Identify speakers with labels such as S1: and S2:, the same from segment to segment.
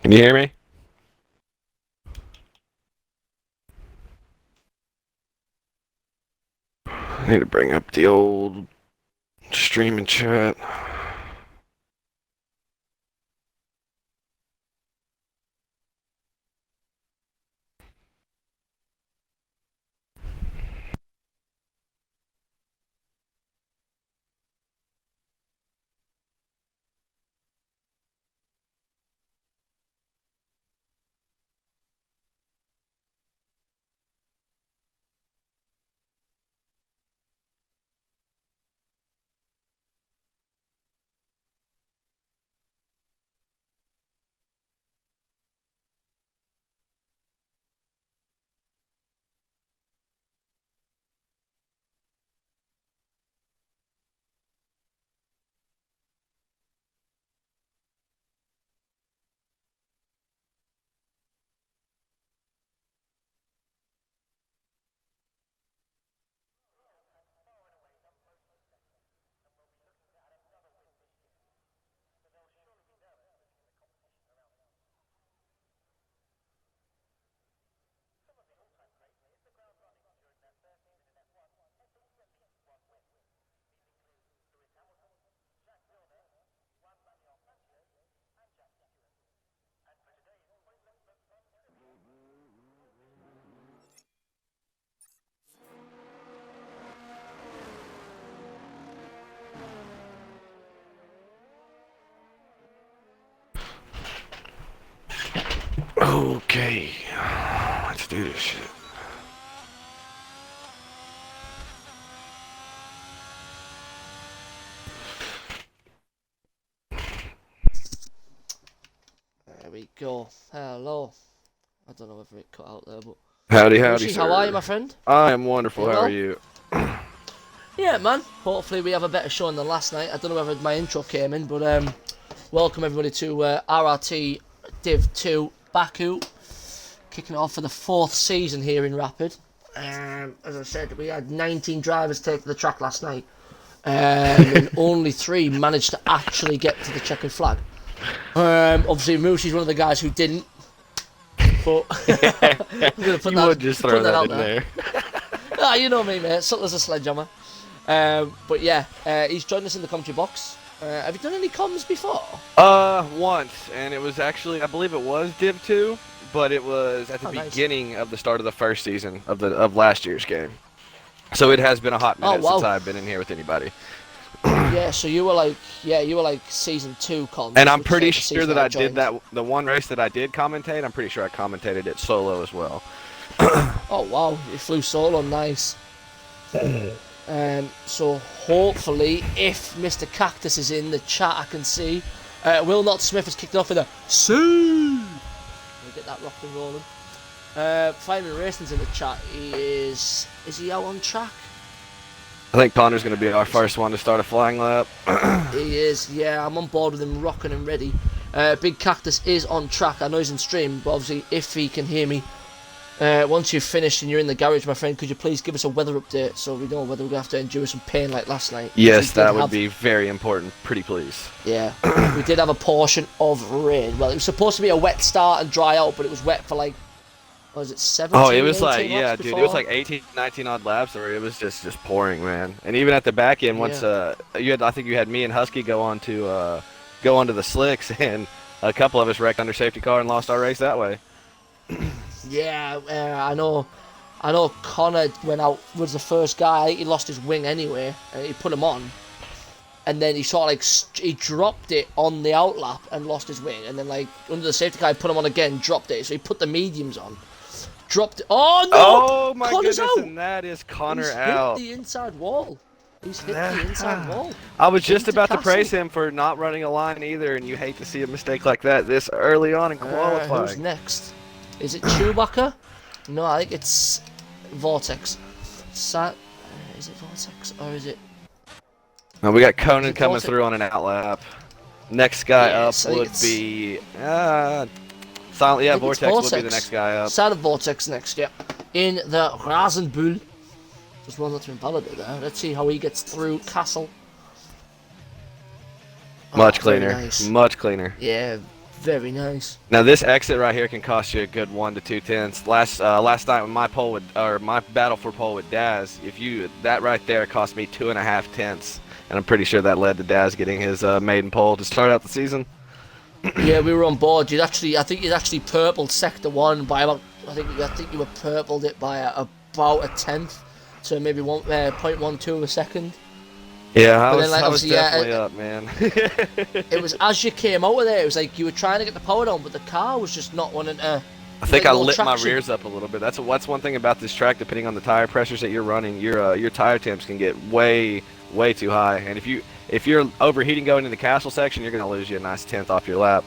S1: Can you hear me? I need to bring up the old streaming chat. Okay, let's do this shit.
S2: There we go. Hello. I don't know whether it cut out there, but
S1: Howdy, howdy,
S2: Yoshi,
S1: sir.
S2: how are you, my friend?
S1: I am wonderful.
S2: You
S1: How are
S2: well?
S1: you?
S2: Yeah, man. Hopefully we have a better showing than last night. I don't know whether my intro came in, but welcome everybody to RRT Div 2 Baku, kicking it off for the 4th season here in Rapid. As I said, we had 19 drivers take to the track last night, and only 3 managed to actually get to the checkered flag. Obviously, Mooshi's one of the guys who didn't. But I'm gonna put
S1: You
S2: that,
S1: would just throw
S2: put that
S1: that
S2: out
S1: in
S2: there.
S1: there.
S2: Ah, you know me, mate. Subtle as a sledgehammer. But yeah, he's joined us in the commentary box. Have you done any comms before?
S1: Once, and it was actually, I believe it was Div 2, but it was at the
S2: Nice.
S1: beginning of the start of the first season of last year's game. So it has been a hot minute since
S2: Wow.
S1: I've been in here with anybody.
S2: Yeah, so you were like season 2 comms.
S1: And I'm
S2: which is
S1: pretty
S2: like the
S1: sure
S2: season
S1: that I
S2: joined.
S1: did that, the one race that I did commentate, I'm pretty sure I commentated it solo as well.
S2: Oh wow, you flew solo, nice. So hopefully, if Mr. Cactus is in the chat, I can see. Will Not Smith has kicked it off with a see. We'll get that rock and rolling. Fireman Racing's in the chat. Is he out on track?
S1: I think Connor's going to be our first one to start a flying lap.
S2: He is, yeah, I'm on board with him, rocking and ready. Big Cactus is on track. I know he's in stream, but obviously, if he can hear me, once you've finished and you're in the garage, my friend, could you please give us a weather update so we know whether we're going to have to endure some pain like last night?
S1: Yes, that would be very important. Pretty please.
S2: Yeah, we did have a portion of rain. Well, it was supposed to be a wet start and dry out, but it was wet for like, what was it, 17,
S1: Oh, it was
S2: 18
S1: like,
S2: laps
S1: yeah,
S2: before?
S1: dude, it was like 18, 19 odd laps where it was just pouring, man. And even at the back end, once I think you had me and Husky go onto the slicks, and a couple of us wrecked under safety car and lost our race that way.
S2: Yeah, I know. Connor went out, was the first guy. He lost his wing anyway. He put him on, and then he sort of like he dropped it on the outlap and lost his wing. And then like under the safety car, he put him on again, dropped it. So he put the mediums on, dropped it. Oh no!
S1: Oh my
S2: Connor's
S1: goodness,
S2: out.
S1: and that is Connor
S2: He's
S1: out.
S2: hit the inside wall. He's hit the inside wall.
S1: I was just
S2: Into
S1: about to
S2: Castle.
S1: praise him for not running a line either, and you hate to see a mistake like that this early on in
S2: Who's
S1: qualifying.
S2: next? Is it Chewbacca? No, I think it's Vortex. Is it Vortex or is it?
S1: Now we got Conan
S2: it
S1: coming
S2: Vortex?
S1: through on an outlap. Next guy up
S2: Yes, I think
S1: would
S2: it's-
S1: be Silent. Yeah,
S2: I think it's
S1: Vortex would be the next guy up.
S2: Silent Vortex next, yeah. In the Rasenbull. Just one that's been validated there. Let's see how he gets through Castle.
S1: Much
S2: Oh, very
S1: cleaner.
S2: nice.
S1: Much cleaner.
S2: Yeah, Very nice.
S1: Now this exit right here can cost you a good 1 to 2 tenths. Last night when my battle for pole with Daz, that right there cost me 2.5 tenths, and I'm pretty sure that led to Daz getting his maiden pole to start out the season.
S2: Yeah, we were on board. I think you'd actually purpled sector 1 by about. I think you were purpled it by about a tenth, so maybe 0.12 of a second.
S1: Yeah, I was definitely up, man.
S2: It was as you came out of there, it was like you were trying to get the power down, but the car was just not wanting to.
S1: I think I lit my rears up a little bit. That's one thing about this track. Depending on the tire pressures that you're running, your tire temps can get way too high. And if you're overheating going into the castle section, you're going to lose you a nice tenth off your lap.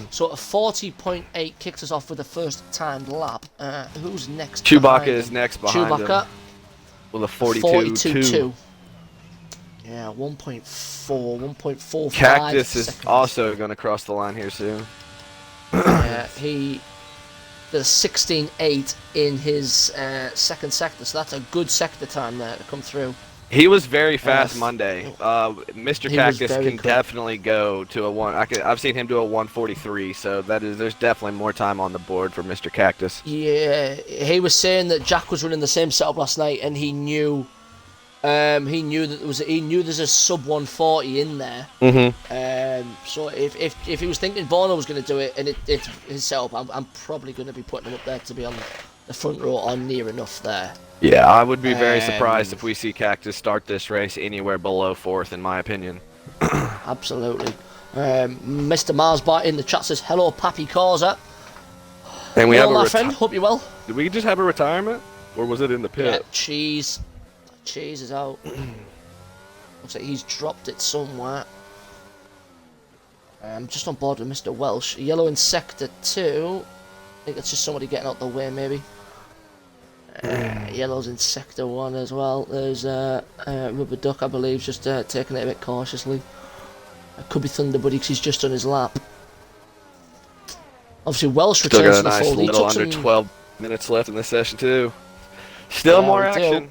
S2: So a 40.8 kicks us off with the first timed lap. Who's next?
S1: Chewbacca is next behind
S2: Chewbacca.
S1: him. With a 42.2.
S2: Yeah, 1.4, 1.45.
S1: Cactus is
S2: seconds.
S1: also going to cross the line here soon.
S2: He did a 16.8 in his second sector, so that's a good sector time there to come through.
S1: He was very fast Monday. Mr. Cactus can
S2: quick.
S1: definitely go to a 1. I've seen him do a 1:43, so there's definitely more time on the board for Mr. Cactus.
S2: Yeah, he was saying that Jack was running the same setup last night, and he knew there's a sub 140 in there. So if he was thinking Bono was going to do it, and it's his setup, I'm probably going to be putting him up there to be on the front row or near enough there.
S1: Yeah, I would be very surprised if we see Cactus start this race anywhere below 4th, in my opinion.
S2: Absolutely. Mr. Marsbar in the chat says, hello, Pappy Causa.
S1: And we
S2: hello, my friend. Hope you're well.
S1: Did we just have a retirement? Or was it in the pit?
S2: Yeah, Cheese is out. Looks like he's dropped it somewhere. I'm just on board with Mr. Welsh. Yellow in sector 2. I think it's just somebody getting out the way, maybe. Yellow's in sector 1 as well. There's Rubber Duck, I believe, just taking it a bit cautiously. It could be Thunder Buddy because he's just on his lap. Obviously, Welsh returns to the fold.
S1: Still got a nice little under 12 minutes left in this session too. Still more action.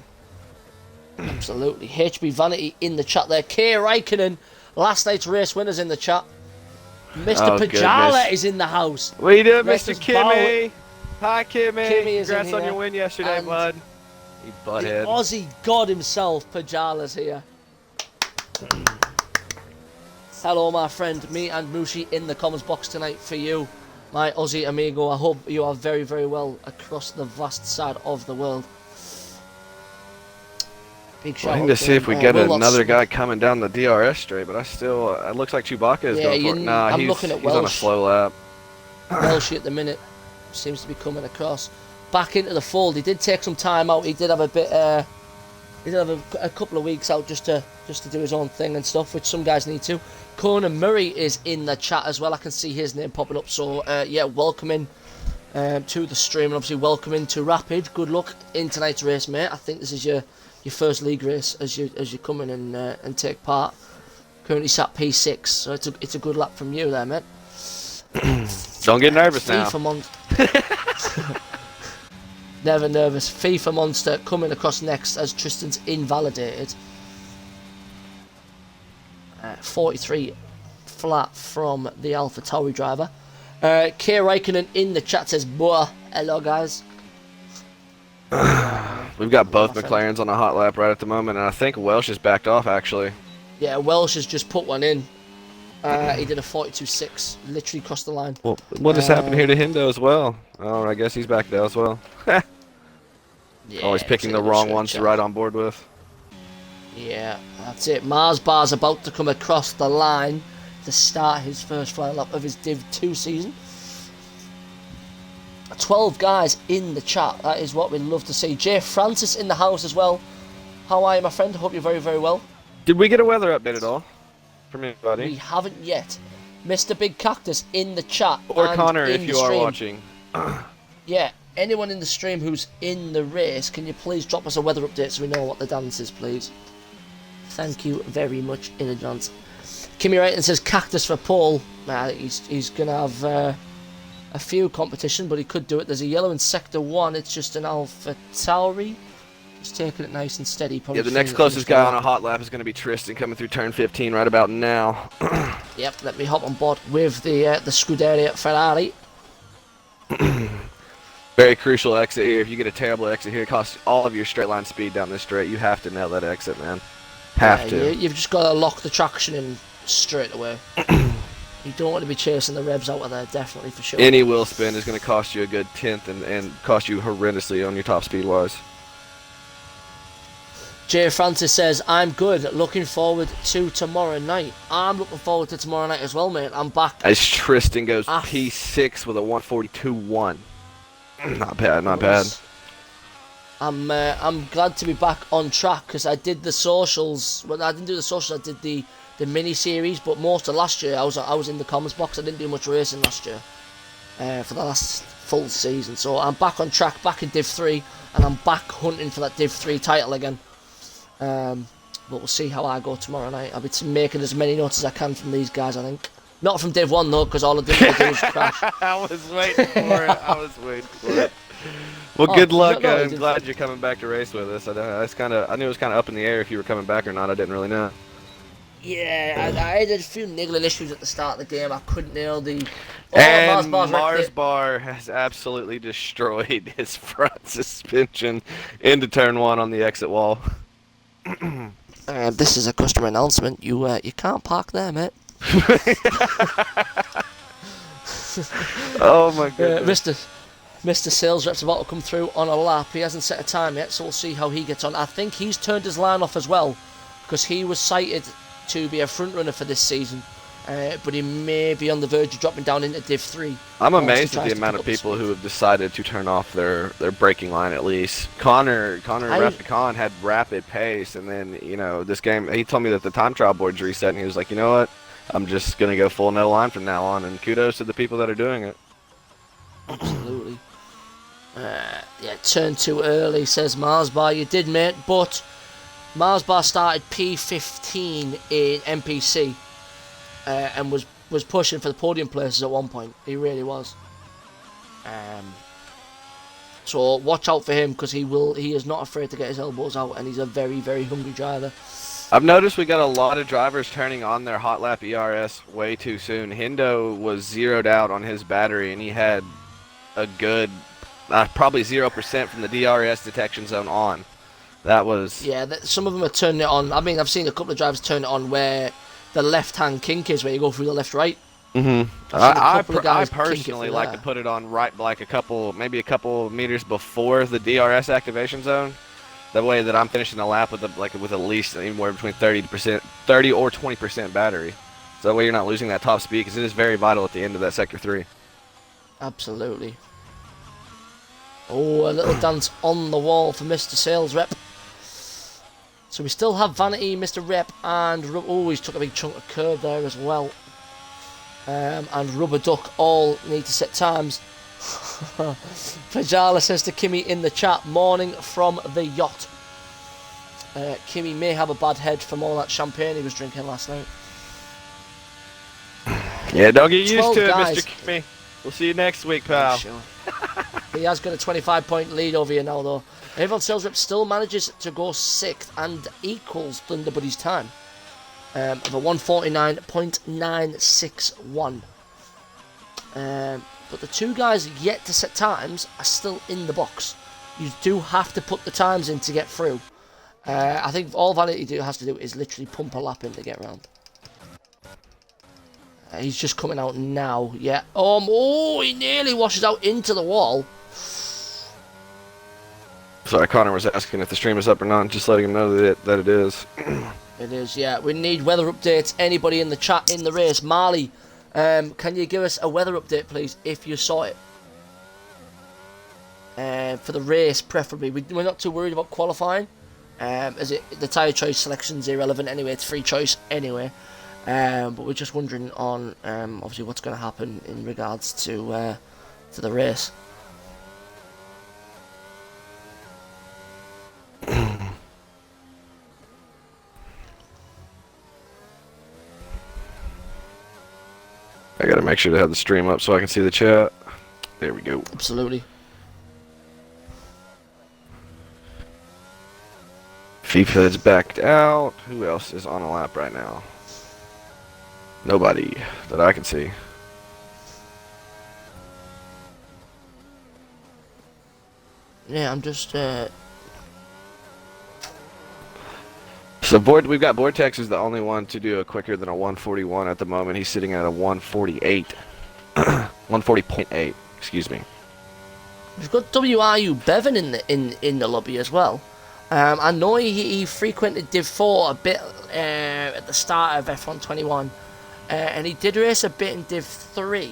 S2: Absolutely. HB Vanity in the chat there. K Raikkonen, last night's race winners in the chat. Mr. Pajala is in the house.
S1: What are you doing, Mr. Kimmy? Hi, Kimmy. Congrats on your win yesterday, bud. You butthead.
S2: The Aussie god himself, Pajala's here. Hello, my friend. Me and Mushi in the comments box tonight for you, my Aussie amigo. I hope you are very, very well across the vast side of the world. Big shout
S1: out to see if we get another guy coming down the DRS straight, but I still, it looks like Chewbacca is going for it. Nah, he's on a slow lap.
S2: Welsh at the minute seems to be coming across. Back into the fold. He did take some time out. He did have a bit, he did have a couple of weeks out just to do his own thing and stuff, which some guys need to. Conan Murray is in the chat as well. I can see his name popping up. So yeah, welcoming to the stream, and obviously welcoming to Rapid. Good luck in tonight's race, mate. I think this is your first league race as you come in and take part. Currently sat P6, so it's a good lap from you there, mate.
S1: Don't get nervous now.
S2: Never nervous. FIFA Monster coming across next as Tristan's invalidated. 43 flat from the Alpha Tauri driver. K Raikkonen in the chat says, "Boah, hello guys."
S1: We've got both McLarens on a hot lap right at the moment, and I think Welsh is backed off actually.
S2: Yeah, Welsh has just put one in. He did a 42.6, literally crossed the line.
S1: Well, what just happened here to Hindo as well? Oh, I guess he's back there as well.
S2: Yeah,
S1: always picking the wrong ones to ride on board with.
S2: Yeah, that's it. Mars Bar's about to come across the line to start his first flying lap of his Div 2 season. 12 guys in the chat. That is what we'd love to see. Jay Francis in the house as well. How are you, my friend? Hope you're very, very well.
S1: Did we get a weather update at all from anybody?
S2: We haven't yet. Mr. Big Cactus in the chat.
S1: Or Connor, if you are watching.
S2: Yeah, anyone in the stream who's in the race, can you please drop us a weather update so we know what the dance is, please? Thank you very much in advance. Kimmy Wrighton says Cactus for pole. He's going to have a few competition, but he could do it. There's a yellow in Sector 1. It's just an Alpha Tauri. Just taking it nice and steady. Probably
S1: Yeah, the next closest guy on a hot lap is going to be Tristan coming through turn 15 right about now.
S2: Yep, let me hop on board with the Scuderia Ferrari.
S1: Very crucial exit here. If you get a terrible exit here, it costs all of your straight line speed down this straight. You have to nail that exit, man. Have to.
S2: You've just got to lock the traction in straight away. You don't want to be chasing the revs out of there, definitely, for sure.
S1: Any wheel spin is going to cost you a good tenth and cost you horrendously on your top speed wise.
S2: Jay Francis says, I'm good. Looking forward to tomorrow night. I'm looking forward to tomorrow night as well, mate. I'm back.
S1: As Tristan goes P6 with a 142.1. Not bad, not bad.
S2: I'm glad to be back on track because I did the socials. Well, I didn't do the socials. I did the mini series, but most of last year I was in the comments box. I didn't do much racing last year for the last full season. So I'm back on track, back in Div 3, and I'm back hunting for that Div 3 title again. But we'll see how I go tomorrow night. I'll be making as many notes as I can from these guys, I think. Not from Div 1 though, because all of them will do is crash.
S1: I was waiting for it. Well, good luck. I'm glad you're coming back to race with us. I knew it was kind of up in the air if you were coming back or not. I didn't really know.
S2: Yeah, I had a few niggling issues at the start of the game. I couldn't nail the...
S1: And Mars Bar has absolutely destroyed his front suspension into turn 1 on the exit wall.
S2: This is a customer announcement. You can't park there, mate.
S1: Oh my goodness.
S2: Mr. Sales Rep's about to come through on a lap. He hasn't set a time yet, so we'll see how he gets on. I think he's turned his line off as well, because he was cited to be a front runner for this season, but he may be on the verge of dropping down into Div 3.
S1: I'm amazed at the amount of people who have decided to turn off their braking line at least. Connor Rapicon had rapid pace, and then, you know, this game, he told me that the time trial board's reset, and he was like, you know what, I'm just going to go full no line from now on, and kudos to the people that are doing it.
S2: Absolutely. Yeah, turned too early, says Marsbar. You did, mate, but Marsbar started P15 in NPC and was pushing for the podium places at one point. He really was. So watch out for him, because he is not afraid to get his elbows out, and he's a very, very hungry driver.
S1: I've noticed we got a lot of drivers turning on their hot lap ERS way too soon. Hendo was zeroed out on his battery, and he had a good probably 0% from the DRS detection zone on. That was... Yeah,
S2: some of them are turning it on. I mean, I've seen a couple of drivers turn it on where the left-hand kink is, where you go through the left-right.
S1: I personally like to put it on right, like maybe a couple meters before the DRS activation zone. That way that I'm finishing the lap with at least anywhere between 30 or 20% battery. So that way you're not losing that top speed, because it is very vital at the end of that sector 3.
S2: Absolutely. Oh, a little dance on the wall for Mr. Sales Rep. So we still have Vanity, Mr. Rep, and he's took a big chunk of curb there as well. And Rubber Duck all need to set times. Fajala says to Kimmy in the chat, morning from the yacht. Kimmy may have a bad head from all that champagne he was drinking last night.
S1: Yeah, don't get used to it, Mr. Kimmy. We'll see you next week, pal.
S2: Sure. He has got a 25-point lead over you now, though. Avon Sales Rep still manages to go 6th and equals Thunderbuddy's time of a 149.961. But the two guys yet to set times are still in the box. You do have to put the times in to get through. I think all Vanity has to do is literally pump a lap in to get around. He's just coming out now. Yeah. Oh, he nearly washes out into the wall.
S1: Sorry, Connor was asking if the stream is up or not. Just letting him know that it is.
S2: It is, yeah. We need weather updates. Anybody in the chat in the race? Marley, can you give us a weather update, please, if you saw it? For the race, preferably. We're not too worried about qualifying. As the tyre choice selection's irrelevant anyway. It's free choice anyway. But we're just wondering on obviously what's going to happen in regards to the race.
S1: I gotta make sure to have the stream up so I can see the chat. There we go.
S2: Absolutely.
S1: FIFA's backed out. Who else is on a lap right now? Nobody that I can see.
S2: Yeah, I'm just.
S1: So we've got Vortex is the only one to do a quicker than a 141 at the moment. He's sitting at a 148. 140.8, excuse me.
S2: We've got WRU Bevan in the lobby as well. I know he frequented Div 4 a bit at the start of F1 21, and he did race a bit in Div 3.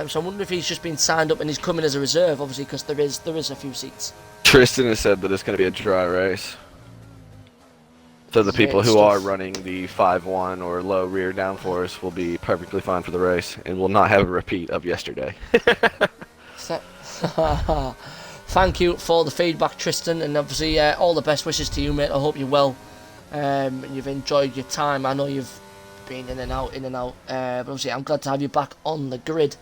S2: So I wonder if he's just been signed up and he's coming as a reserve, obviously, because there is a few seats.
S1: Tristan has said that it's going to be a dry race. So the people who are running the 5-1 or low rear downforce will be perfectly fine for the race and will not have a repeat of yesterday.
S2: Thank you for the feedback, Tristan, and obviously all the best wishes to you, mate. I hope you're well and you've enjoyed your time. I know you've been in and out, but obviously I'm glad to have you back on the grid.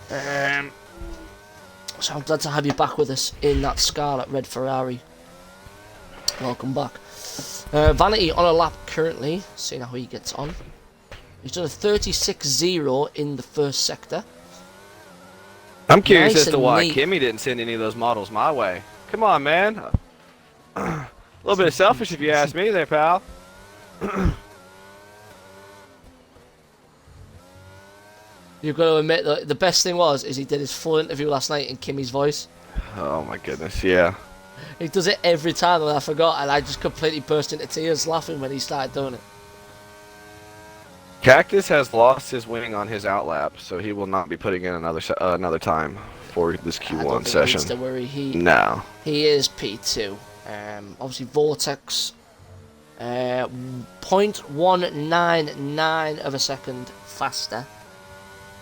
S2: So I'm glad to have you back with us in that Scarlet Red Ferrari. Welcome back. Vanity on a lap currently, seeing how he gets on. He's done a 36.0 in the first sector.
S1: I'm curious
S2: Nice
S1: as to
S2: and
S1: why
S2: neat.
S1: Kimmy didn't send any of those models my way. Come on, man. A little bit selfish if you ask me there, pal.
S2: You've got to admit that the best thing is he did his full interview last night in Kimmy's voice.
S1: Oh my goodness, yeah.
S2: He does it every time, and I forgot, and I just completely burst into tears laughing when he started doing it.
S1: Cactus has lost his wing on his outlap, so he will not be putting in another time for this
S2: I don't
S1: Q1
S2: think
S1: session.
S2: He needs to worry.
S1: No.
S2: He is P2. Obviously Vortex, 0.199 of a second faster,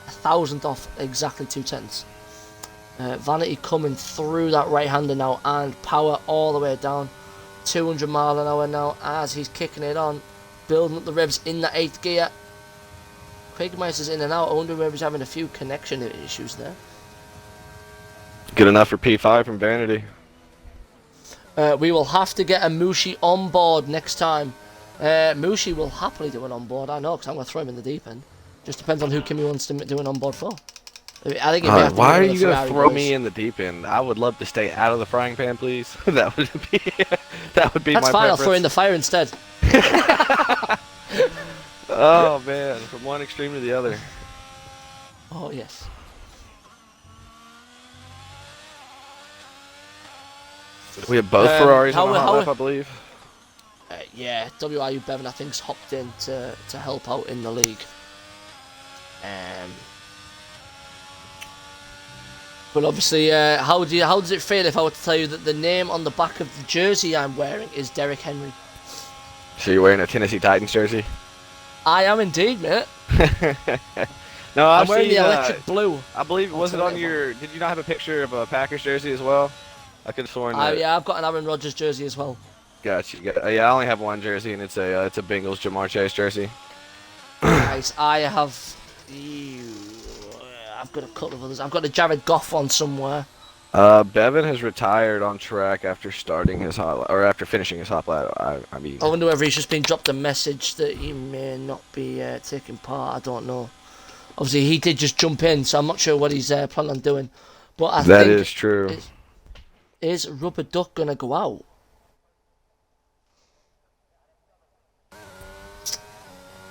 S2: 1,000th off exactly 2/10. Vanity coming through that right-hander now, and power all the way down, 200 mile an hour now as he's kicking it on, building up the revs in the 8th gear. Quagmeister's in and out. I wonder whether he's having a few connection issues there.
S1: Good enough for P5 from Vanity.
S2: We will have to get a Mushi on board next time. Mushi will happily do an on board, I know, because I'm going to throw him in the deep end. Just depends on who Kimmy wants to do an on board for. I think
S1: why are you going to throw me in the deep end? I would love to stay out of the frying pan, please. that would be
S2: That's
S1: my
S2: fine,
S1: preference.
S2: I'll throw in the fire instead.
S1: Oh man, from one extreme to the other.
S2: Oh yes.
S1: We have both Ferraris on the hot lap,
S2: how-
S1: I believe.
S2: Yeah, WRU Bevan I think's hopped in to help out in the league. But obviously, how does it feel if I were to tell you that the name on the back of the jersey I'm wearing is Derek Henry?
S1: So you're wearing a Tennessee Titans jersey?
S2: I am indeed, mate.
S1: No,
S2: I'm wearing the electric blue.
S1: I believe was it on your? Did you not have a picture of a Packers jersey as well? I could have sworn that.
S2: Yeah, I've got an Aaron Rodgers jersey as well.
S1: Gotcha. Yeah, I only have one jersey, and it's a Bengals Jamar Chase jersey.
S2: Nice. I have. I've got a couple of others. I've got a Jared Goff one somewhere.
S1: Bevan has retired on track after starting his after finishing his hot lap. I mean,
S2: I wonder whether he's just been dropped a message that he may not be taking part. I don't know. Obviously, he did just jump in, so I'm not sure what he's planning on doing. But I
S1: that
S2: think
S1: is true.
S2: Is Rubber Duck gonna go out?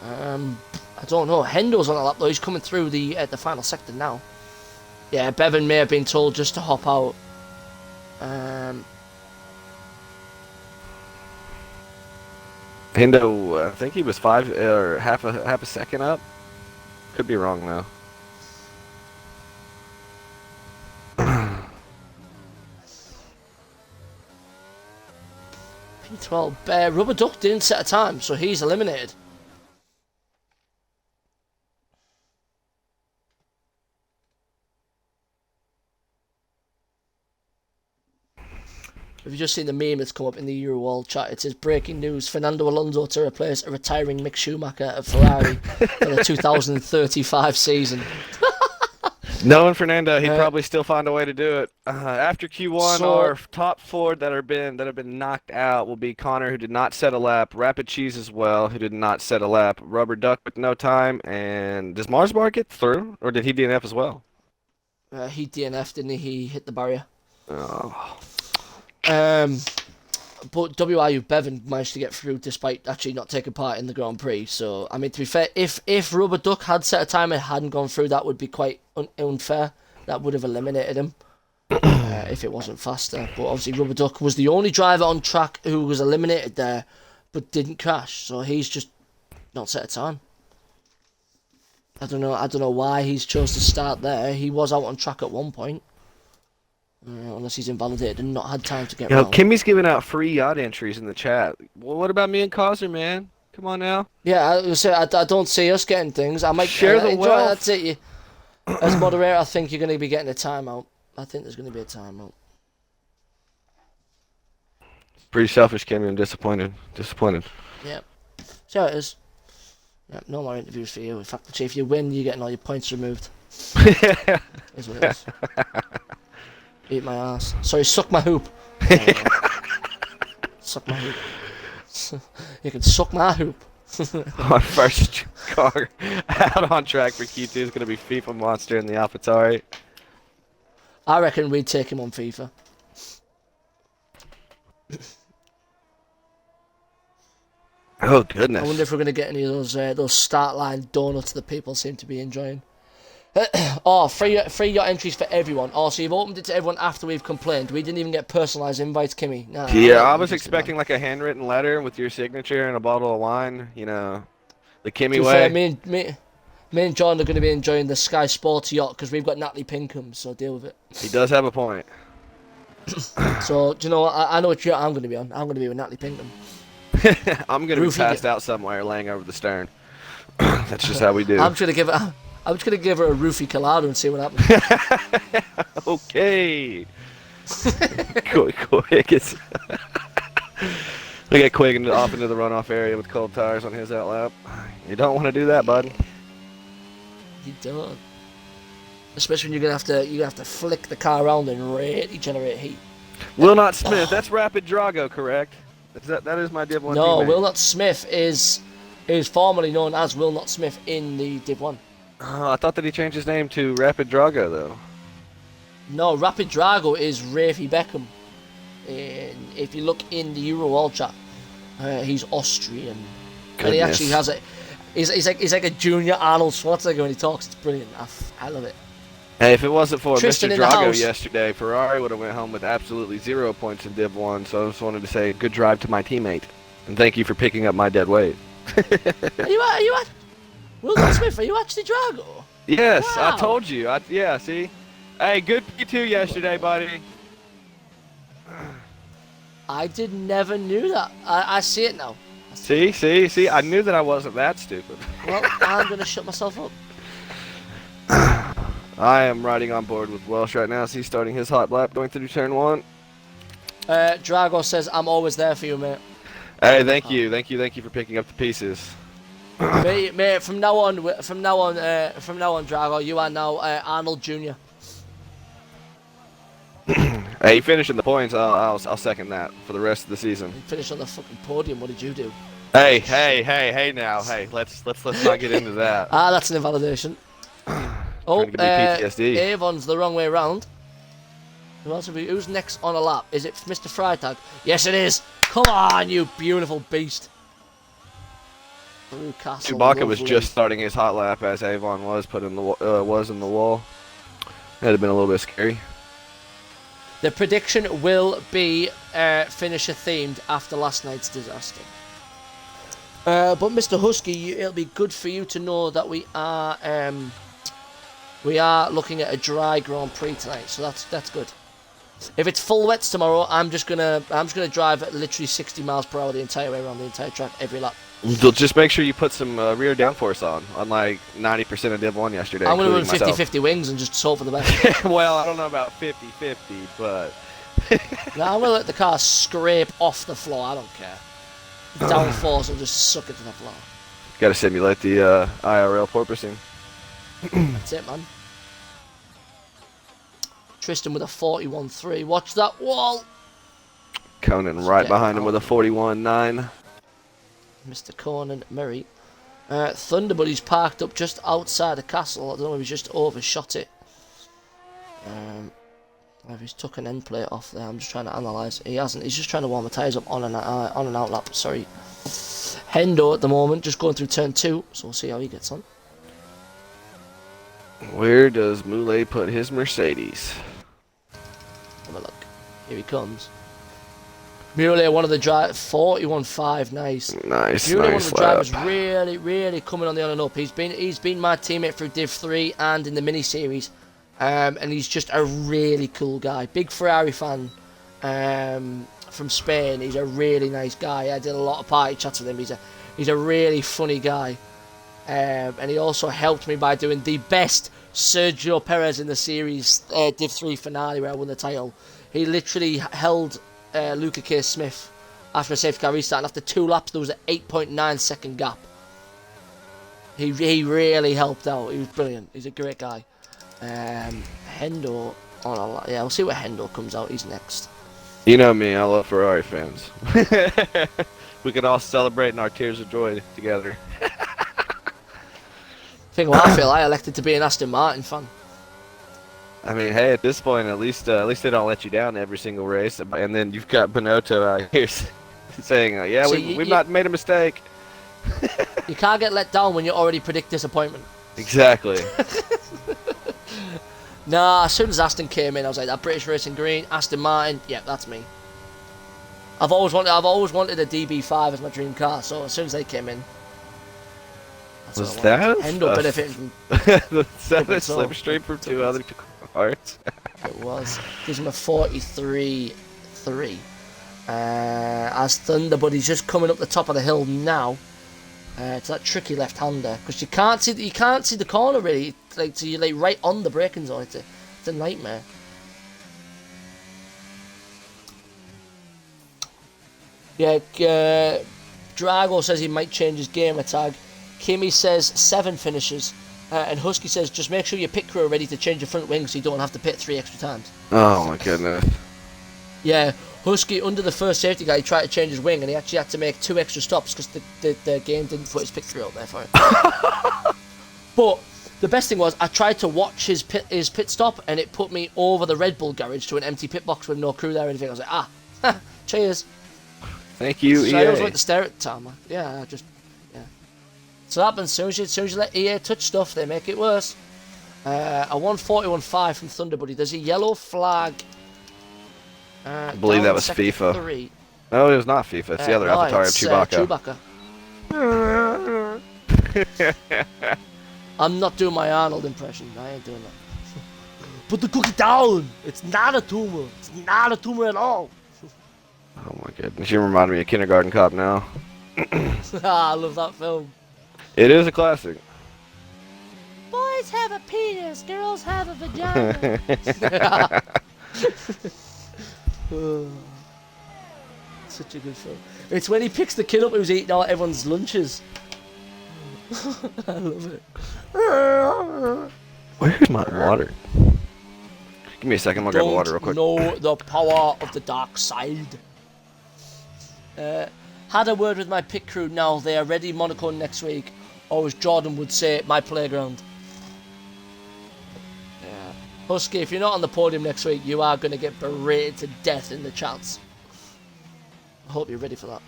S2: I don't know. Hendo's on the lap though. He's coming through the final sector now. Yeah, Bevan may have been told just to hop out.
S1: Hendo, I think he was half a second up. Could be wrong though.
S2: P12. Rubber Duck didn't set a time, so he's eliminated. Have you just seen the meme that's come up in the Eurowall chat? It says, breaking news, Fernando Alonso to replace a retiring Mick Schumacher at Ferrari for the 2035 season.
S1: Knowing Fernando, he'd probably still find a way to do it. After Q1,
S2: So-
S1: our top four that have been knocked out will be Connor, who did not set a lap, Rapid Cheese as well, who did not set a lap, Rubber Duck with no time, and does Mars Bar get through, or did he DNF as well?
S2: He DNF'd, didn't he? He hit the barrier.
S1: Oh.
S2: But WRU Bevan managed to get through despite actually not taking part in the Grand Prix. So, I mean, to be fair, if Rubber Duck had set a time and hadn't gone through, that would be quite unfair. That would have eliminated him if it wasn't faster. But obviously, Rubber Duck was the only driver on track who was eliminated there, but didn't crash. So he's just not set a time. I don't know why he's chose to start there. He was out on track at one point. Unless he's invalidated and not had time to get round.
S1: Kimmy's giving out free yacht entries in the chat. Well, what about me and Causer, man? Come on now.
S2: Yeah, I was say I don't see us getting things. I might
S1: share the
S2: enjoy,
S1: wealth.
S2: That's it. As moderator, I think you're going to be getting a timeout. I think there's going to be a timeout.
S1: Pretty selfish, Kimmy. I'm disappointed.
S2: Yeah. See how it is. Yeah, no more interviews for you. In fact, actually, if you win, you're getting all your points removed. Is what it is. Eat my ass. Sorry, suck my hoop. Suck my hoop. You can suck my hoop.
S1: Our first car out on track for Q2 is going to be FIFA Monster in the AlphaTauri.
S2: I reckon we'd take him on FIFA.
S1: Oh goodness!
S2: I wonder if we're going to get any of those start line donuts that people seem to be enjoying. Oh, free yacht entries for everyone. Oh, so you've opened it to everyone after we've complained. We didn't even get personalised invites, Kimmy. Nah,
S1: yeah, I was expecting like a handwritten letter with your signature and a bottle of wine. You know, the Kimmy way.
S2: Fair, me and John are going to be enjoying the Sky Sports yacht because we've got Natalie Pinkham, so deal with it.
S1: He does have a point.
S2: So, do you know what? I know what yacht I'm going to be on. I'm going to be with Natalie Pinkham.
S1: I'm going to be passed out somewhere, laying over the stern. That's just how we do.
S2: I'm just going to give her a roofie colada and see what happens.
S1: Okay. Quick. We get Quig off into the runoff area with cold tires on his outlap. You don't want to do that, bud.
S2: You don't. Especially when you're gonna have to flick the car around and really generate heat.
S1: Will Not Smith. That's Rapid Drago, correct? That is my Div 1
S2: No,
S1: teammate.
S2: Will Not Smith is formerly known as Will Not Smith in the Div 1.
S1: Oh, I thought that he changed his name to Rapid Drago, though.
S2: No, Rapid Drago is Rafie Beckham. If you look in the Euro World Chat, he's Austrian.
S1: Goodness.
S2: And he actually has it. He's like a junior Arnold Schwarzenegger when he talks. It's brilliant. I love it.
S1: Hey, if it wasn't for
S2: Tristan
S1: Mr.
S2: in the
S1: Drago
S2: house.
S1: yesterday, Ferrari would have went home with absolutely 0 points in Div 1, so I just wanted to say good drive to my teammate. And thank you for picking up my dead weight.
S2: Are you at Will Not Smith? Are you actually Drago?
S1: Yes,
S2: Wow.
S1: I told you. Yeah, see? Hey, good P2 yesterday, buddy.
S2: I never knew that. I see it now.
S1: See? I knew that I wasn't that stupid.
S2: Well, I'm gonna shut myself up.
S1: I am riding on board with Welsh right now as he's starting his hot lap going through turn 1.
S2: Drago says, I'm always there for you, mate.
S1: Hey, thank you for picking up the pieces.
S2: mate, from now on, Drago, you are now Arnold Jr.
S1: Hey, finishing the points, I'll second that for the rest of the season.
S2: You finished on the fucking podium. What did you do?
S1: Hey now. Hey, let's not get into that.
S2: That's an invalidation. Oh,
S1: Trying to give me PTSD.
S2: Avon's the wrong way round. Who's next on a lap? Is it Mr. Freitag? Yes, it is. Come on, you beautiful beast. Blue Castle.
S1: Chewbacca was
S2: lovely.
S1: just starting his hot lap as Avon was put in the was in the wall. That'd have been a little bit scary.
S2: The prediction will be finisher themed after last night's disaster. But Mr. Husky, it'll be good for you to know that we are looking at a dry Grand Prix tonight, so that's good. If it's full wets tomorrow, I'm just gonna drive at literally 60 miles per hour the entire way around the entire track every lap.
S1: Just make sure you put some rear downforce on, unlike 90% of Div 1 yesterday.
S2: I'm gonna run
S1: including
S2: 50-50 wings and just hope for the best.
S1: Well, I don't know about 50-50, but
S2: No, I'm gonna let the car scrape off the floor. I don't care. Downforce will just suck it to the floor.
S1: gotta simulate the IRL porpoising.
S2: That's it, man. Tristan with a 41.3. Watch that wall.
S1: Conan right behind him with a 41.9.
S2: Mr. Conan Murray. Thunderbuddy's parked up just outside the castle. I don't know if he's just overshot it. If he's took an end plate off there, I'm just trying to analyse. He hasn't. He's just trying to warm the tyres up on and out lap. Sorry. Hendo at the moment, just going through turn 2, so we'll see how he gets on.
S1: Where does Moulet put his Mercedes?
S2: Have a look. Here he comes. Mule, one of the drivers, 41.5, nice.
S1: Nice,
S2: Mule,
S1: nice
S2: one of the
S1: lap.
S2: drivers, really coming on the on and up. He's been my teammate through Div 3 and in the mini series, and he's just a really cool guy. Big Ferrari fan, from Spain. He's a really nice guy. I did a lot of party chats with him. He's a really funny guy, and he also helped me by doing the best Sergio Perez in the series Div 3 finale where I won the title. He literally held Luca K. Smith after a safety car restart, and after 2 laps there was an 8.9 second gap. He really helped out. He was brilliant. He's a great guy. Hendo, yeah, we'll see what Hendo comes out. He's next.
S1: You know me, I love Ferrari fans. We could all celebrate in our tears of joy together.
S2: Think what I feel. I elected to be an Aston Martin fan.
S1: I mean, hey, at this point, at least they don't let you down every single race. And then you've got Binotto out here saying, "Yeah,
S2: So
S1: we've not made a mistake."
S2: You can't get let down when you already predict disappointment.
S1: Exactly.
S2: Nah, as soon as Aston came in, I was like, that British Racing Green, Aston Martin, yeah, that's me. I've always wanted a DB5 as my dream car, so as soon as they came in, that's
S1: Was
S2: what I wanted.
S1: that
S2: Hendo benefited from
S1: was that a slipstream from 2 other cars?
S2: It was. Gives him a 43.3. As Thunderbuddy's just coming up the top of the hill now. It's that tricky left-hander because you can't see the corner really. Like, so you're like right on the braking zone. It's a nightmare. Yeah, Drago says he might change his gamer tag. Kimmy says 7 finishes. And Husky says just make sure your pit crew are ready to change your front wing so you don't have to pit 3 extra times.
S1: Oh my goodness.
S2: Yeah, Husky under the first safety guy he tried to change his wing and he actually had to make 2 extra stops because the game didn't put his pit crew out there for him. But the best thing was I tried to watch his pit stop and it put me over the Red Bull garage to an empty pit box with no crew there or anything. I was like, cheers.
S1: Thank you,
S2: so
S1: EA.
S2: I always like to stare at the timer. Yeah. So that happens as soon as you let EA touch stuff, they make it worse. A 141.5 from Thunderbuddy. There's a yellow flag.
S1: I believe that was FIFA.
S2: 3.
S1: No, it was not FIFA. It's the other avatar of Chewbacca.
S2: Chewbacca. I'm not doing my Arnold impression. I ain't doing that. Put the cookie down. It's not a tumor. It's not a tumor at all.
S1: Oh my goodness, you remind me of Kindergarten Cop now.
S2: I love that film.
S1: It is a classic.
S2: Boys have a penis, girls have a vagina. Such a good film. It's when he picks the kid up who's eating all everyone's lunches. I love it.
S1: Where's my water? Give me a second, I'll grab water real quick.
S2: Know the power of the dark side. Had a word with my pit crew now. They are ready Monaco next week. Or as Jordan would say, my playground. Yeah. Husky, if you're not on the podium next week, you are going to get berated to death in the chats. I hope you're ready for that.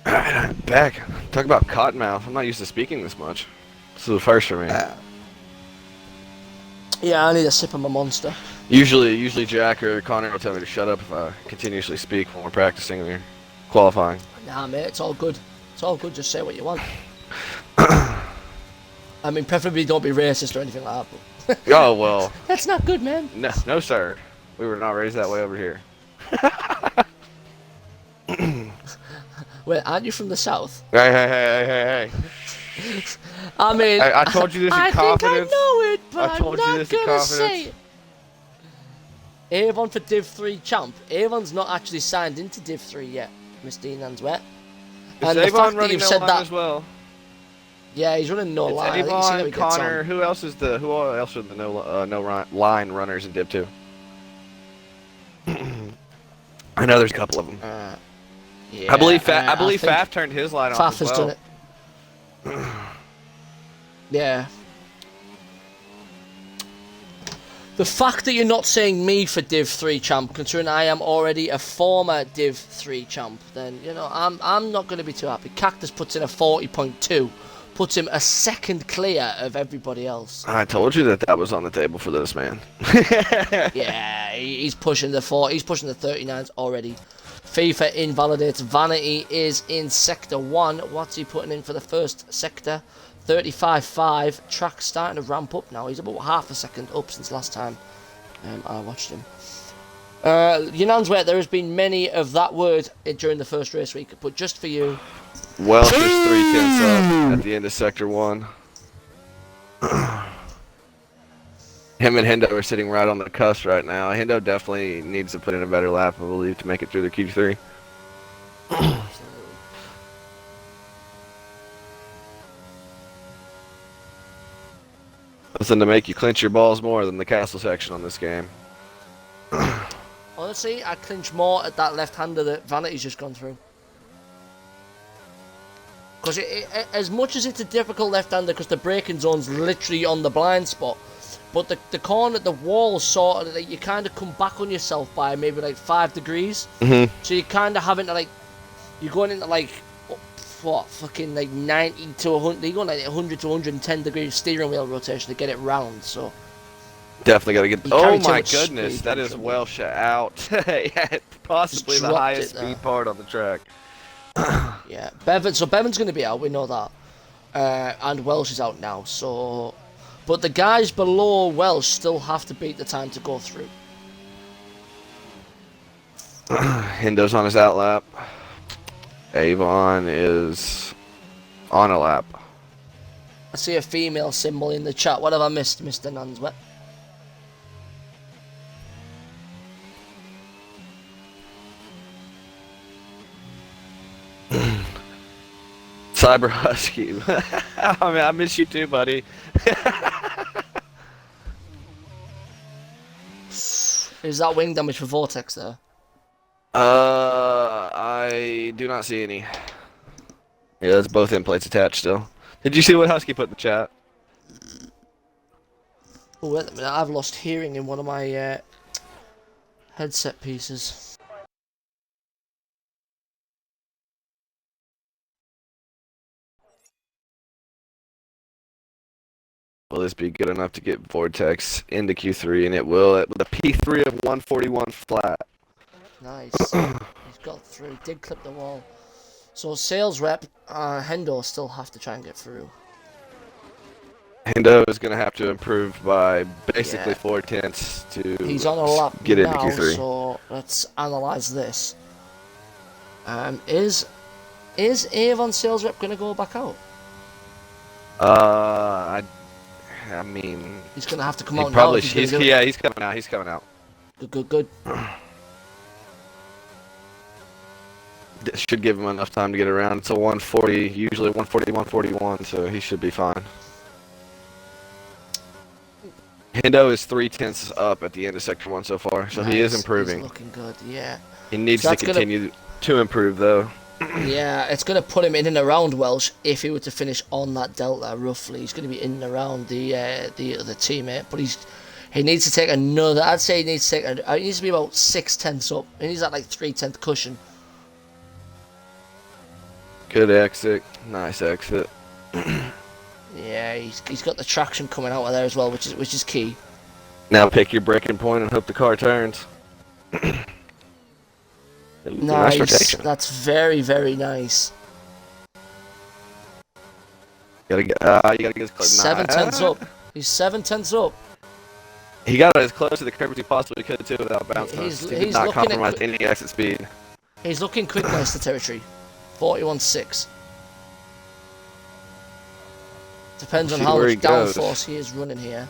S1: Alright, I'm back. Talk about cottonmouth. I'm not used to speaking this much. This is the first for me.
S2: Yeah, I need a sip of my monster.
S1: Usually Jack or Connor will tell me to shut up if I continuously speak when we're practicing or qualifying.
S2: Nah, mate, it's all good. It's all good, just say what you want. I mean, preferably don't be racist or anything like that. But
S1: Oh, well.
S2: that's not good, man.
S1: No, sir. We were not raised that way over here.
S2: Wait, aren't you from the south?
S1: Hey.
S2: I mean,
S1: I told you this in confidence.
S2: I think I know it, but
S1: I told
S2: I'm
S1: you
S2: not
S1: this in
S2: gonna
S1: confidence.
S2: say it. Avon for Div 3 champ. Avon's not actually signed into Div 3 yet, Miss Dean Answet.
S1: Is Avon running that line as well?
S2: Yeah, he's running no
S1: It's
S2: line. I think you see how
S1: Avon,
S2: he gets
S1: Connor.
S2: on.
S1: Who else are the no line runners in Div 2? I know there's a couple of them.
S2: Yeah,
S1: I believe
S2: I think
S1: Faf turned his line off
S2: Faf
S1: as
S2: has
S1: well.
S2: done it. Yeah. The fact that you're not saying me for Div 3 champ, considering I am already a former Div 3 champ, then, you know, I'm not going to be too happy. Cactus puts in a 40.2, puts him a second clear of everybody else.
S1: I told you that was on the table for this man.
S2: Yeah, he's pushing the 40, he's pushing the 39s already. FIFA invalidates. Vanity is in Sector 1. What's he putting in for the first sector? 35.5. Track starting to ramp up now. He's about half a second up since last time I watched him. Yunan's wet. There has been many of that word during the first race week, but just for you.
S1: Welsh is 3/10 up at the end of Sector 1. Him and Hendo are sitting right on the cusp right now. Hendo definitely needs to put in a better lap, I believe, to make it through the Q3. Nothing to make you clench your balls more than the castle section on this game.
S2: Honestly, I clinch more at that left-hander that Vanity's just gone through. Because as much as it's a difficult left-hander, because the braking zone's literally on the blind spot, but the corner, the wall sort of, like, you kind of come back on yourself by maybe like 5 degrees.
S1: Mm-hmm.
S2: So you're kind of having to, like, you're going into like, what, fucking like 90 to 100, you're going like 100 to 110 degrees steering wheel rotation to get it round, so.
S1: Definitely got to get.
S2: You carry
S1: Oh
S2: too
S1: my
S2: much
S1: goodness,
S2: speed
S1: that
S2: in
S1: is
S2: trouble.
S1: Welsh out. Yeah, possibly the
S2: dropped
S1: highest
S2: it there.
S1: speed part on the track.
S2: Yeah, so Bevan's going to be out, we know that. And Welsh is out now, so. But the guys below Welsh still have to beat the time to go through.
S1: Hendo's on his out lap. Avon is on a lap.
S2: I see a female symbol in the chat. What have I missed, Mr. Nanswet?
S1: Cyber Husky. I mean, I miss you too, buddy.
S2: Is that wing damage for Vortex there?
S1: I do not see any. Yeah, it's both end plates attached still. Did you see what Husky put in the chat?
S2: Oh, wait a minute. I've lost hearing in one of my headset pieces.
S1: Will this be good enough to get Vortex into Q3? And it will, with a P3 of 141 flat.
S2: Nice. He's got through. Did clip the wall. So sales rep, Hendo still have to try and get through.
S1: Hendo is going to have to improve by basically
S2: Yeah.
S1: 4/10 to
S2: He's on a lap
S1: get into
S2: now,
S1: Q3.
S2: so let's analyse this. Is Avon sales rep going to go back out?
S1: I mean,
S2: He's going to have to come
S1: he
S2: out
S1: probably
S2: now. If he's gonna
S1: yeah, he's coming out. He's coming out.
S2: Good.
S1: Should give him enough time to get around. It's a 140, usually 140, 141, so he should be fine. Hendo is 3/10 up at the end of Sector 1 so far, so he is
S2: Nice.
S1: improving.
S2: He's looking good, yeah.
S1: He needs
S2: So
S1: to
S2: that's
S1: continue to improve, though.
S2: Yeah, it's going to put him in and around Welsh if he were to finish on that delta roughly. He's going to be in and around the other teammate, but he needs to take another. I'd say he needs to take. He needs to be about 6/10 up. He needs that like 3/10 cushion.
S1: Good exit, nice exit.
S2: Yeah, he's got the traction coming out of there as well, which is key.
S1: Now pick your braking point and hope the car turns. Nice
S2: Nice.
S1: rotation.
S2: That's very, very nice.
S1: You gotta get as close.
S2: 7/10 up. He's 7/10 up.
S1: He got as close to the curb as he possibly could too without bouncing.
S2: He's
S1: He did not
S2: looking at
S1: compromise any exit speed.
S2: He's looking quick against the territory. 41.6. Depends on
S1: See
S2: how
S1: where he
S2: much
S1: goes.
S2: downforce he is running here.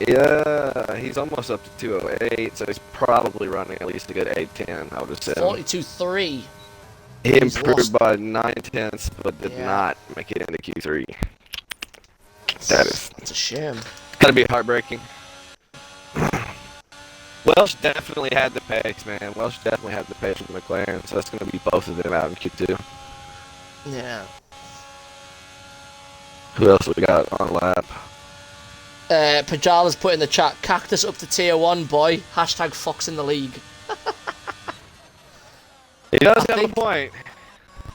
S1: Yeah, he's almost up to 208, so he's probably running at least a good 810, I would have said.
S2: 42.3.
S1: He
S2: He's
S1: improved
S2: lost.
S1: by 9/10, but did
S2: Yeah.
S1: not make it into Q3. That is
S2: It's a shame.
S1: gotta be heartbreaking. Welsh definitely had the pace, man. Welsh definitely had the pace with McLaren, so that's gonna be both of them out in Q2.
S2: Yeah.
S1: Who else we got on lap?
S2: Pajala's put in the chat, Cactus up to tier 1, boy. Hashtag Fox in the league.
S1: He does
S2: I
S1: have a
S2: think
S1: point.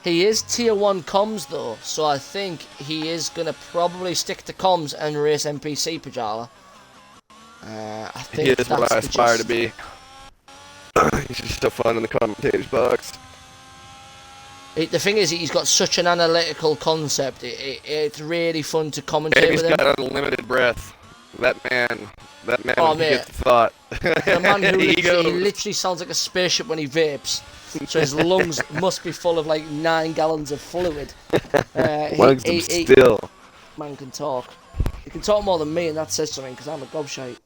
S2: he is tier 1 comms though, so I think he is going to probably stick to comms and race NPC, Pajala. I think
S1: He is
S2: that's
S1: what I
S2: the
S1: aspire
S2: gist.
S1: to be. He's just so fun in the commentator's box.
S2: The thing is, he's got such an analytical concept. It's really fun to commentate
S1: And he's
S2: with him.
S1: got unlimited breath. That man,
S2: Oh,
S1: when he
S2: mate.
S1: gets the thought.
S2: The man who
S1: He
S2: he
S1: goes.
S2: literally sounds like a spaceship when he vapes. So his lungs must be full of like 9 gallons of fluid.
S1: Lungs him still.
S2: Man can talk. He can talk more than me, and that says something because I'm a gobshite.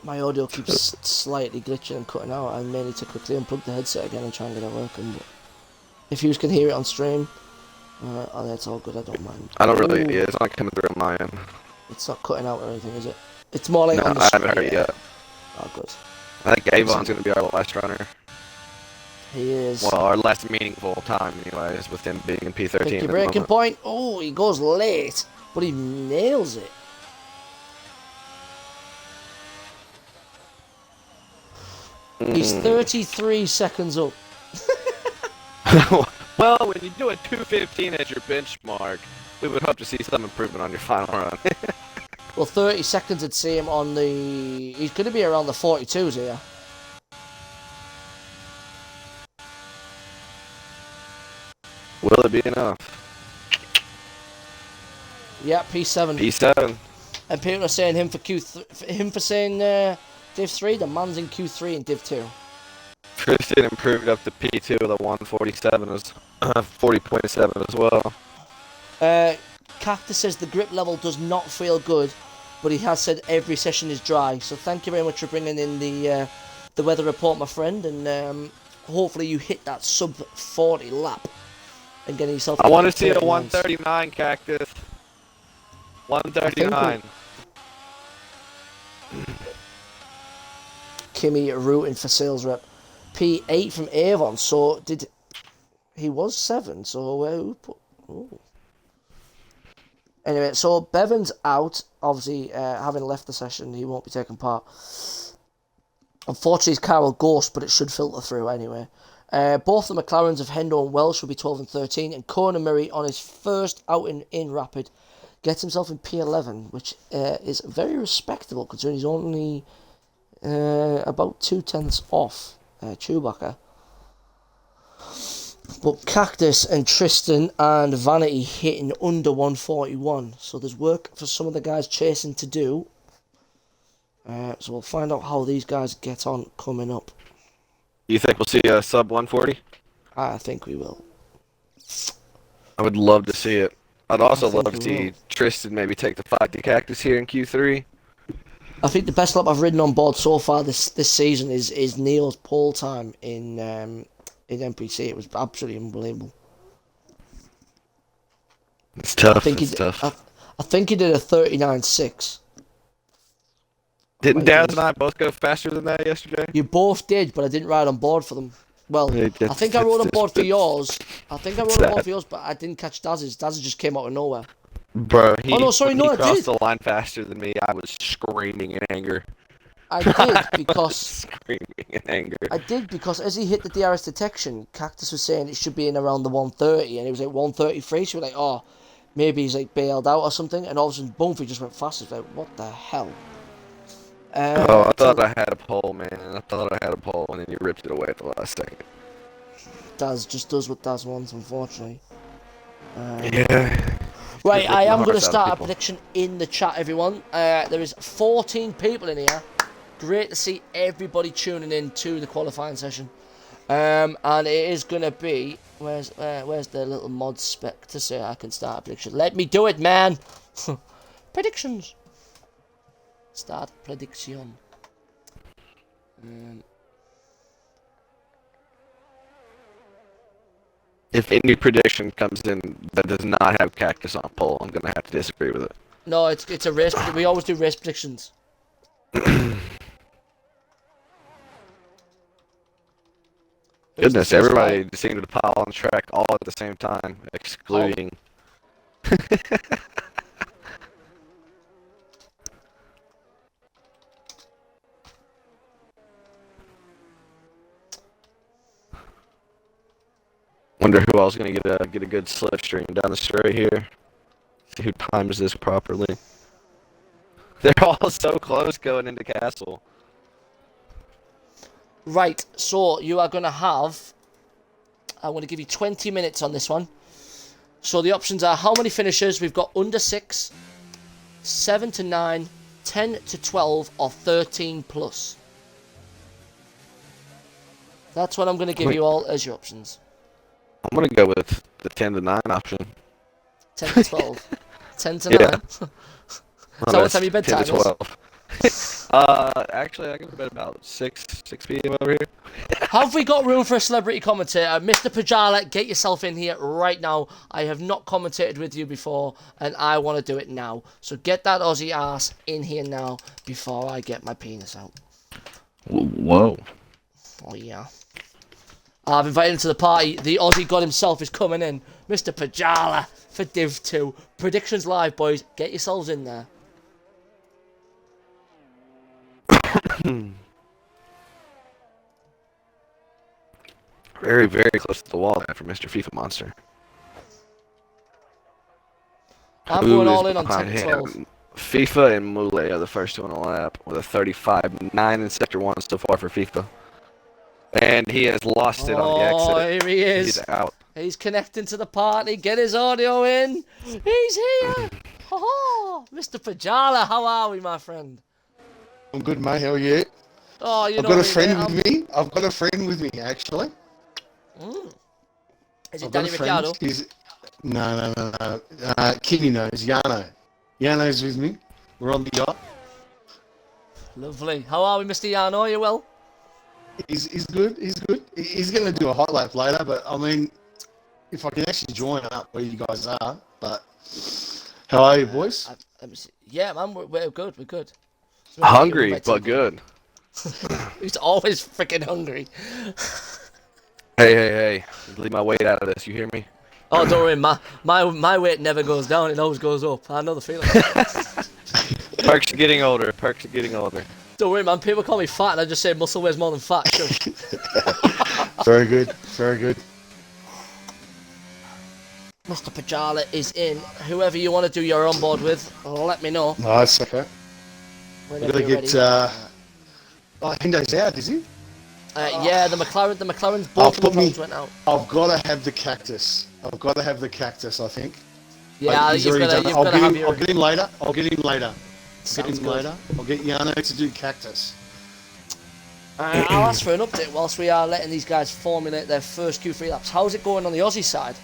S2: My audio keeps slightly glitching and cutting out. I may need to quickly unplug the headset again and try and get it working. But if you can hear it on stream, oh, that's all good. I don't mind.
S1: I don't really.
S2: Ooh,
S1: Yeah, it's not coming through on my end.
S2: it's not cutting out or anything, is it? It's more like
S1: No,
S2: on the
S1: I
S2: screen.
S1: haven't heard it yet.
S2: Oh, good.
S1: I think Avon's gonna be our last runner.
S2: He is.
S1: Well, our last meaningful time, anyways, with him being in P13.
S2: Pick
S1: at
S2: your
S1: the
S2: breaking
S1: moment.
S2: point. Oh, he goes late, but he nails it. He's 33 seconds up.
S1: Well, when you do a 2:15 as your benchmark, we would hope to see some improvement on your final run.
S2: Well, 30 seconds would see him on the... He's going to be around the 42s here.
S1: Will it be enough?
S2: Yeah, P7.
S1: P7.
S2: And people are saying him for him for saying Div 3. The man's in Q3 and Div 2.
S1: Tristan improved up to P2 with a 147 as 40.7 as well.
S2: Cactus says the grip level does not feel good, but he has said every session is dry. So thank you very much for bringing in the weather report, my friend, and hopefully you hit that sub 40 lap and getting yourself.
S1: I want to see a 139 Cactus. 139.
S2: Kimmy rooting for sales rep. P8 from Avon. So did he was 7? So who put? Ooh. Anyway, so Bevan's out. Obviously, having left the session, he won't be taking part. Unfortunately, it's Carol Ghost, but it should filter through anyway. Both the McLarens of Hendo and Welsh will be 12 and 13, and Conor Murray on his first outing in Rapid gets himself in P11, which is very respectable considering he's only about 2/10 off Chewbacca. But Cactus and Tristan and Vanity hitting under 141, so there's work for some of the guys chasing to do. So we'll find out how these guys get on coming up.
S1: You think we'll see a sub 140?
S2: I think we will.
S1: I would love to see it. I'd also
S2: think
S1: love to
S2: we
S1: see
S2: will.
S1: Tristan maybe take the fight to Cactus here in Q3.
S2: I think the best lap I've ridden on board so far this season is Neil's pole time in NPC. It was absolutely unbelievable.
S1: It's tough.
S2: I think
S1: it's tough.
S2: I think he did a 39.6.
S1: Didn't Daz and I both go faster than that yesterday?
S2: You both did, but I didn't ride on board for them. Well, I think I rode on board for yours. I think I rode on board for yours, but I didn't catch Daz's. Daz's just came out of nowhere.
S1: Bro,
S2: I did.
S1: He crossed the line faster than me. I was screaming in anger.
S2: I did because
S1: screaming in anger.
S2: I did because as he hit the DRS detection, Cactus was saying it should be in around the 130, and it was like 133. So we're like, oh, maybe he's like bailed out or something, and all of a sudden, boom, he just went fast. It's like, what the hell?
S1: I thought I had a pole, man. I thought I had a pole, and then you ripped it away at the last second.
S2: Daz just does what Daz wants, unfortunately.
S1: Yeah.
S2: Right, I am going to
S1: Hearts out of
S2: start a
S1: people.
S2: prediction in the chat, everyone. There is 14 people in here. Great to see everybody tuning in to the qualifying session. And it is going to be... Where's the little mod spec to say I can start a prediction? Let me do it, man! Predictions. Start prediction.
S1: if any prediction comes in that does not have Cactus on pole, I'm gonna have to disagree with it.
S2: No, it's a race. We always do race predictions.
S1: Goodness, everybody seemed to pile on the track all at the same time, excluding. Wonder who else is gonna get a good slipstream down the straight here. See who times this properly. They're all so close going into Castle.
S2: Right, so you are going to have... I'm going to give you 20 minutes on this one. So the options are how many finishers? We've got under 6, 7 to 9, 10 to 12, or 13 plus. That's what I'm going to give you all as your options.
S1: I'm gonna go with the 10 to 9 option.
S2: 10 to 12. 10 to 9.
S1: Yeah.
S2: So what time your bedtime
S1: 10 to 12. Actually, I go to bed about 6 p.m. over here.
S2: Have we got room for a celebrity commentator? Mr. Pajala, get yourself in here right now. I have not commentated with you before, and I want to do it now. So get that Aussie ass in here now before I get my penis out.
S1: Whoa.
S2: Oh, yeah. I've invited him to the party. The Aussie god himself is coming in. Mr. Pajala for Div 2. Predictions live, boys. Get yourselves in there.
S1: Very, very close to the wall there for Mr. FIFA Monster.
S2: I'm going all in on 10 to 12.
S1: FIFA and Mule are the first two on the lap with a 35.9 in Sector 1 so far for FIFA. And he has lost it on the exit.
S2: Oh, here he is.
S1: He's out.
S2: He's connecting to the party. Get his audio in. He's here. Oh, Mr. Pajala, how are we, my friend?
S3: I'm good, mate. How are you?
S2: Oh, you
S3: I've
S2: know
S3: got a
S2: me,
S3: friend
S2: mate.
S3: with me. I've got a friend with me, actually.
S2: Is it
S3: I've got
S2: Danny
S3: a friend.
S2: Ricciardo?
S3: No. Kimmy knows. Yano. Yano's with me. We're on the yacht.
S2: Lovely. How are we, Mr. Yano? Are you well?
S3: He's good. He's good. He's going to do a hot lap later, but I mean, if I can actually join up where you guys are. But how are you, boys?
S2: Let me see. Yeah, man, we're good. We're good.
S1: Hungry, but good.
S2: He's always freaking hungry.
S1: Hey. Leave my weight out of this, you hear me?
S2: Oh, don't worry, my weight never goes down, it always goes up. I know the feeling.
S1: Perks are getting older.
S2: Don't worry, man, people call me fat and I just say muscle weighs more than fat.
S3: Very good.
S2: Mr. Pajala is in. Whoever you want to do your on board with, let me know.
S3: Nice, okay. We're
S2: Whenever
S3: going to
S2: you're
S3: get...
S2: ready.
S3: Hendo's out, is he?
S2: Yeah, the McLaren's both of the McLarens went out.
S3: I've got to have the cactus. I think.
S2: Yeah,
S3: He's
S2: you've
S3: already
S2: got
S3: done
S2: to
S3: it.
S2: have your...
S3: I'll get him later.
S2: Sounds good.
S3: I'll get Yano to do cactus.
S2: I'll ask for an update whilst we are letting these guys formulate their first Q3 laps. How's it going on the Aussie side?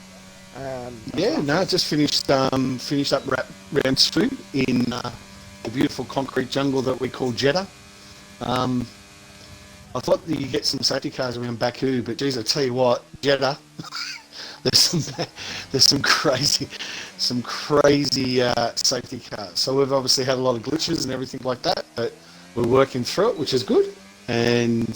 S3: Just finished up round 2 in the beautiful concrete jungle that we call Jeddah. I thought that you get some safety cars around Baku, but geez, I tell you what, Jeddah, there's some crazy safety cars. So we've obviously had a lot of glitches and everything like that, but we're working through it, which is good. And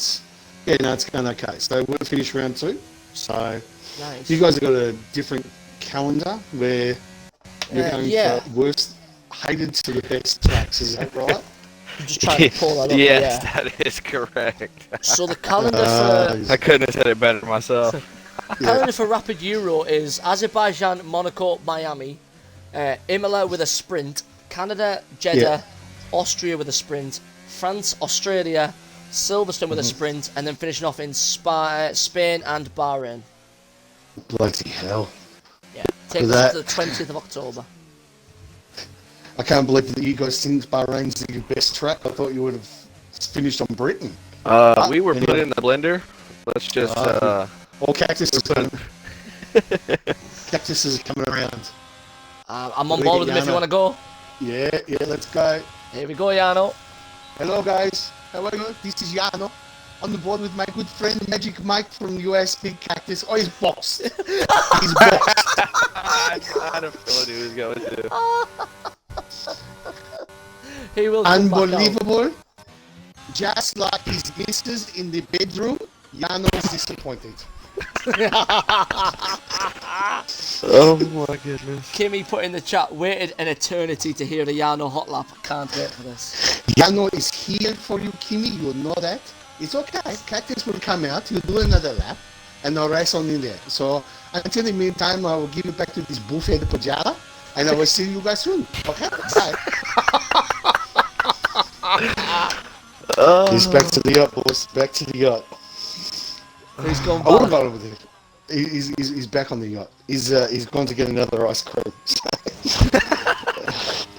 S3: it's going okay. So we'll finish round 2. So
S2: Nice.
S3: you guys have got a different calendar where you're going from worst hated to the best tracks. Is that right?
S2: I'm just trying to pull that up.
S1: Yes, that is correct.
S2: So the calendar for
S1: I couldn't have said it better myself.
S2: calendar for Rapid Euro is Azerbaijan, Monaco, Miami, Imola with a sprint, Canada, Jeddah, Austria with a sprint, France, Australia, Silverstone with a sprint, and then finishing off in Spain and Bahrain.
S3: Bloody hell.
S2: Yeah, takes us to the 20th of October.
S3: I can't believe that you guys think Bahrain's the best track. I thought you would have finished on Britain.
S1: We were put in the blender. Let's just
S3: all cactuses cactuses coming around.
S2: I'm on board with him if you want to go.
S3: Yeah, let's go.
S2: Here we go, Yano.
S3: Hello guys. How are you? This is Yano. on the board with my good friend Magic Mike from US Big Cactus. Oh, he's boxed. He's boxed.
S1: I had a feeling he was going to.
S2: He will come back out.
S3: Unbelievable. Just like his missus in the bedroom, Yano is disappointed.
S1: Oh my goodness.
S2: Kimmy put in the chat, waited an eternity to hear the Yano hot lap. Can't wait for this.
S3: Yano is here for you, Kimmy. You know that. It's okay. Cactus will come out. He'll do another lap, and I'll race on in there. So until the meantime, I will give it back to this buffet de Pajala, and I will see you guys soon. Okay? Bye. He's back to the yacht, boys. Back to the yacht.
S2: He's gone
S3: I would have
S2: back.
S3: gone over there. He's back on the yacht. He's gone to get another ice cream.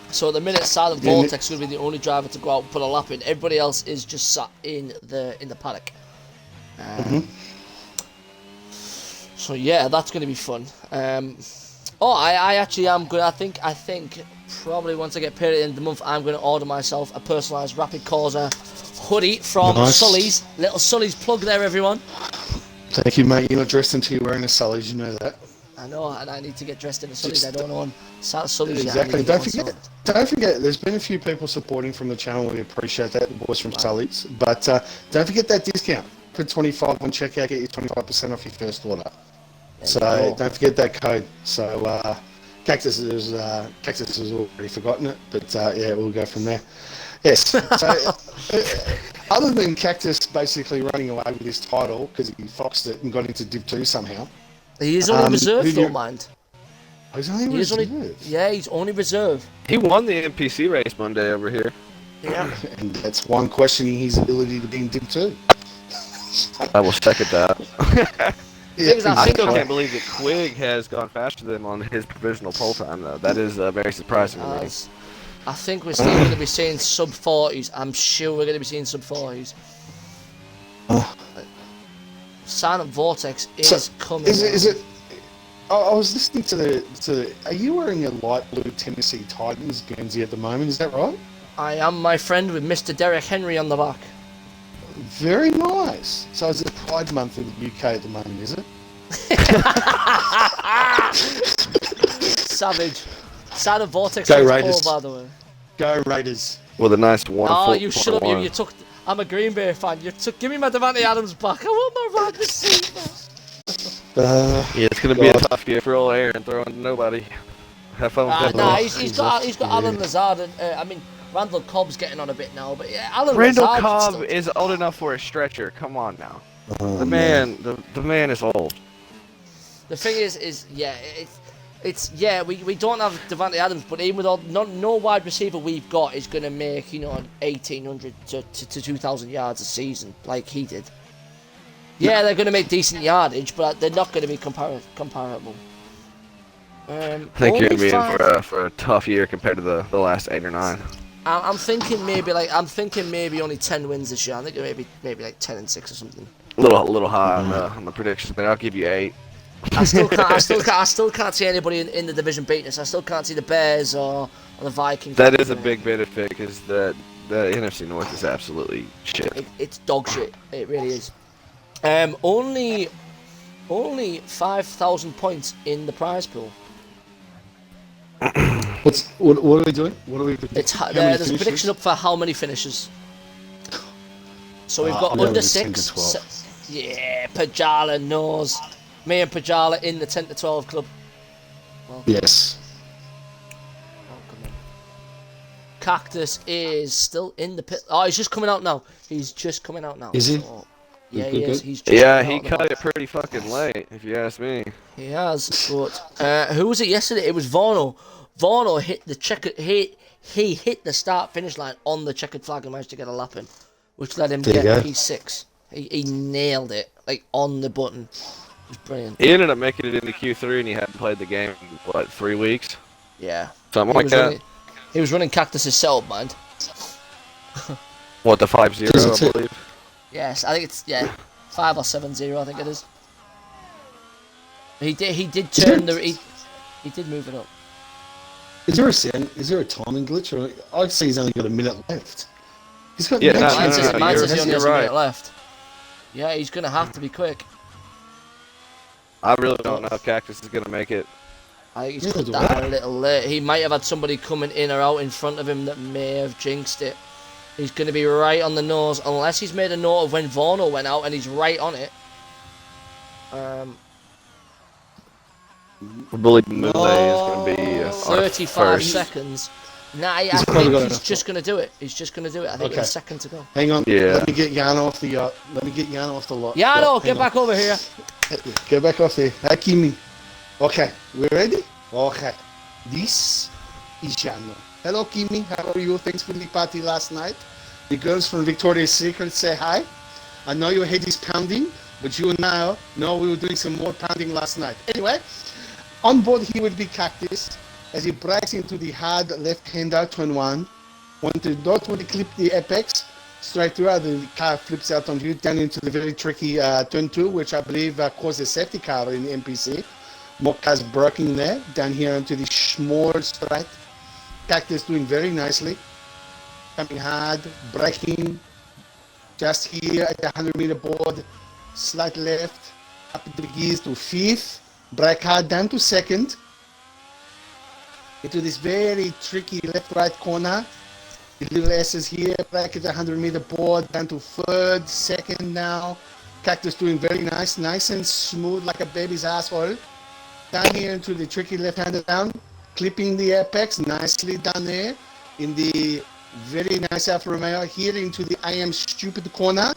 S2: So at the minute, Silent Vortex is going to be the only driver to go out and put a lap in. Everybody else is just sat in the paddock. So yeah, that's going to be fun. I actually am good. I think probably once I get paid at the end of the month, I'm going to order myself a personalised Rapid Corsa hoodie from Sully's. Little Sully's plug there, everyone.
S3: Thank you, mate. You're not dressed until you're wearing a Sully's, you know that.
S2: I know, and I need to get dressed in a Sully's. I don't own Sully's yet.
S3: Exactly. Don't forget, there's been a few people supporting from the channel. We appreciate that, the boys from Sully's. But don't forget that discount. Put 25 on checkout, get you 25% off your first order. So don't forget that code. So Cactus has already forgotten it, but yeah, we'll go from there. Yes. So other than Cactus basically running away with his title because he foxed it and got into Div 2 somehow.
S2: He is only reserve, don't mind.
S3: Oh, he's only reserve?
S2: Yeah, he's only reserve.
S1: He won the NPC race Monday over here.
S2: Yeah.
S3: And that's one questioning his ability to be in Div 2.
S1: I will second that.
S3: Yeah,
S1: I still can't believe that Quig has gone faster than him on his provisional pole time, though. That is very surprising to me.
S2: I think we're still going to be seeing sub 40s. I'm sure we're going to be seeing sub 40s. Silent Vortex is coming.
S3: Is it? I was listening to the. Are you wearing a light blue Tennessee Titans Guernsey at the moment? Is that right?
S2: I am, my friend, with Mr. Derek Henry on the back.
S3: Very nice. So it's a Pride Month in the UK at the moment, is it?
S2: Savage. Silent Vortex
S3: Go
S2: on
S3: Raiders.
S2: pole, by the way.
S3: Go Raiders.
S1: With a nice one.
S2: Oh, you shut up! You took. I'm a Green Bay fan. You took. Give me my Devante Adams back. I want my ride receiver.
S1: Yeah, it's gonna be a tough year for old Aaron throwing nobody. Have fun with that.
S2: Nah, he's got Alan Lazard. And, I mean, Randall Cobb's getting on a bit now, but yeah, Alan
S1: Randall
S2: Lazard
S1: Cobb is old enough for a stretcher. Come on now. The man is old.
S2: The thing is yeah, we don't have Devante Adams, but even with all no wide receiver we've got is going to make 1,800 to 2,000 yards a season like he did. Yeah, they're going to make decent yardage, but they're not going to be comparable.
S1: I think you're going to be in for a tough year compared to the last 8 or 9.
S2: I'm thinking maybe only 10 wins this year. I think maybe like 10-6 or something.
S1: A little high on the predictions, but I'll give you 8.
S2: I still can't see anybody in the division beating us. I still can't see the Bears or the Vikings.
S1: That is a big benefit because the NFC North is absolutely shit.
S2: It's dog shit. It really is. Only 5,000 points in the prize pool.
S3: What are we doing? What are we?
S2: There's a prediction up for how many finishes. So we've got under 6. Yeah, Pajala knows. Me and Pajala in the 10 to 12 club. Welcome.
S3: Yes.
S2: Welcome in. Cactus is still in the pit. Oh, he's just coming out now. Is he?
S3: So,
S2: yeah,
S3: good,
S2: he is.
S3: good.
S2: He's just
S1: He cut it pretty fucking late, if you ask me.
S2: He has, but who was it yesterday? It was Vorno. Vorno hit the checkered. He hit the start finish line on the checkered flag and managed to get a lap in, which let him get P6. He nailed it, like on the button. It was brilliant.
S1: He ended up making it into Q3 and he hadn't played the game in, 3 weeks?
S2: Yeah.
S1: Something like that.
S2: He was running Cactus's setup, mind.
S1: What, the 5-0, I believe?
S2: Yes, I think it's 5 or 7-0. I think it is. He did turn he did move it up.
S3: Is there a timing glitch? Or I see he's only got a minute left. He's got
S2: Mine says he only has a minute left. Yeah, he's going to have to be quick.
S1: I really don't know if Cactus is gonna make it.
S2: I think he's cut that a little late. He might have had somebody coming in or out in front of him that may have jinxed it. He's going to be right on the nose, unless he's made a note of when Vorno went out and he's right on it.
S1: I believe Mule is gonna be
S2: 35 seconds. Nah, I think he's just going to do it. He's just going to do it. I think there's a second to go.
S3: Hang on.
S1: Yeah.
S3: Let me get Yano off the lot.
S2: Yano, get back over here.
S3: Get back off there. Hakimi. Okay, we ready? Okay. This is Yano. Hello, Kimi. How are you? Thanks for the party last night. The girls from Victoria's Secret say hi. I know your head is pounding, but you now know we were doing some more pounding last night. Anyway, on board here will be Cactus as he breaks into the hard left-hander turn one. When you don't want to clip the apex, straight through, the car flips out on you down into the very tricky turn two, which I believe caused a safety car in the NPC. More cars braking there, down here into the small straight. Cactus doing very nicely. Coming hard, braking. Just here at the 100-meter board. Slight left, up into the gears to fifth. Brake hard down to second. Into this very tricky left-right corner. The little S's here, brake at the 100-meter board, down to third, second now. Cactus doing very nice and smooth like a baby's asshole. Down here into the tricky left-hander down, clipping the apex, nicely done there. In the very nice Alfa Romeo, here into the I am stupid corner.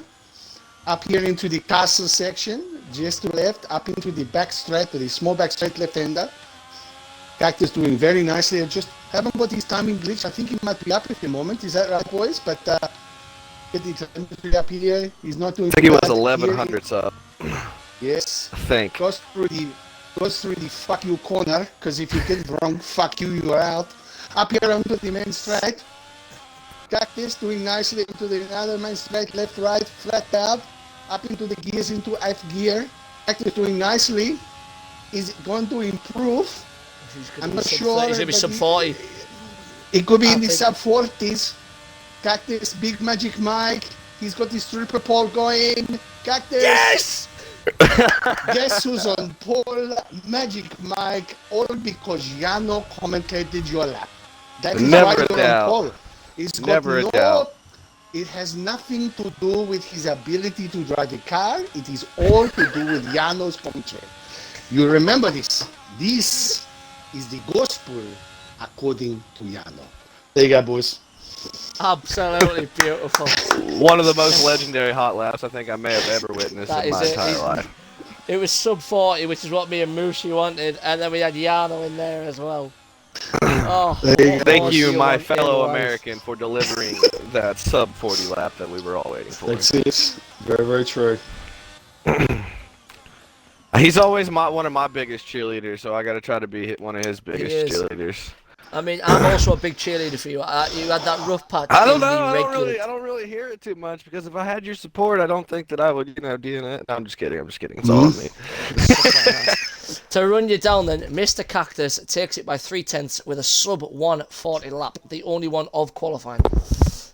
S3: Up here into the castle section, just to left, up into the back straight, the small back straight left-hander. Cactus doing very nicely. I just haven't got his timing glitch. I think he might be up at the moment. Is that right, boys? But get the telemetry up here. He's not doing.
S1: I think he was 1100 up.
S3: Yes.
S1: I think.
S3: Goes through the fuck you corner, because if you get it wrong, fuck you, you are out. Up here onto the main straight. Cactus doing nicely into the other main straight, left, right, flat out. Up into the gears, into F gear. Cactus doing nicely. Is it going to improve? I'm not sure.
S2: He's going to be sub 40.
S3: It could be in the sub 40s. Cactus, Big Magic Mike. He's got his triple pole going. Cactus.
S1: Yes!
S3: Guess who's on pole? Magic Mike. All because Yano commentated your lap. That is
S1: Never
S3: why
S1: a
S3: you're
S1: doubt.
S3: on pole. It's got
S1: Never a doubt.
S3: It has nothing to do with his ability to drive the car. It is all to do with Yano's commentary. You remember this. This is the gospel according to Yano. There you go, boys.
S2: Absolutely beautiful.
S1: One of the most legendary hot laps I think I may have ever witnessed
S2: That
S1: in
S2: is
S1: my
S2: it.
S1: entire life.
S2: It was sub 40, which is what me and Mushi wanted, and then we had Yano in there as well. Oh,
S1: Thank you, my
S2: want
S1: fellow
S2: in life?
S1: American, for delivering that sub 40 lap that we were all waiting for.
S3: That's it. Very, very true.
S1: He's always one of my biggest cheerleaders, so I got to try to be one of his biggest
S2: is.
S1: cheerleaders.
S2: I mean, I'm also a big cheerleader for you. You had that rough patch.
S1: I don't
S2: in
S1: know.
S2: the
S1: I
S2: regular.
S1: don't really hear it too much because if I had your support, I don't think that I would, do it. No, I'm just kidding. It's all on me.
S2: To run you down then, Mr. Cactus takes it by 3/10 with a sub 140 lap, the only one of qualifying.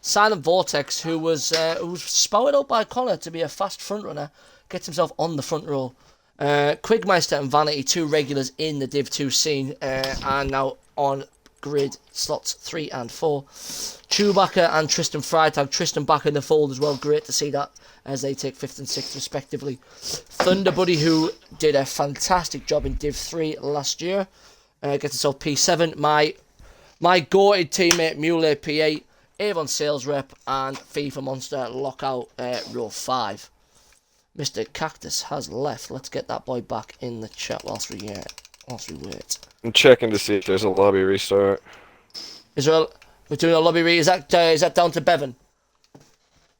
S2: Silent Vortex, who was spouted out by Connor to be a fast front runner, gets himself on the front row. Quigmeister and Vanity, two regulars in the Div 2 scene, are now on grid slots 3 and 4. Chewbacca and Tristan Freitag. Tristan back in the fold as well. Great to see that as they take 5th and 6th respectively. Thunder Buddy, who did a fantastic job in Div 3 last year, gets himself P7. My goated teammate Mule P8, Avon Sales Rep, and FIFA Monster Lockout row 5. Mr. Cactus has left. Let's get that boy back in the chat whilst we wait.
S1: I'm checking to see if there's a lobby restart.
S2: We're doing a lobby read. Is that down to Bevan?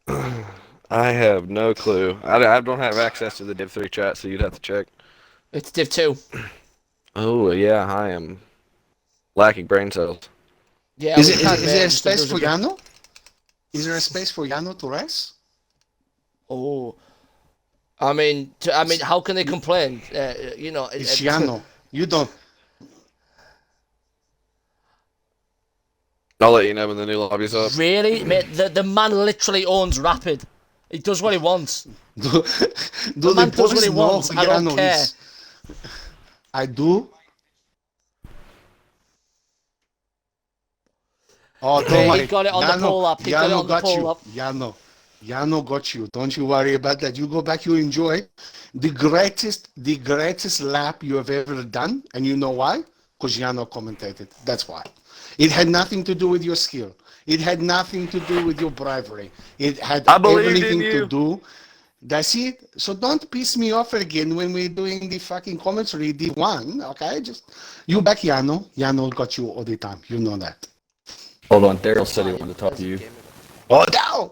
S1: I have no clue. I don't have access to the Div 3 chat, so you'd have to check.
S2: It's Div 2.
S1: Oh, yeah, I am lacking brain cells.
S2: Yeah.
S3: Is there a space for Yano? Is there a space for Yano to race?
S2: Oh. I mean, how can they complain?
S3: It's Yano. You don't.
S1: I'll let you know when the new lobby's up.
S2: Really? Mate, the man literally owns Rapid. He does what he wants.
S3: Do
S2: The
S3: the
S2: man does what
S3: boys
S2: he
S3: know
S2: wants. I don't
S3: Yano
S2: care.
S3: is? I do. Oh, don't
S2: He
S3: worry.
S2: got it on the pull-up. He got it on the
S3: got you.
S2: pull-up.
S3: Yano got you. Don't you worry about that. You go back, you enjoy the greatest lap you have ever done. And you know why? Because Yano commentated. That's why. It had nothing to do with your skill. It had nothing to do with your bravery. It had
S1: I believed in
S3: everything to
S1: you.
S3: do. That's it. So don't piss me off again when we're doing the fucking commentary D1. Okay, just you back Yano. Yano got you all the time. You know that.
S4: Hold on, Daryl said he wanted to talk to you.
S3: Oh, down.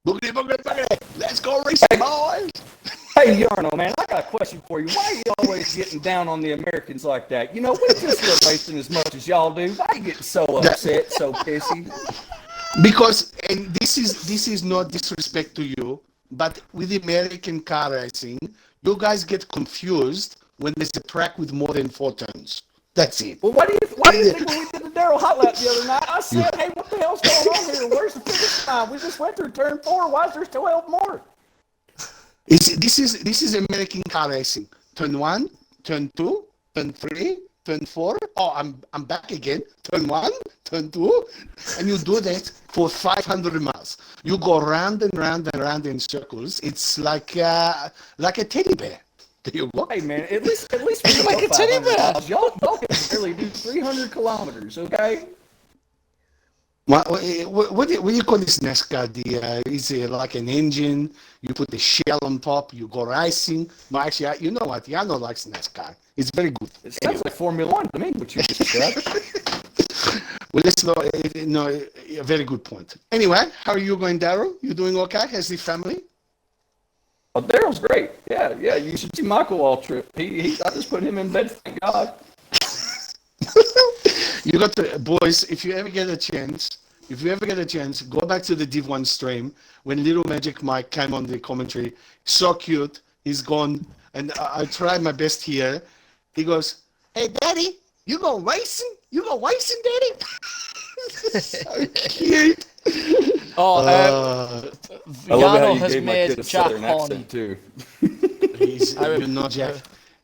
S3: Boogity, boogity, boogity. Let's go racing, boys.
S4: Hey, Yarno, man, I got a question for you. Why are you always getting down on the Americans like that? You know, we just love racing as much as y'all do. Why are you getting so upset, so pissy?
S3: Because, and this is not disrespect to you, but with American car racing, you guys get confused when there's a track with more than 4 turns. That's it.
S4: Well, why do you think when we did the Daryl Hot Lap the other night, I said, hey, what the hell's going on here? Where's the finish line? We just went through turn 4. Why is there 12 more?
S3: This is American car racing. Turn 1, turn 2, turn 3, turn 4. Oh, I'm back again. Turn 1, turn 2, and you do that for 500 miles. You go round and round and round in circles. It's like a teddy bear. There you go.
S4: Hey, man, at least we
S2: Like a teddy bear.
S4: Y'all can barely do 300 kilometers, okay?
S3: What do you call this NASCAR? Is it like an engine? You put the shell on top, you go racing. But actually, you know what? Yano likes NASCAR. It's very good.
S4: It sounds like Formula One to me, what you just described.
S3: Well, let's no, a very good point. Anyway, how are you going, Daryl? You doing okay? Has the family?
S4: Oh, Daryl's great. Yeah. You should see Michael all trip. I just put him in bed, thank God.
S3: You got to, boys, if you ever get a chance, go back to the Div1 stream when Little Magic Mike came on the commentary. So cute. He's gone, and I tried my best here. He goes, "Hey, Daddy, you go racing? You go racing, Daddy?" So cute.
S2: Oh,
S4: I love how
S2: Yano
S4: you
S2: has
S4: gave my
S2: made
S4: kid a
S2: Jack
S4: southern
S2: horny.
S4: accent, too.
S3: He's, you know, Jack.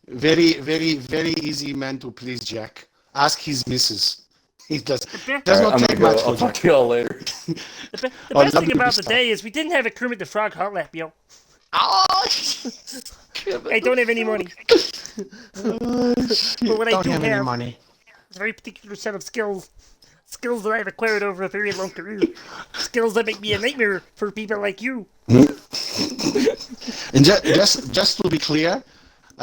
S3: Very, very, very easy man to please, Jack. Ask his missus. He does
S4: All
S3: not
S4: right, I'm
S3: take
S4: gonna
S3: much
S4: go. I'll
S3: for
S4: talk
S3: Jack.
S4: to y'all later.
S5: The
S3: Oh,
S5: best thing
S3: lovely
S5: about the
S3: stuff.
S5: day is we didn't have a Kermit the Frog hot lap, yo.
S3: Oh,
S5: I don't have any money. But what I
S3: don't
S5: do
S3: have any
S5: have
S3: money.
S5: is a very particular set of skills. Skills that I've acquired over a very long career. Skills that make me a nightmare for people like you.
S3: And just to be clear,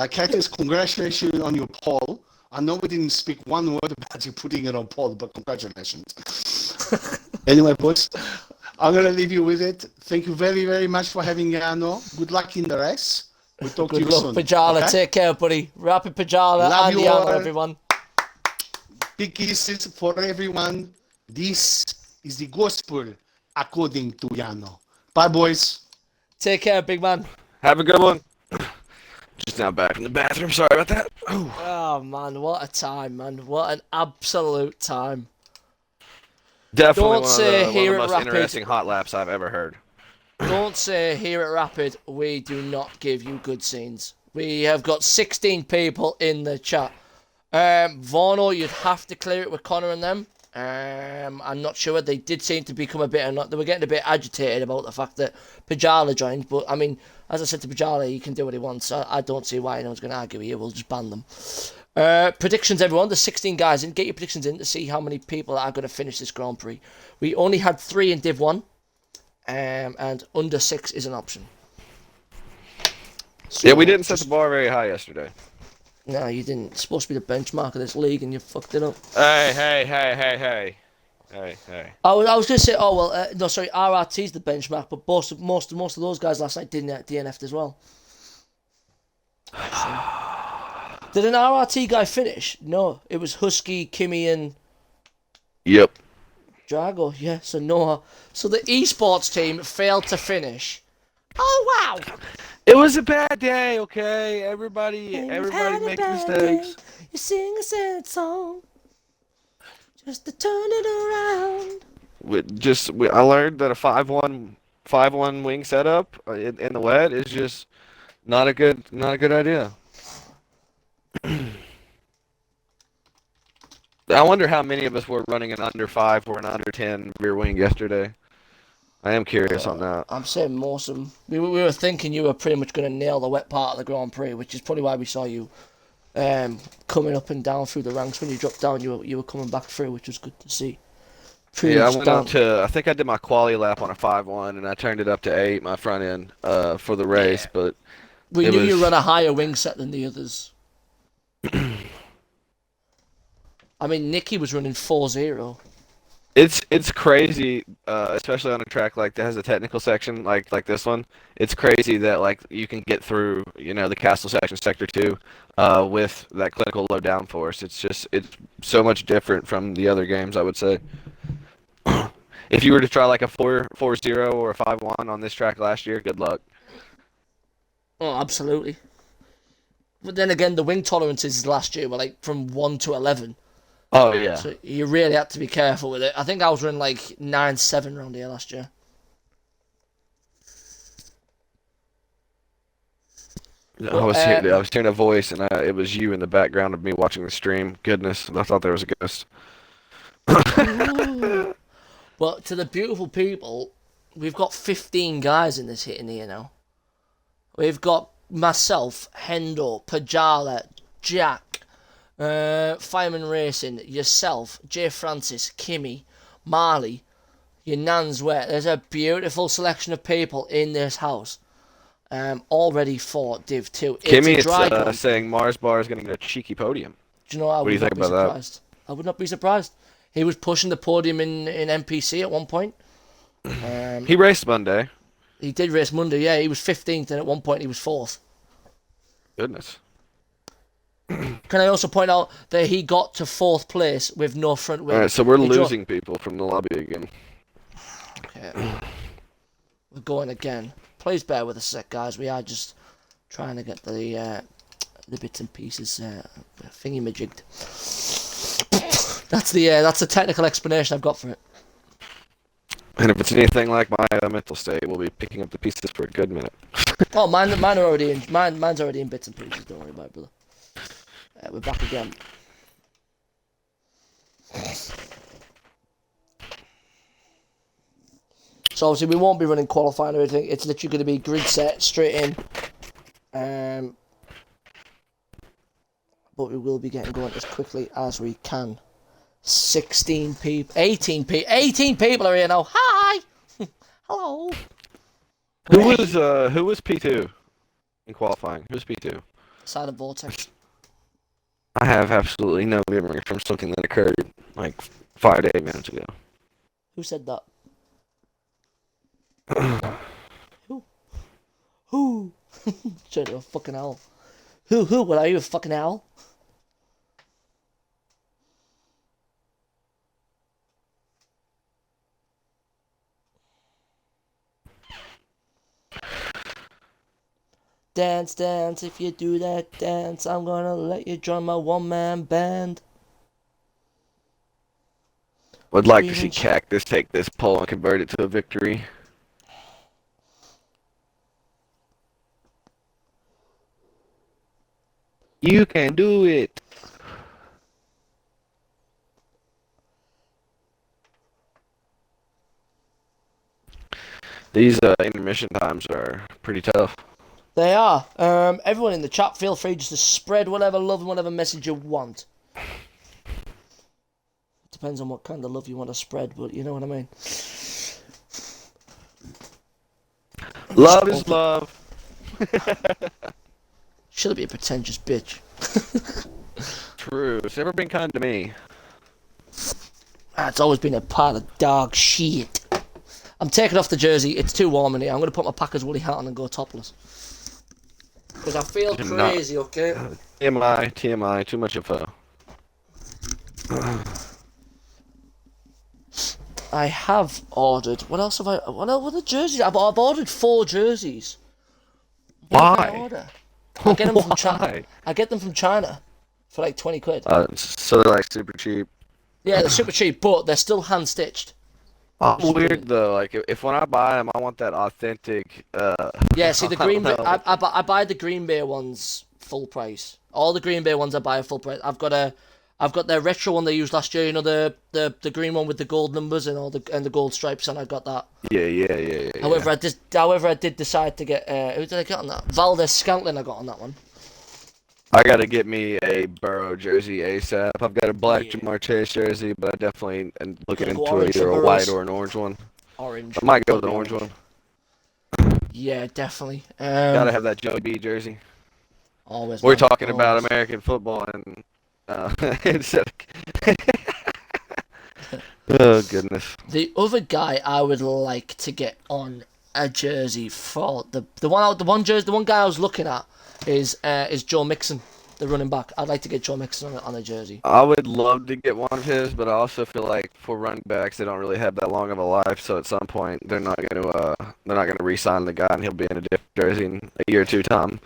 S3: Cactus, congratulations on your poll. I know we didn't speak one word about you putting it on poll, but congratulations. Anyway, boys, I'm going to leave you with it. Thank you very, very much for having Yano. Good luck in the race. We'll talk to
S2: Good
S3: you
S2: luck,
S3: soon.
S2: Pajala.
S3: Okay?
S2: Take care, buddy. Rapid Pajala
S3: Love
S2: and
S3: you
S2: Yano,
S3: all.
S2: everyone.
S3: Big kisses for everyone. This is the gospel according to Yano. Bye, boys.
S2: Take care, big man.
S1: Have a good one. Just now back from the bathroom. Sorry about that. Oh.
S2: Oh, man. What a time, man. What an absolute time.
S1: Definitely
S2: Don't say
S1: one of
S2: here
S1: the
S2: at
S1: most
S2: Rapid.
S1: interesting hot laps I've ever heard.
S2: Don't say here at Rapid we do not give you good scenes. We have got 16 people in the chat. Vorno, you'd have to clear it with Connor and them. I'm not sure. They did seem to become they were getting a bit agitated about the fact that Pajala joined. But, I mean, as I said to Pajala, he can do what he wants. I don't see why anyone's going to argue here. We'll just ban them. Predictions, everyone. There's 16 guys in. Get your predictions in to see how many people are going to finish this Grand Prix. We only had 3 in Div 1. And under 6 is an option. So,
S1: Yeah, we didn't set the bar very high yesterday.
S2: No, you didn't. It's supposed to be the benchmark of this league, and you fucked it up.
S1: Hey.
S2: I was going to say, no, sorry, RRT's the benchmark, but most of those guys last night didn't DNF'd as well. Did an RRT guy finish? No, it was Husky, Kimmy, and
S1: Yep.
S2: Drago. Yeah, so Noah. So the esports team failed to finish. Oh wow!
S1: It was a bad day, okay? Everybody makes mistakes.
S2: You sing a sad song just to turn it around.
S1: I learned that a 5-1 5-1 wing setup in the wet is just not a good idea. I wonder how many of us were running an under 5 or an under 10 rear wing yesterday. I am curious on that.
S2: I'm saying most of them. We were thinking you were pretty much going to nail the wet part of the Grand Prix, which is probably why we saw you coming up and down through the ranks. When you dropped down, you were coming back through, which was good to see. Pretty
S1: Yeah, I
S2: much
S1: went
S2: down.
S1: up to, I think I did my quali lap on a 5-1, and I turned it up to 8, my front end, for the race, but
S2: We
S1: it
S2: knew you
S1: was-
S2: ran a higher wing set than the others. I mean, Nicky was running 4-0.
S1: it's crazy, especially on a track like that has a technical section like this one. It's crazy that like you can get through, the castle section, sector 2, with that clinical low downforce. It's so much different from the other games, I would say. If you were to try like a 4-0 or a 5-1 on this track last year, good luck.
S2: Oh, absolutely. But then again, the wing tolerances last year were like from 1 to 11.
S1: Oh yeah.
S2: So you really had to be careful with it. I think I was running like 9-7 around here last year.
S1: I was hearing a voice, and it was you in the background of me watching the stream. Goodness, I thought there was a ghost.
S2: Well, to the beautiful people, we've got 15 guys in this hit in here now. We've got myself, Hendo, Pajala, Jack, Fireman Racing, yourself, Jay Francis, Kimmy, Marley, your nan's wet. There's a beautiful selection of people in this house. All ready for Div 2.
S1: Kimmy
S2: It's a dry
S1: is
S2: gun.
S1: saying Mars Bar is going to get a cheeky podium.
S2: Do you know I
S1: What do you
S2: would
S1: think
S2: not be
S1: about that?
S2: surprised? I would not be surprised. He was pushing the podium in NPC at one point.
S1: He raced Monday.
S2: He did race Monday, yeah. He was 15th, and at one point he was 4th.
S1: Goodness.
S2: Can I also point out that he got to 4th place with no front wing?
S1: All right, so we're
S2: He
S1: losing people from the lobby again.
S2: Okay. We're going again. Please bear with us a sec, guys. We are just trying to get the bits and pieces thingy-majigged. That's the technical explanation I've got for it.
S1: And if it's anything like my mental state, we'll be picking up the pieces for a good minute.
S2: Oh, mine's already in bits and pieces. Don't worry about it, brother. We're back again. So obviously we won't be running qualifying or anything. It's literally going to be grid set straight in. But we will be getting going as quickly as we can. 16 people, 18 people are here now. Hi, hello.
S1: Who was P2 in qualifying? Who's P2?
S2: Silent Vortex.
S1: I have absolutely no memory from something that occurred like 5 to 8 minutes ago.
S2: Who said that? Who? Shut up, fucking owl. Who? What are you, a fucking owl? Dance, dance, if you do that dance, I'm gonna let you join my one-man band.
S1: Would like to see Cactus take this poll and convert it to a victory. You can do it. These intermission times are pretty tough.
S2: They are. Everyone in the chat, feel free just to spread whatever love and whatever message you want. Depends on what kind of love you want to spread, but you know what I mean.
S1: Love is love.
S2: Shouldn't be a pretentious bitch.
S1: True. It's never been kind to me.
S2: It's always been a pile of dog shit. I'm taking off the jersey. It's too warm in here. I'm going to put my Packers woolly hat on and go topless. Because I feel
S1: Do not.
S2: crazy, okay?
S1: TMI, too much info.
S2: I have ordered... What else have I... What are the jerseys? I've ordered 4 jerseys. What did I
S1: Why?
S2: order? I get them from China.
S1: Why?
S2: I get them from China for like 20 quid.
S1: So they're like super cheap.
S2: Yeah, they're super cheap, but they're still hand-stitched.
S1: I'm weird though. Like if when I buy them, I want that authentic.
S2: Yeah, see the
S1: I don't
S2: Green Bay.
S1: know.
S2: I buy the Green Bay ones full price. All the Green Bay ones I buy are full price. I've got their retro one they used last year. You know the green one with the gold numbers and the gold stripes, and I got that.
S1: Yeah.
S2: However, I did decide to get who did I get on that? Valdez Scantling I got on that one.
S1: I gotta get me a Burrow jersey ASAP. I've got a black
S2: Yeah.
S1: Jamar Chase jersey, but I definitely am looking
S2: Gotta go
S1: into
S2: orange
S1: either
S2: for
S1: a white
S2: Burrows.
S1: or an orange one.
S2: Orange.
S1: I might go with
S2: Gotta
S1: an
S2: be
S1: orange one.
S2: Yeah, definitely.
S1: Gotta have that Joey B jersey.
S2: Always.
S1: We're
S2: Man,
S1: talking about
S2: always.
S1: American football and instead of... Oh goodness.
S2: The other guy I would like to get on a jersey for the one guy I was looking at is Joe Mixon, the running back. I'd like to get Joe Mixon on a jersey.
S1: I would love to get one of his, but I also feel like for running backs, they don't really have that long of a life. So at some point, they're not gonna re-sign the guy, and he'll be in a different jersey in a year or two time.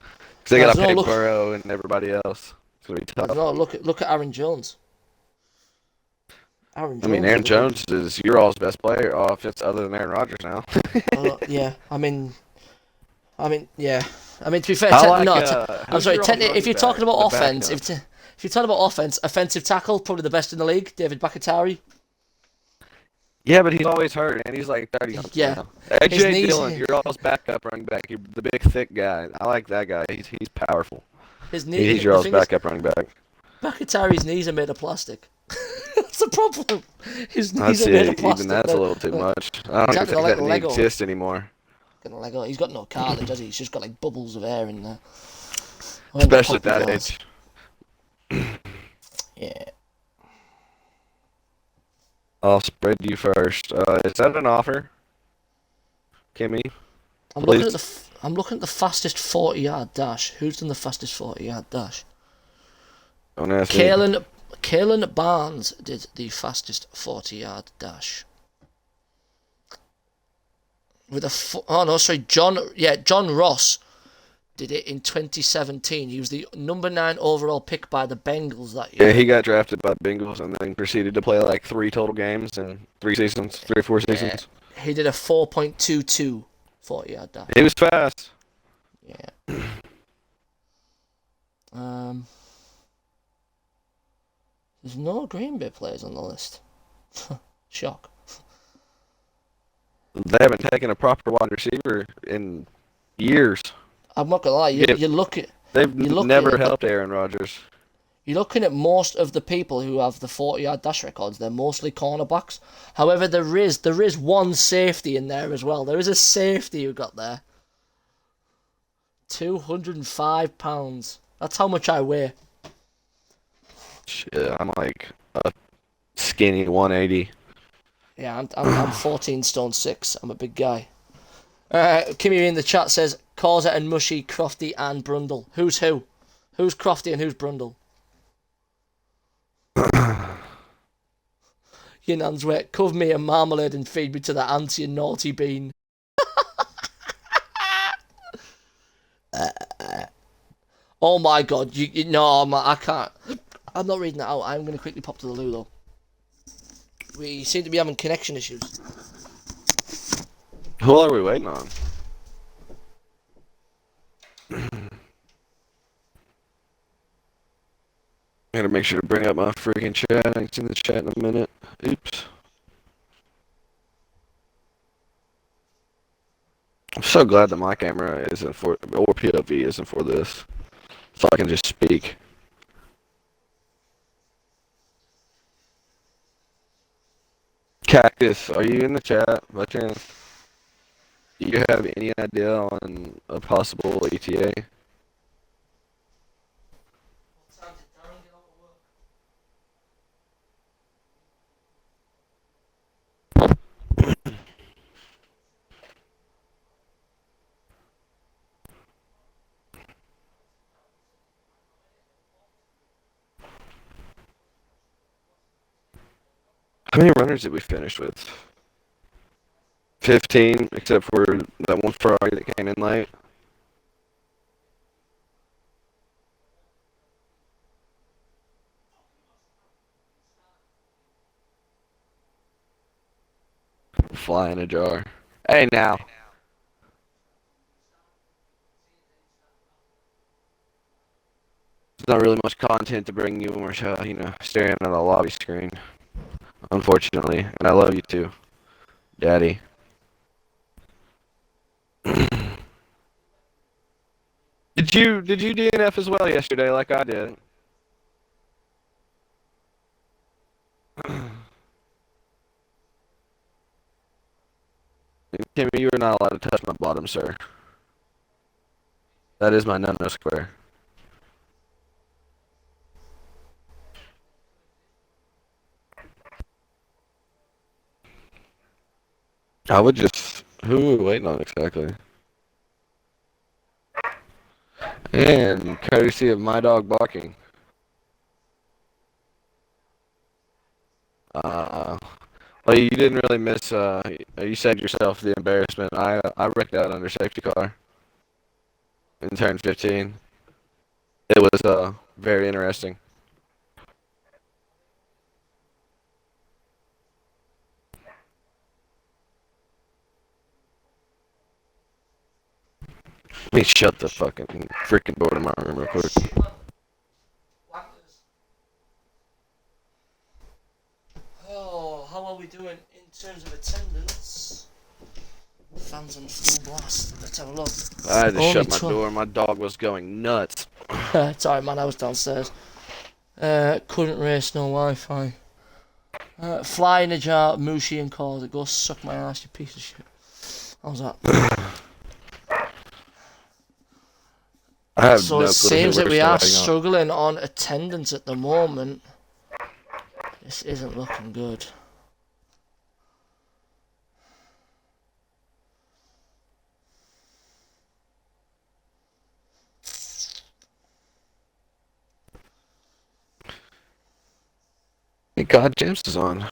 S1: Because they gotta pay Burrow and everybody else. It's gonna be tough.
S2: No, look at Aaron Jones.
S1: Aaron Jones is your all's best player offense other than Aaron Rodgers now.
S2: Yeah, I mean, yeah. I mean, to be fair, I'm sorry. If you're talking about offense, if you're talking about offense, offensive tackle, probably the best in the league, David Bakatari.
S1: Yeah, but he's always hurt, and he's like 30 something now. AJ Dillon, your all's backup running back. You're the big, thick guy. I like that guy. He's powerful.
S2: His knees.
S1: He's your all's backup running back.
S2: Bakatari's knees are made of plastic. That's the problem. His knees are made of plastic.
S1: Even that's a little too much. I don't even think that knee exists anymore.
S2: Lego. He's got no cartilage, has he? He's just got like bubbles of air in there.
S1: Especially at that age.
S2: Yeah.
S1: I'll spread you first. Is that an offer, Kimmy?
S2: I'm looking at the fastest 40-yard dash. Who's done the fastest 40-yard dash?
S1: Don't ask me.
S2: Kalen Barnes did the fastest 40-yard dash. John Ross did it in 2017. He was the number 9 overall pick by the Bengals that year.
S1: Yeah, he got drafted by the Bengals and then proceeded to play like 3 total games in 3 or 4 seasons.
S2: He did a 4.22 40-yard dash.
S1: He was fast.
S2: Yeah. There's no Green Bay players on the list. Shock.
S1: They haven't taken a proper wide receiver in years.
S2: I'm not gonna lie.
S1: They've never helped Aaron Rodgers.
S2: You're looking at most of the people who have the 40-yard dash records. They're mostly cornerbacks. However, there is one safety in there as well. There is a safety who got there. 205 pounds. That's how much I weigh.
S1: Shit, I'm like a skinny 180.
S2: Yeah, I'm 14 stone 6. I'm a big guy. Kimmy in the chat says Causa and Mushy, Crofty and Brundle. Who's who? Who's Crofty and who's Brundle? Your nan's wet. Cover me in marmalade and feed me to the ants, you naughty bean. Oh my god! I can't. I'm not reading that out. I'm going to quickly pop to the loo though. We seem to be having connection issues.
S1: Who are we waiting on? Gotta make sure to bring up my freaking chat. It's in the chat in a minute. Oops. I'm so glad that my camera isn't for, or POV isn't for this. So I can just speak. Cactus, are you in the chat by chance? Do you have any idea on a possible ETA? How many runners did we finish with? 15, except for that one Ferrari that came in late. fly in a jar. Hey, now. There's not really much content to bring you when we're, staring at a lobby screen. Unfortunately, and I love you too, Daddy. Did you DNF as well yesterday, like I did? Timmy, you are not allowed to touch my bottom, sir. That is my no-no square. I would just... Who are we waiting on exactly? And courtesy of my dog barking. Well, you didn't really miss, you said yourself the embarrassment. I wrecked out under safety car and turned 15. It was, very interesting. Let me shut the fucking freaking door to my room real quick.
S2: Oh, how are we doing in terms of attendance? Fans on full blast. Let's have a look.
S1: I had to
S2: Only
S1: shut my door. My dog was going nuts.
S2: Sorry, man, I was downstairs. Couldn't race, no Wi-Fi. Fly in a jar, Mushi and calls it. Go suck my ass, you piece of shit. How's that?
S1: I have
S2: So
S1: no
S2: it
S1: clue
S2: seems
S1: who
S2: that
S1: we're
S2: we are
S1: starting on.
S2: struggling on attendance at the moment. This isn't looking good.
S1: Thank God James is on.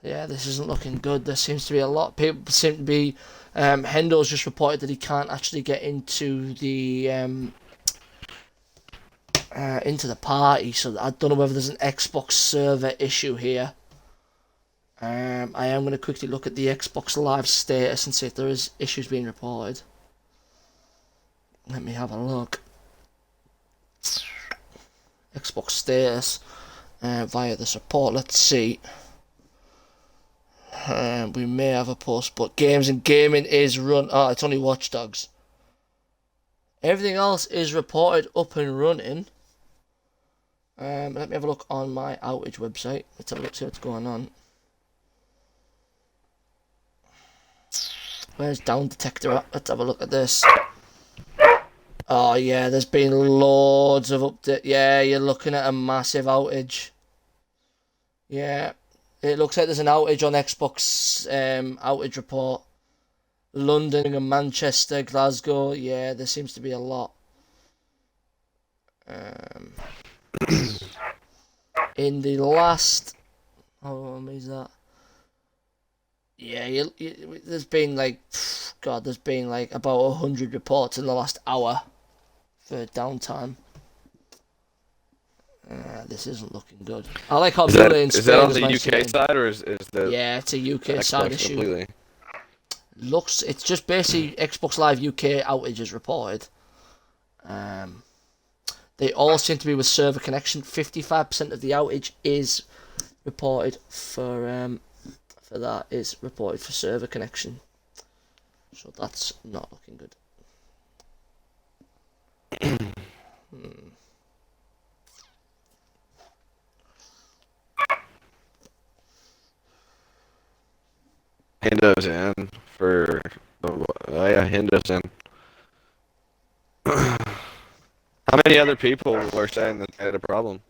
S2: Yeah, this isn't looking good. There seems to be a lot of people seem to be. Hendo's just reported that he can't actually get into the party, so I don't know whether there's an Xbox server issue here. I am going to quickly look at the Xbox Live status and see if there is issues being reported. Let me have a look. Xbox status via the support. Let's see. We may have a post, but games and gaming is run. Oh, it's only Watch Dogs. Everything else is reported up and running. Let me have a look on my outage website. Let's have a look, see what's going on. Where's down detector at? Let's have a look at this. Oh yeah, there's been loads of update. Yeah, you're looking at a massive outage. Yeah, it looks like there's an outage on Xbox outage report. London and Manchester, Glasgow. Yeah, there seems to be a lot. In the last, how long is that? Yeah, there's been like, God, there's been like about 100 reports in the last hour for downtime. This isn't looking good. I like how Villa in Spain
S1: is that on
S2: is
S1: the UK
S2: mentioning.
S1: side or is the
S2: Yeah, it's a UK
S1: Xbox
S2: side issue.
S1: completely?
S2: It's just basically Xbox Live UK outages reported. They all seem to be with server connection. 55% of the outage is reported for that is reported for server connection. So that's not looking good.
S1: Hindo's in for yeah, Hindo's in. How many other people are saying that they had a problem?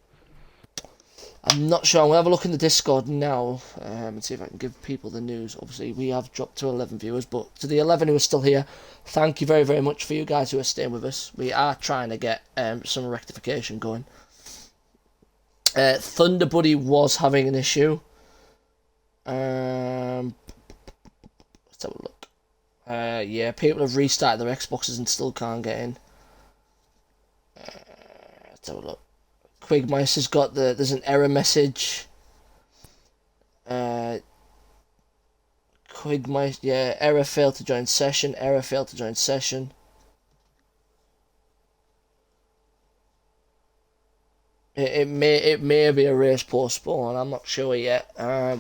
S2: I'm not sure. I'm going to have a look in the Discord now and see if I can give people the news. Obviously, we have dropped to 11 viewers, but to the 11 who are still here, thank you very, very much for you guys who are staying with us. We are trying to get some rectification going. Thunder Buddy was having an issue. Let's have a look. Yeah, people have restarted their Xboxes and still can't get in. Let's have a look. Quigmice has got there's an error message. Yeah, error failed to join session. Error failed to join session. It may be a race postponed. I'm not sure yet. There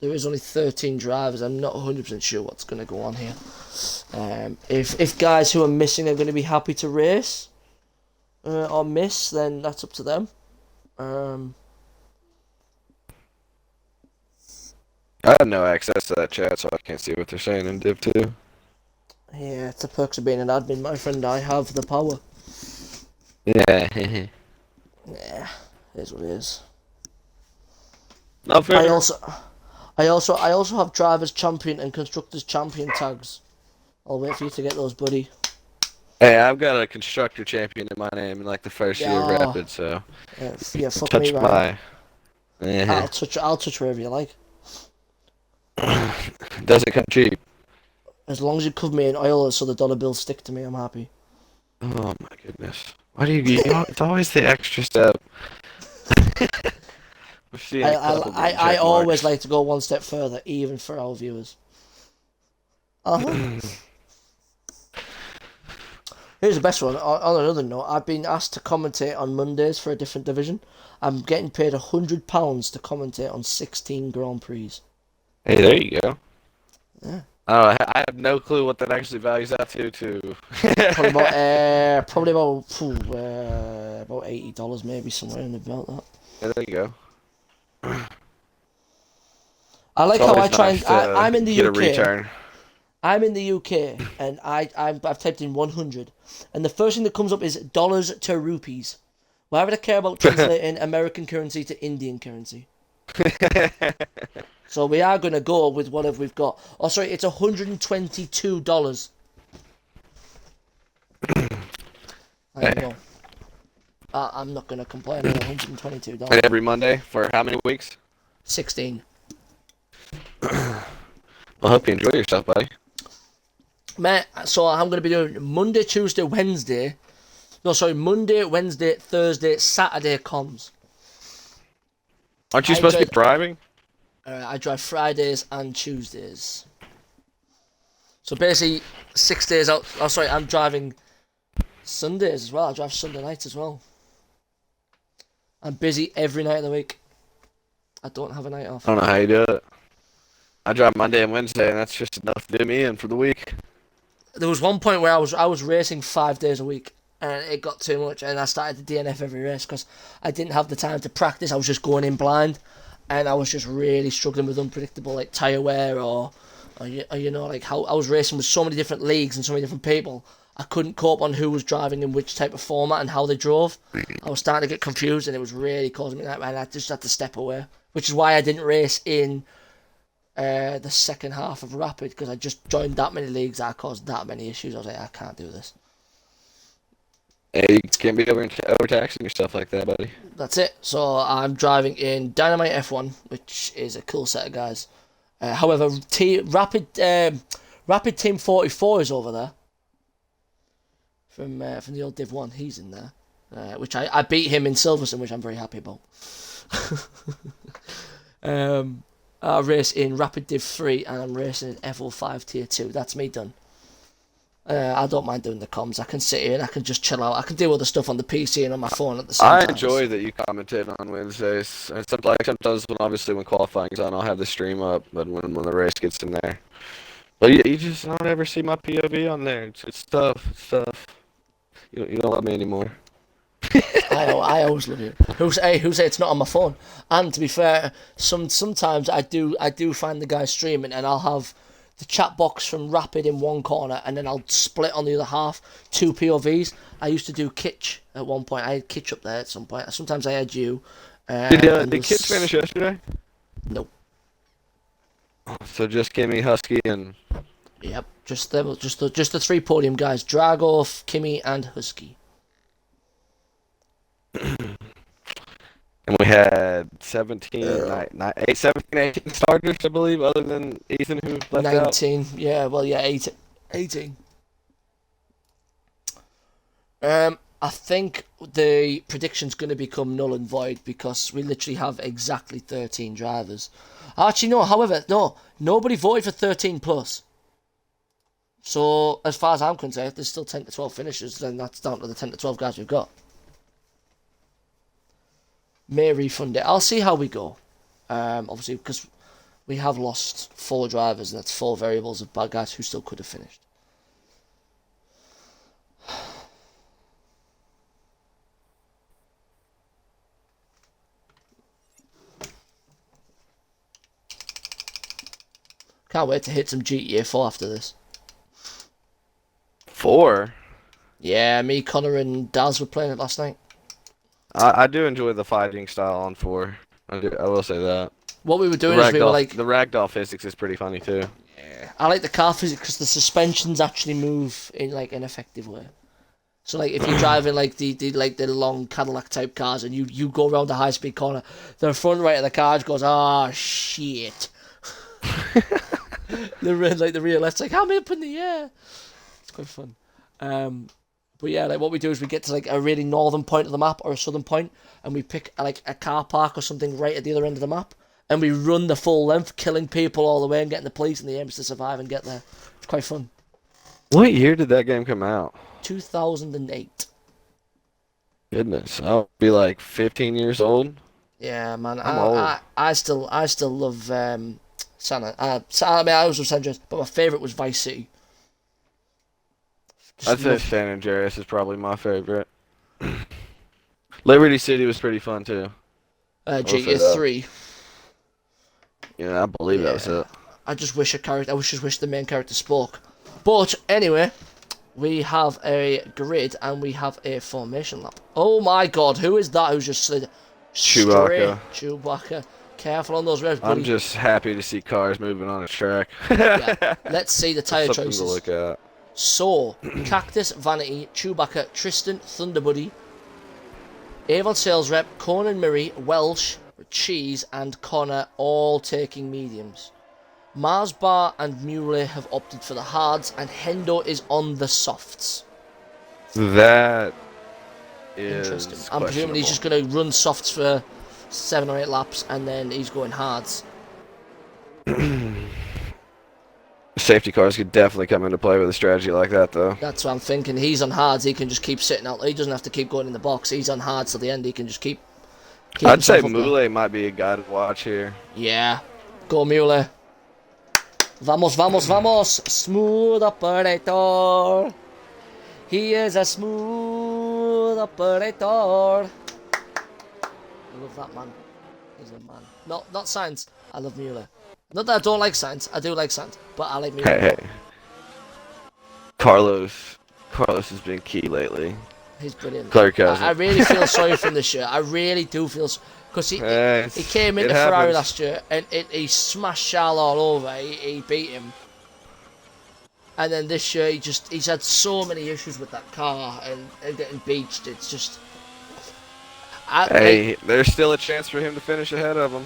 S2: is only 13 drivers. I'm not 100% sure what's going to go on here. If guys who are missing are going to be happy to race or miss, then that's up to them.
S1: I have no access to that chat, so I can't see what they're saying in Div 2.
S2: Yeah, it's the perks of being an admin, my friend. I have the power.
S1: Yeah.
S2: Yeah, it is what it is.
S1: Not fair.
S2: I also have drivers champion and constructors champion tags. I'll wait for you to get those, buddy.
S1: Hey, I've got a constructor champion in my name in like the first year of
S2: Yeah.
S1: Rapid, so
S2: Yeah, fuck
S1: touch
S2: me, right?
S1: my.
S2: I'll touch wherever you like.
S1: Doesn't come cheap.
S2: As long as you cover me in oil so the dollar bills stick to me, I'm happy.
S1: Oh my goodness! Why do it's always the extra step?
S2: I always like to go one step further, even for our viewers. Here's the best one. On another note, I've been asked to commentate on Mondays for a different division. I'm getting paid £100 to commentate on 16 Grand Prix.
S1: Hey, there you go.
S2: Yeah.
S1: I have no clue what that actually values out to.
S2: Probably about $80 maybe, somewhere in about that.
S1: Yeah, there you go.
S2: I like how I try and I'm in the
S1: get
S2: UK.
S1: A return.
S2: I'm in the UK and I've typed in 100, and the first thing that comes up is dollars to rupees. Why would I care about translating American currency to Indian currency? So we are going to go with whatever we've got. Oh, sorry, it's $122. I know. I'm not going to complain. $122.
S1: And every Monday for how many weeks?
S2: 16.
S1: Well, I hope you enjoy yourself, buddy.
S2: Mate, so I'm going to be doing Monday, Tuesday, Wednesday. No, sorry, Monday, Wednesday, Thursday, Saturday comms.
S1: Aren't you supposed to be driving?
S2: I drive Fridays and Tuesdays. So basically, 6 days out. Oh, sorry, I'm driving Sundays as well. I drive Sunday nights as well. I'm busy every night of the week. I don't have a night off.
S1: I don't know how you do it. I drive Monday and Wednesday, and that's just enough to do me in for the week.
S2: There was one point where I was racing 5 days a week, and it got too much, and I started to DNF every race because I didn't have the time to practice. I was just going in blind, and I was just really struggling with unpredictable like tyre wear or you know, like how I was racing with so many different leagues and so many different people. I couldn't cope on who was driving in which type of format and how they drove. I was starting to get confused, and it was really causing me that, and I just had to step away, which is why I didn't race in the second half of Rapid, because I just joined that many leagues that caused that many issues. I was like, I can't do this.
S1: Hey, you can't be overtaxing yourself like that, buddy.
S2: That's it. So I'm driving in Dynamite F1, which is a cool set of guys. However, Rapid Team 44 is over there. From the old Div 1, he's in there. Which I beat him in Silverstone, which I'm very happy about. I race in Rapid Div 3 and I'm racing in FO5 Tier 2. That's me done. I don't mind doing the comms. I can sit here and I can just chill out. I can do other stuff on the PC and on my phone at the same time.
S1: I enjoy that you commentate on Wednesdays. And sometimes when qualifying's on, I'll have the stream up, but when the race gets in there. But you just don't ever see my POV on there. It's tough. It's tough. You don't love me anymore.
S2: I always love you. Who say it's not on my phone? And to be fair, sometimes I do find the guy streaming, and I'll have the chat box from Rapid in one corner, and then I'll split on the other half, 2 POVs. I used to do Kitch at one point. I had Kitch up there at some point. Sometimes I had you.
S1: Did Kitch finish yesterday?
S2: Nope.
S1: So just Kimmy, Husky, and
S2: Yep, just the 3 podium guys: Drago, Kimmy, and Husky.
S1: And we had 17, 18 starters, I believe, other than Ethan, who left
S2: 19, yeah, well, yeah, 18. I think the prediction's going to become null and void because we literally have exactly 13 drivers. Actually, no. However, no. Nobody voted for 13 plus. So, as far as I'm concerned, if there's still 10 to 12 finishers, then that's down to the 10 to 12 guys we've got. May refund it. I'll see how we go. Obviously, because we have lost 4 drivers, and that's 4 variables of bad guys who still could have finished. Can't wait to hit some GTA 4 after this.
S1: 4?
S2: Yeah, me, Connor, and Daz were playing it last night.
S1: I do enjoy the fighting style on 4. I will say that.
S2: What we were doing is we were like...
S1: The ragdoll physics is pretty funny too.
S2: Yeah. I like the car physics because the suspensions actually move in like an effective way. So like if you're driving like the long Cadillac type cars and you go around a high speed corner, the front right of the car goes, oh shit. The rear left's like, I'm up in the air. It's quite fun. But yeah, like what we do is we get to like a really northern point of the map or a southern point, and we pick like a car park or something right at the other end of the map, and we run the full length, killing people all the way and getting the police and the ambulance to survive and get there. It's quite fun.
S1: What year did that game come out?
S2: 2008.
S1: Goodness, I'll be like 15 years old.
S2: Yeah, man.
S1: I'm old.
S2: I still love San. I was with San Andreas, but my favorite was Vice City.
S1: I'd say San Andreas is probably my favorite. Liberty City was pretty fun too.
S2: GTA 3.
S1: Yeah, I believe that was it.
S2: I just wish the main character spoke. But anyway, we have a grid and we have a formation lap. Oh my god, who is that who's just slid
S1: Chewbacca.
S2: Chewbacca. Careful on those revs, buddy.
S1: I'm just happy to see cars moving on a track.
S2: Yeah. Let's see the tyre
S1: Something
S2: choices.
S1: to look at.
S2: So, Cactus, Vanity, Chewbacca, Tristan, Thunderbuddy, Avon Sales Rep, Conan Murray, Welsh, Cheese, and Connor all taking mediums. Mars Bar and Muley have opted for the hards, and Hendo is on the softs.
S1: That is
S2: Interesting. I'm presuming he's just going to run softs for 7 or 8 laps, and then he's going hards.
S1: Safety cars could definitely come into play with a strategy like that, though.
S2: That's what I'm thinking. He's on hards. He can just keep sitting out. He doesn't have to keep going in the box. He's on hards till the end. He can just keep
S1: I'd say
S2: himself up there.
S1: Muley might be a guy to watch here.
S2: Yeah. Go Muley. Vamos, vamos, vamos. Smooth operator. He is a smooth operator. I love that man. He's a man. Not Sainz. I love Muley. Not that I don't like Sainz. I do like Sainz. But I like Muley.
S1: Hey. Carlos has been key lately.
S2: He's brilliant.
S1: Clark has
S2: I really feel sorry for him this year. I really do feel because he came into Ferrari last year and he smashed Charles all over. He beat him, and then this year he's had so many issues with that car and getting beached. It's just
S1: there's still a chance for him to finish ahead of him.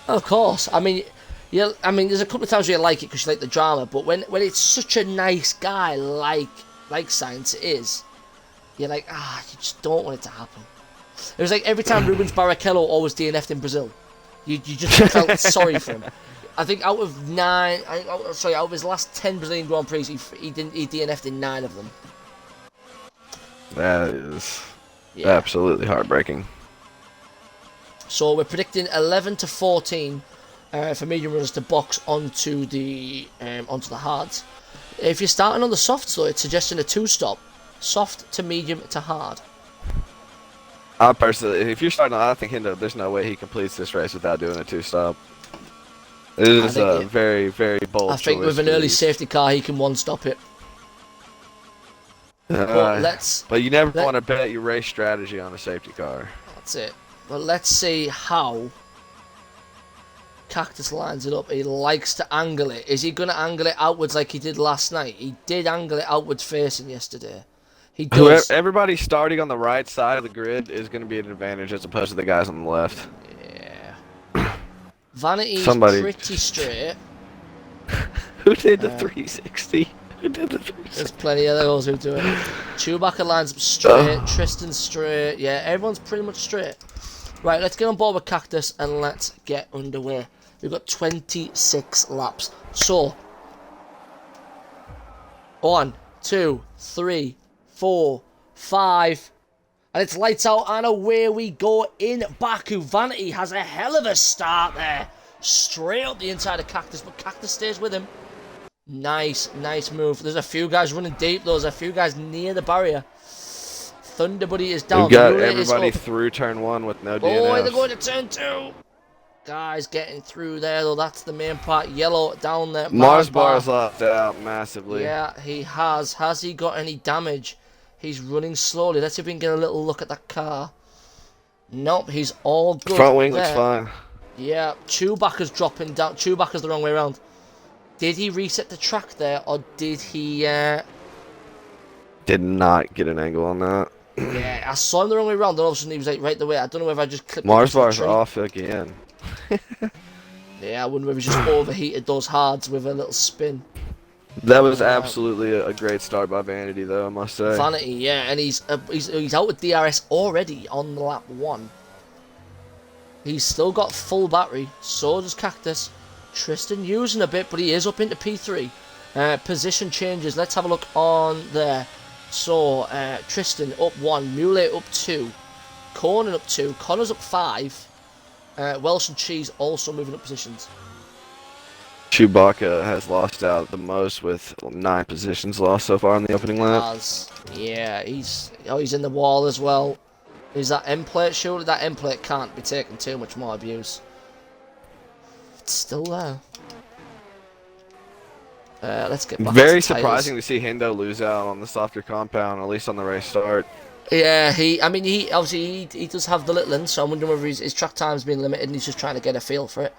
S2: Of course, I mean, yeah, I mean, there's a couple of times where you like it because you like the drama, but when it's such a nice guy like Sainz is. You're like, you just don't want it to happen. It was like every time Rubens Barrichello always DNF'd in Brazil. You just felt sorry for him. I think out of his last 10 Brazilian Grand Prix, he DNF'd in 9 of them.
S1: That is absolutely heartbreaking.
S2: So we're predicting 11 to 14 for medium runners to box onto the hards. If you're starting on the softs though, it's suggesting a 2-stop. Soft to medium to hard.
S1: I personally, if you're starting, I think Hendo, there's no way he completes this race without doing a 2-stop. It is a very, very bold choice.
S2: I think with an early safety car, he can 1-stop it.
S1: But you never want to bet your race strategy on a safety car.
S2: That's it. But let's see how Cactus lines it up. He likes to angle it. Is he going to angle it outwards like he did last night? He did angle it outwards facing yesterday. He does.
S1: Everybody starting on the right side of the grid is going to be an advantage as opposed to the guys on the left.
S2: Yeah. Vanity's pretty straight.
S1: Who did the 360?
S2: There's plenty of those who do it. Chewbacca lines up straight, Tristan straight. Yeah, everyone's pretty much straight. Right, let's get on board with Cactus and let's get underway. We've got 26 laps. So, 1, 2, 3, 4, 5. And it's lights out and away we go in Baku. Vanity has a hell of a start there. Straight up the inside of Cactus, but Cactus stays with him. Nice move. There's a few guys running deep, though. There's a few guys near the barrier. Thunder Buddy is down.
S1: We've got everybody through turn 1 with no DNFs.
S2: Oh, they're going to turn 2. Guys getting through there, though. That's the main part. Yellow down there.
S1: Mars Bar's left out massively.
S2: Yeah, he has. Has he got any damage? He's running slowly. Let's see if we can get a little look at that car. Nope, he's all good.
S1: Front wing looks fine.
S2: Yeah, Chewbacca's dropping down. Chewbacca's the wrong way around. Did he reset the track there, or did he...
S1: Did not get an angle on that.
S2: Yeah, I saw him the wrong way around, and all of a sudden he was like right the way. I don't know if I just clipped
S1: Mars Bar's off again.
S2: Yeah, I wonder if he just overheated those hards with a little spin.
S1: That was absolutely a great start by Vanity, though, I must say.
S2: Vanity, yeah, and he's out with DRS already on lap 1. He's still got full battery, so does Cactus. Tristan using a bit, but he is up into P3. Position changes, let's have a look on there. So, Tristan up 1, Muley up 2, Conan up 2, Connor's up 5. Welsh and Cheese also moving up positions.
S1: Chewbacca has lost out the most with 9 positions lost so far in the opening lap.
S2: Yeah, he's in the wall as well. Is that end plate? Surely that end plate can't be taking too much more abuse. It's still there. Let's get back
S1: Very
S2: to tires.
S1: surprising to see Hendo lose out on the softer compound, at least on the race start.
S2: Yeah, he obviously he does have the little end, so I'm wondering whether his track time's been limited and he's just trying to get a feel for it.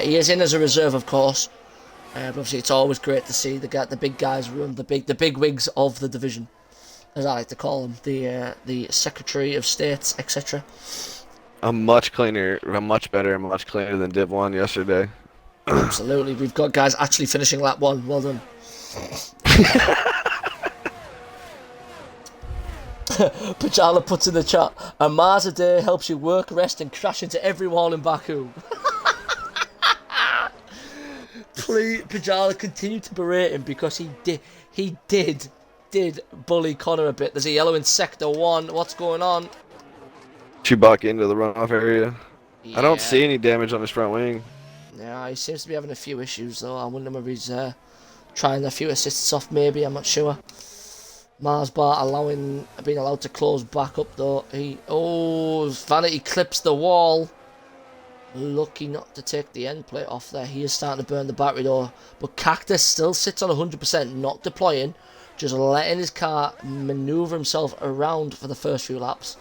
S2: He is in as a reserve, of course, but obviously it's always great to see the big guys run, the big wigs of the division, as I like to call them, the Secretary of States, etc.
S1: A much better, and much cleaner than Div 1 yesterday.
S2: Absolutely, we've got guys actually finishing lap 1. Well done. Pajala puts in the chat, a Mars a day helps you work, rest, and crash into every wall in Baku. Please, Pajala, continue to berate him because he did bully Connor a bit. There's a yellow in sector 1. What's going on?
S1: Chewbacca into the runoff area.
S2: Yeah.
S1: I don't see any damage on his front wing.
S2: Yeah, he seems to be having a few issues though. I wonder if he's trying a few assists off. Maybe, I'm not sure. Mars Bar being allowed to close back up though. Vanity clips the wall. Lucky not to take the end plate off there. He is starting to burn the battery though. But Cactus still sits on 100%, not deploying. Just letting his car manoeuvre himself around for the first few laps.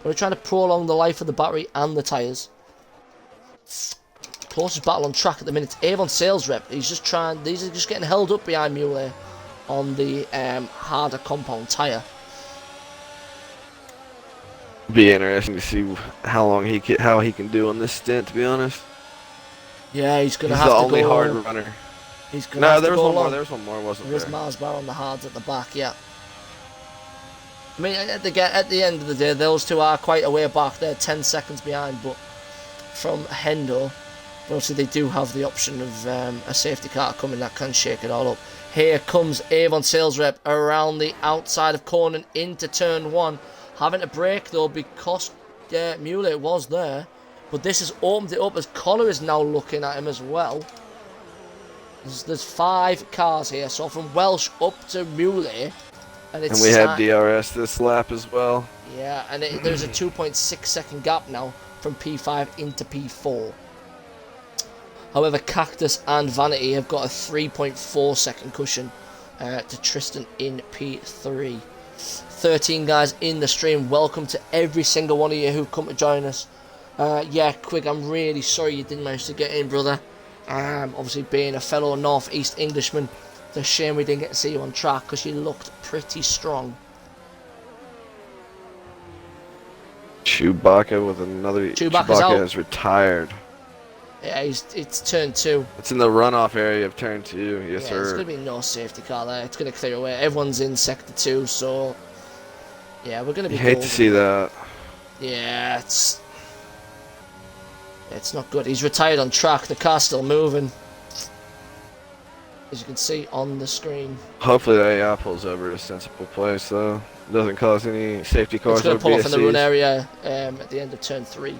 S2: We're trying to prolong the life of the battery and the tyres. Closest battle on track at the minute. Avon sales rep. These are just getting held up behind Muley on the harder compound tyre.
S1: Be interesting to see how he can do on this stint. To be honest.
S2: Yeah, he's gonna have to go.
S1: He's the only hard runner.
S2: He's gonna have to go long.
S1: There was one more, wasn't
S2: there?
S1: There
S2: is Mars Bar on the hards at the back. Yeah. I mean, at the end of the day, those two are quite a way back. They're 10 seconds behind, but from Hendo, obviously they do have the option of a safety car coming that can shake it all up. Here comes Avon sales rep around the outside of Conan into turn 1. Having to brake though because Muley was there. But this has opened it up as Connor is now looking at him as well. There's 5 cars here, so from Welsh up to Muley. And
S1: we have DRS this lap as well.
S2: Yeah, and there's a 2.6 second gap now from P5 into P4. However, Cactus and Vanity have got a 3.4 second cushion to Tristan in P3. 13 guys in the stream. Welcome to every single one of you who've come to join us. Yeah, Quig, I'm really sorry you didn't manage to get in, brother. Obviously, being a fellow North East Englishman, it's a shame we didn't get to see you on track because you looked pretty strong.
S1: Chewbacca with another.
S2: Chewbacca's out.
S1: Is retired.
S2: Yeah, it's turn 2.
S1: It's in the runoff area of turn 2. Yes,
S2: Yeah,
S1: sir.
S2: there's going to be no safety car there. It's going to clear away. Everyone's in sector 2, so yeah, we're going to be
S1: You hate to
S2: golden.
S1: see that.
S2: Yeah, it's not good. He's retired on track. The car's still moving, as you can see on the screen.
S1: Hopefully the AI pulls over at a sensible place, though. Doesn't cause any safety cars
S2: It's going
S1: or
S2: to pull off in the run
S1: BSCs.
S2: area at the end of turn 3.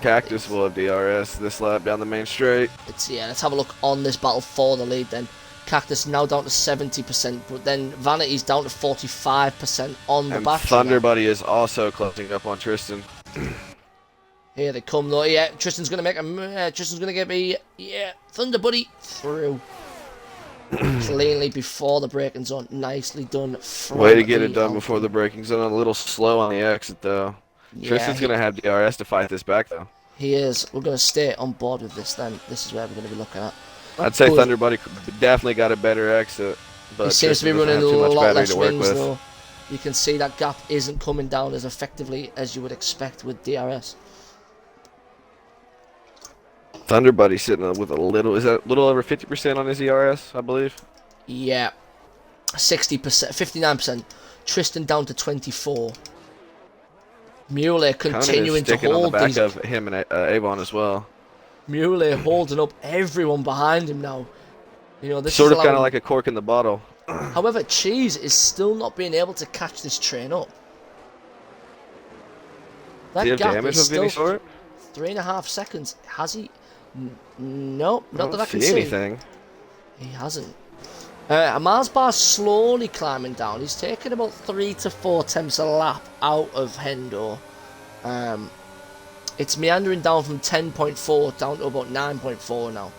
S1: Cactus will have DRS this lap down the main straight.
S2: Let's have a look on this battle for the lead then. Cactus now down to 70%, but then Vanity's down to 45% on the
S1: And
S2: battery.
S1: Thunder Buddy is also closing up on Tristan.
S2: Here they come though. Yeah, Tristan's gonna make a. Tristan's gonna get me. Yeah, Thunder Buddy through cleanly before the braking zone. Nicely done.
S1: Way to get it
S2: the
S1: done
S2: Alpine.
S1: before the braking zone. A little slow on the exit, though.
S2: Yeah,
S1: Tristan's going to have DRS to fight this back, though.
S2: He is. We're gonna stay on board with this then. This is where we're gonna be looking at.
S1: I'd say
S2: Good.
S1: Thunder Buddy definitely got a better exit. But
S2: He seems to be
S1: Tristan
S2: running
S1: doesn't
S2: a
S1: have too much
S2: lot
S1: battery
S2: less
S1: to work
S2: wings
S1: with.
S2: though. You can see that gap isn't coming down as effectively as you would expect with DRS.
S1: Thunder Buddy sitting with a little, is that a little over 50% on his ERS, I believe?
S2: Yeah, 60%, 59%. Tristan down to 24. Muley
S1: Conan
S2: continuing
S1: is
S2: to
S1: sticking on the
S2: hold
S1: back
S2: these.
S1: of him and Avon as well.
S2: Muley holding up everyone behind him now. You know, this
S1: Sort
S2: is
S1: of kind of
S2: allowing-
S1: like a cork in the bottle.
S2: However, Cheese is still not being able to catch this train up. That
S1: Do you have
S2: gap
S1: damage
S2: is
S1: of any
S2: still
S1: sort?
S2: 3.5 seconds. Has he? Nope,
S1: I
S2: not
S1: don't
S2: that I can
S1: see
S2: see.
S1: anything.
S2: He hasn't. Mars bar's slowly climbing down. He's taken about 3 to 4 attempts a lap out of Hendo. It's meandering down from 10.4 down to about 9.4 now.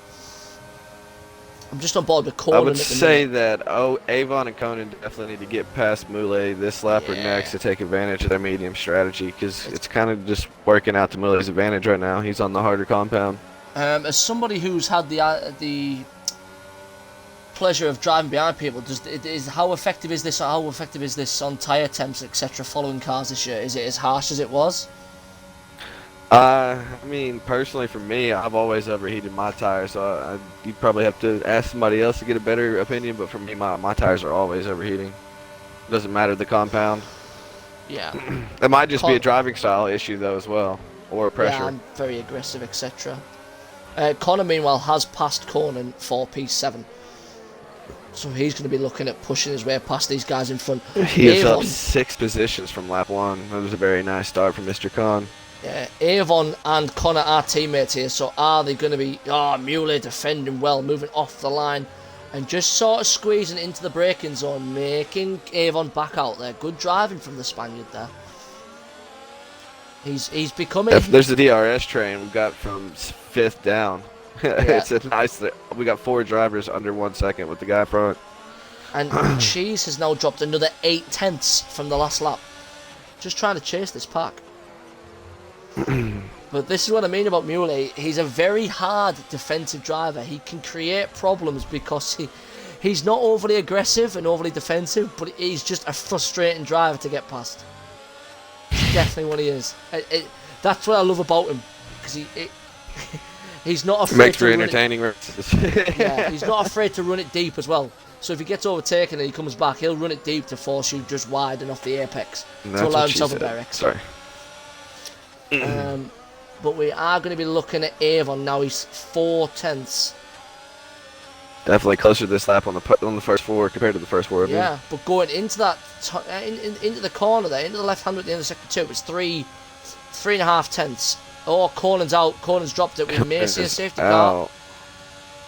S2: I'm just on board with Conan
S1: I would
S2: at the
S1: say
S2: minute.
S1: that Avon and Conan definitely need to get past Moulet this lap or
S2: Yeah.
S1: next to take advantage of their medium strategy because it's kind of just working out to Moulet's advantage right now. He's on the harder compound.
S2: As somebody who's had the pleasure of driving behind people, how effective is this? How effective is this on tyre temps, etc. Following cars this year? Is it as harsh as it was?
S1: I mean, personally for me, I've always overheated my tires, so you'd probably have to ask somebody else to get a better opinion, but for me, my tires are always overheating. Doesn't matter the compound.
S2: Yeah.
S1: It might just be a driving style issue, though, as well, or pressure.
S2: Yeah, I'm very aggressive, etc. Connor, meanwhile, has passed Conan for P7. So he's going to be looking at pushing his way past these guys in front.
S1: He is up
S2: Avon,
S1: 6 positions from lap 1. That was a very nice start from Mr. Khan.
S2: Avon and Connor are teammates here, so are they going to be... Oh, Muley defending well, moving off the line, and just sort of squeezing into the braking zone, making Avon back out there. Good driving from the Spaniard there. He's becoming...
S1: If there's a DRS train we got from 5th down. It's a nice... We got 4 drivers under 1 second with the guy front.
S2: And Cheese has now dropped another 8 tenths from the last lap. Just trying to chase this pack. But this is what I mean about Muley. He's a very hard defensive driver. He can create problems because he's not overly aggressive and overly defensive, but he's just a frustrating driver to get past. It's definitely what he is. That's what I love about him, because he's not afraid
S1: Makes
S2: to
S1: for
S2: run
S1: entertaining races.
S2: yeah, he's not afraid to run it deep as well. So if he gets overtaken and he comes back, he'll run it deep to force you just wide and off the apex
S1: And
S2: to
S1: that's
S2: allow
S1: what she
S2: himself a
S1: said.
S2: better exit.
S1: Sorry.
S2: But we are going to be looking at Avon now. He's 4 tenths.
S1: Definitely closer this lap on the first 4 compared to the first 4.
S2: Yeah, but going into that into the corner there, into the left hand at the end of sector 2, it's 3.5 tenths. Oh, Conan's out. Conan's dropped it. We may see a safety car.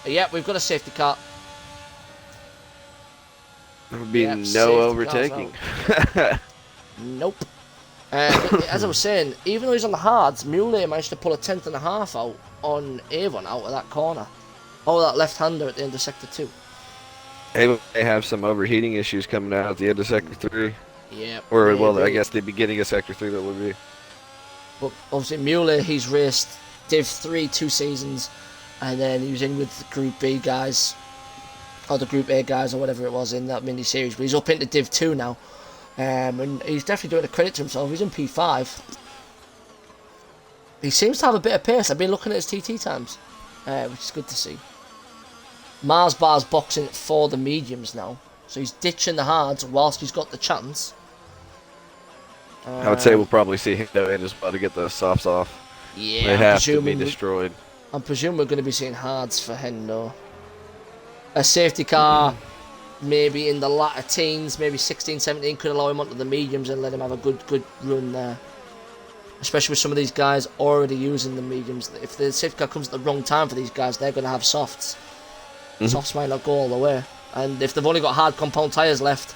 S2: Yeah, we've got a safety car.
S1: There would be
S2: Yep,
S1: no
S2: safety car's
S1: overtaking.
S2: Nope. As I was saying, even though he's on the hards, Muley managed to pull a 10.5 out on Avon out of that corner. Oh, that left-hander at the end of sector 2.
S1: They have some overheating issues coming out at the end of sector 3.
S2: Yeah.
S1: Or, well, I
S2: maybe.
S1: guess the beginning of sector 3 that would be.
S2: But obviously Muley, he's raced Div 3 2 seasons, and then he was in with the Group B guys, or the Group A guys, or whatever it was in that mini-series. But he's up into Div 2 now. And he's definitely doing a credit to himself. He's in P5. He seems to have a bit of pace. I've been looking at his TT times, which is good to see. Mars Bar's boxing for the mediums now, so he's ditching the hards whilst he's got the chance.
S1: I would say we'll probably see Hindo in as well to get the softs off.
S2: Yeah,
S1: They have to be destroyed.
S2: I'm presuming we're going to be seeing hards for Hendo. A safety car, maybe in the latter teens, maybe 16, 17, could allow him onto the mediums and let him have a good run there. Especially with some of these guys already using the mediums. If the safety car comes at the wrong time for these guys, they're going to have softs. Softs might not go all the way. And if they've only got hard compound tyres left,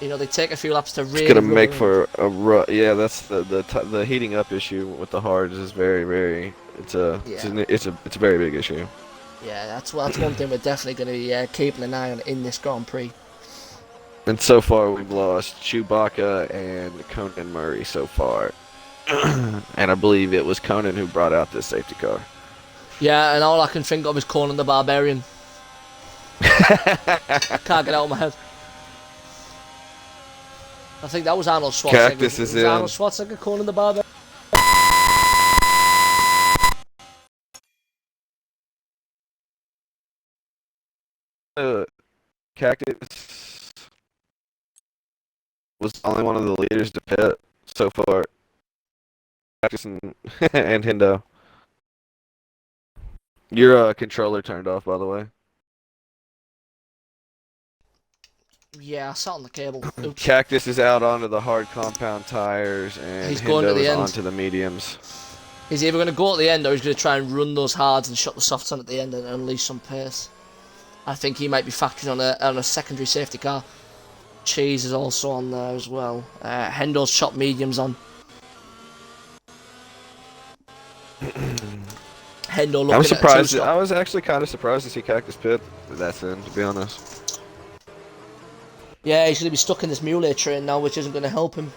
S2: you know, they take a few laps to really.
S1: It's gonna make for a yeah. That's the heating up issue with the hards is very. It's a very big issue.
S2: Yeah, that's one thing we're definitely going to be keeping an eye on in this Grand Prix.
S1: And so far we've lost Chewbacca and Conan Murray so far, and I believe it was Conan who brought out this safety car.
S2: Yeah, and all I can think of is Conan the Barbarian. Can't get out of my head. I think that was Arnold Schwarzenegger.
S1: Cactus is in.
S2: Arnold Schwarzenegger, Conan the Barbarian.
S1: Cactus was the only one of the leaders to pit so far. Cactus and, and Hindo. Your controller turned off, by the way.
S2: Yeah, I sat on the cable. Oops.
S1: Cactus is out onto the hard compound tires, and
S2: He's going to the
S1: Hindo's
S2: end.
S1: onto the mediums.
S2: He's either going to go at the end or he's going to try and run those hards and shut the softs on at the end and unleash some pace. I think he might be factoring on a secondary safety car. Cheese is also on there as well. Hendo's shot mediums on. Hendo looking
S1: I'm surprised.
S2: at
S1: I was actually kind of surprised to see Cactus pit that in, to be honest.
S2: Yeah, he's going to be stuck in this Mule train now, which isn't going to help him.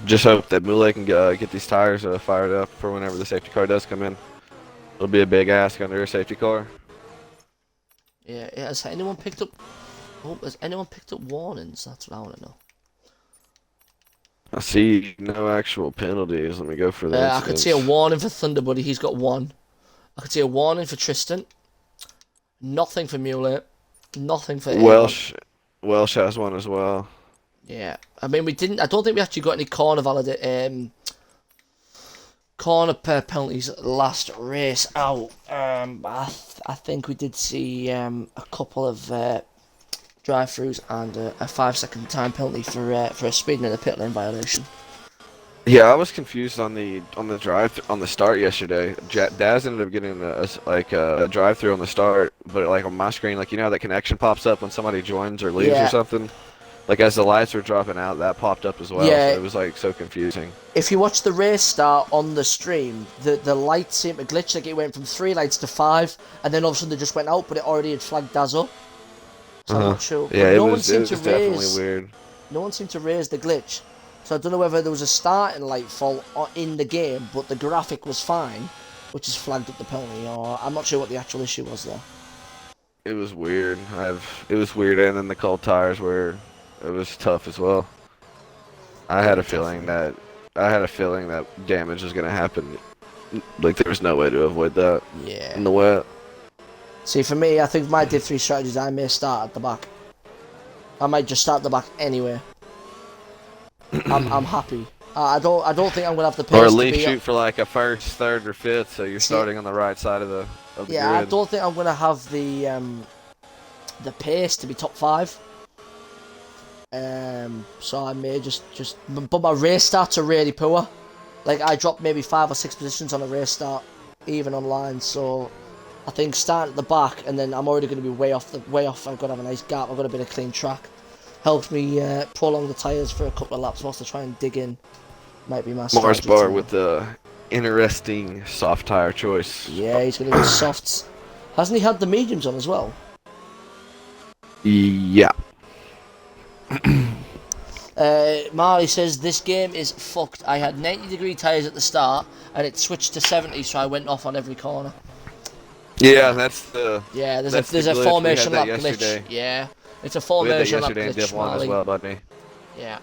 S1: Just hope that Mule can get these tires fired up for whenever the safety car does come in. It'll be a big ask under a safety car.
S2: Yeah, has anyone picked up... Oh, has anyone picked up warnings? That's what I want to know.
S1: I see no actual penalties. Let me go for that.
S2: I could see a warning for Thunder Buddy. He's got one. I could see a warning for Tristan. Nothing for Mule. Nothing for
S1: Welsh. Welsh has one as well.
S2: Yeah, I mean I don't think we actually got any corner corner penalties last race out. I think we did see a couple of drive-throughs and a 5-second time penalty for a speeding in a pit lane violation.
S1: Yeah, I was confused on the start yesterday. Daz ended up getting a drive-through on the start, but like on my screen, like you know how that connection pops up when somebody joins or leaves or something. Like as the lights were dropping out, that popped up as well.
S2: Yeah.
S1: So it was like so confusing.
S2: If you watch the race start on the stream, the lights seemed to glitch. Like it went from 3 lights to 5, and then all of a sudden they just went out, but it already had flagged Daz up. So I'm not sure.
S1: Yeah,
S2: it
S1: was definitely weird.
S2: No one seemed to raise the glitch. So I don't know whether there was a starting light fault in the game, but the graphic was fine, which has flagged up the penalty, or I'm not sure what the actual issue was there.
S1: It was weird. It was weird, and then the cold tires it was tough as well. I had a feeling that damage was gonna happen. Like there was no way to avoid that.
S2: Yeah.
S1: In the wet.
S2: See, for me, I think my Div 3 strategies, I may start at the back. I might just start at the back anyway. I'm happy. I don't think I'm gonna have the pace.
S1: Or at least shoot for like a first, third, or fifth, so you're starting on the right side of the grid.
S2: I don't think I'm gonna have the pace to be top 5. So I may just but my race starts are really poor. Like I dropped maybe 5 or 6 positions on a race start, even online. So I think starting at the back, and then I'm already going to be way off. I've got to have a nice gap. I've got a bit of clean track. Helps me prolong the tyres for a couple of laps whilst I try and dig in. Might be my
S1: Mars
S2: strategy.
S1: Bar with the interesting soft tire choice.
S2: Yeah, he's going to go softs. Hasn't he had the mediums on as well?
S1: Yeah.
S2: Marley says this game is fucked. I had 90-degree tyres at the start and it switched to 70, so I went off on every corner.
S1: Yeah, that's the.
S2: Yeah, there's
S1: the
S2: a
S1: glitch.
S2: formation
S1: We had
S2: lap
S1: that
S2: glitch.
S1: yesterday.
S2: Yeah, it's a
S1: We had that
S2: formation lap
S1: yesterday in
S2: glitch,
S1: Div 1 as
S2: Marley.
S1: well, buddy.
S2: Yeah.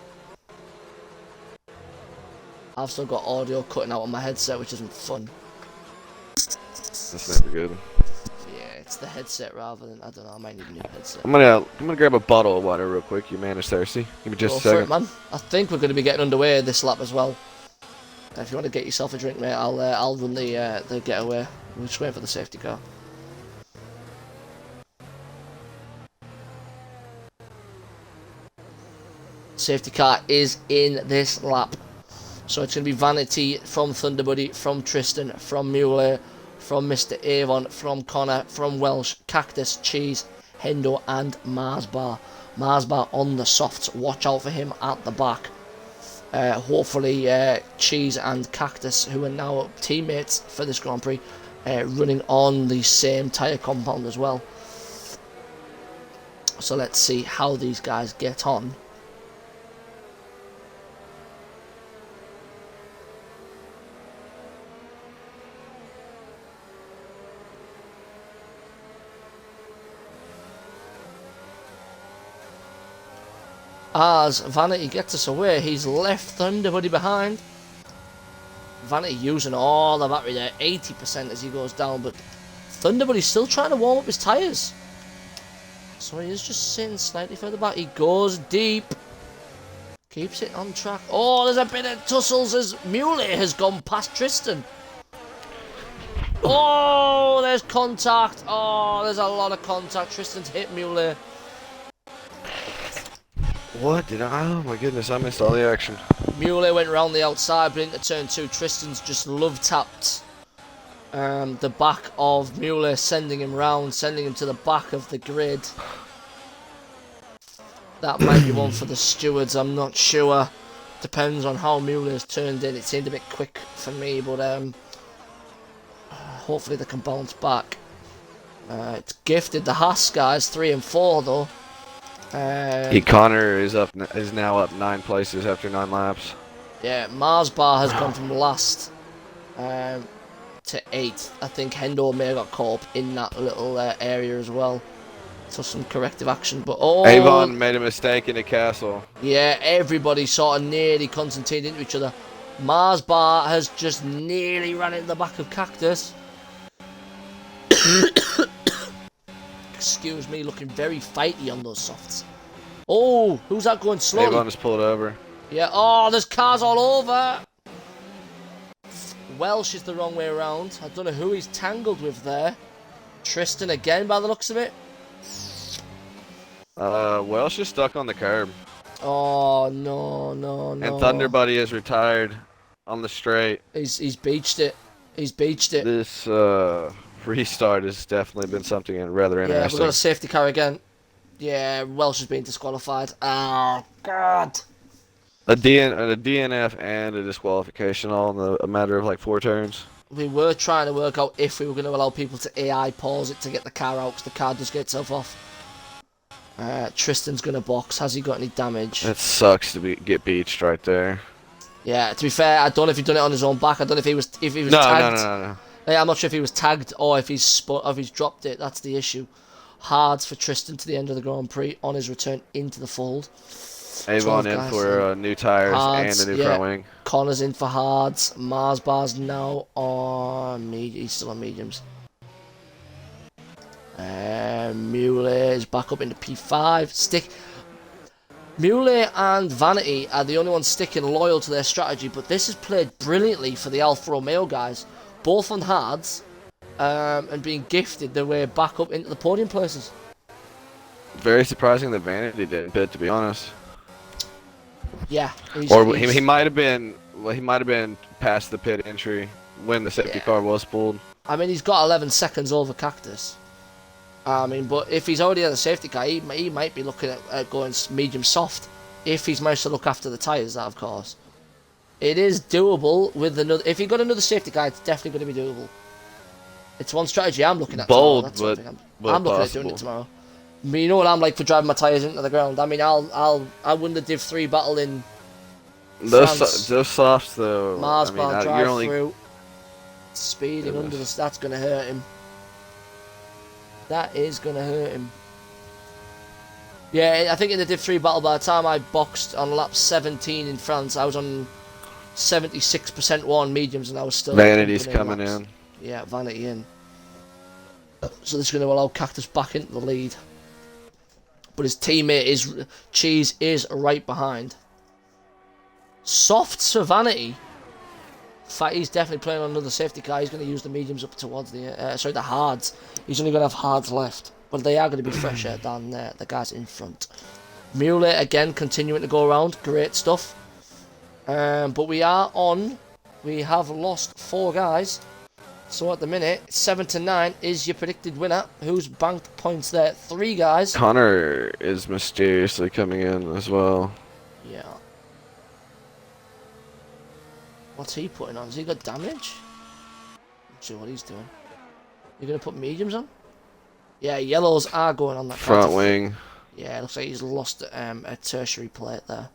S2: I've still got audio cutting out on my headset, which isn't fun.
S1: That's never good.
S2: Yeah, it's the headset rather than, I don't know, I might need a new headset.
S1: I'm gonna grab a bottle of water real quick. You man is thirsty. Give me just
S2: Go
S1: a
S2: for
S1: second.
S2: it, man. I think we're going to be getting underway this lap as well. If you want to get yourself a drink, mate, I'll run the getaway. We're just waiting for the safety car. Safety car is in this lap. So it's going to be Vanity from Thunderbuddy, from Tristan, from Muley, from Mr. Avon, from Connor, from Welsh, Cactus, Cheese, Hendo and Marsbar. Marsbar on the softs. Watch out for him at the back. Hopefully Cheese and Cactus, who are now teammates for this Grand Prix, running on the same tyre compound as well. So let's see how these guys get on. As Vanity gets us away, he's left Thunderbuddy behind. Vanity using all the battery there, 80% as he goes down, but Thunderbuddy's still trying to warm up his tyres. So he is just sitting slightly further back. He goes deep. Keeps it on track. Oh, there's a bit of tussles as Muley has gone past Tristan. Oh, there's contact. Oh, there's a lot of contact. Tristan's hit Muley.
S1: What did I? Oh my goodness, I missed all the action.
S2: Muley went round the outside, but into turn 2, Tristan's just love tapped the back of Muley, sending him round, sending him to the back of the grid. That might be one for the stewards, I'm not sure. Depends on how Muley's turned in. It seemed a bit quick for me, but hopefully they can bounce back. It's gifted the Haas guys, 3 and 4 though.
S1: Connor is now up 9 places after 9 laps.
S2: Yeah, Marsbar has gone from last to 8th. I think Hendo may have got caught up in that little area as well. So some corrective action, but
S1: Avon made a mistake in the castle.
S2: Yeah, everybody sort of nearly concentrated into each other. Marsbar has just nearly ran into the back of Cactus. Excuse me, looking very fighty on those softs. Oh, who's that going slowly?
S1: Avon has pulled over.
S2: Yeah, oh, there's cars all over. Welsh is the wrong way around. I don't know who he's tangled with there. Tristan again by the looks of it.
S1: Welsh is stuck on the curb.
S2: Oh, no.
S1: And Thunderbuddy is retired on the straight.
S2: He's beached it. He's beached it.
S1: This restart has definitely been something rather
S2: Yeah,
S1: interesting.
S2: we've got a safety car again. Yeah, Welsh has been disqualified. Oh, God.
S1: A DNF and a disqualification all in a matter of like 4 turns.
S2: We were trying to work out if we were going to allow people to AI pause it to get the car out, because the car does get itself off. Tristan's going to box. Has he got any damage?
S1: It sucks to get beached right there.
S2: Yeah, to be fair, I don't know if he's done it on his own back. I don't know if he was tagged.
S1: No.
S2: Yeah, I'm not sure if he was tagged or if he's dropped it. That's the issue. Hards for Tristan to the end of the Grand Prix on his return into the fold.
S1: Avon in for new tires
S2: Hards,
S1: and a new front wing.
S2: Connor's in for hards. Marsbar's now on he's still on mediums. Muley is back up into P5. Muley and Vanity are the only ones sticking loyal to their strategy, but this is played brilliantly for the Alfa Romeo guys, both on hards, and being gifted their way back up into the podium places.
S1: Very surprising that Vanity didn't pit, to be honest.
S2: Yeah,
S1: he might have been. Well, he might have been past the pit entry when the safety car was pulled.
S2: I mean, he's got 11 seconds over Cactus. I mean, but if he's already at the safety car, he might be looking at going medium soft. If he's managed to look after the tyres, that of course. It is doable with another. If he got another safety car, it's definitely going to be doable. It's one strategy I'm looking at.
S1: Bold,
S2: tomorrow.
S1: but
S2: I'm looking at doing it tomorrow. I mean, you know what I'm like for driving my tyres into the ground. I mean, I win the Div 3 battle in
S1: those
S2: France.
S1: those softs though.
S2: Marsbar drive
S1: you're only
S2: through, speeding under the. That's going to hurt him. That is going to hurt him. Yeah, I think in the Div 3 battle, by the time I boxed on lap 17 in France, I was on 76% were on mediums, and I was still
S1: Vanity's
S2: pumping
S1: coming
S2: laps.
S1: in.
S2: Yeah, Vanity in. So this is going to allow Cactus back into the lead. But his teammate is Cheese is right behind. Softs for Vanity. Fatty's definitely playing on another safety car. He's going to use the mediums up towards the hards. He's only going to have hards left. But they are going to be fresher than the guys in front. Mule again continuing to go around. Great stuff. But we have lost 4 guys. So at the minute, 7-9 is your predicted winner. Who's banked points there? 3 guys.
S1: Connor is mysteriously coming in as well.
S2: Yeah. What's he putting on? Has he got damage? Not sure what he's doing. You gonna put mediums on? Yeah, yellows are going on that
S1: Front wing.
S2: Yeah, it looks like he's lost a tertiary plate there.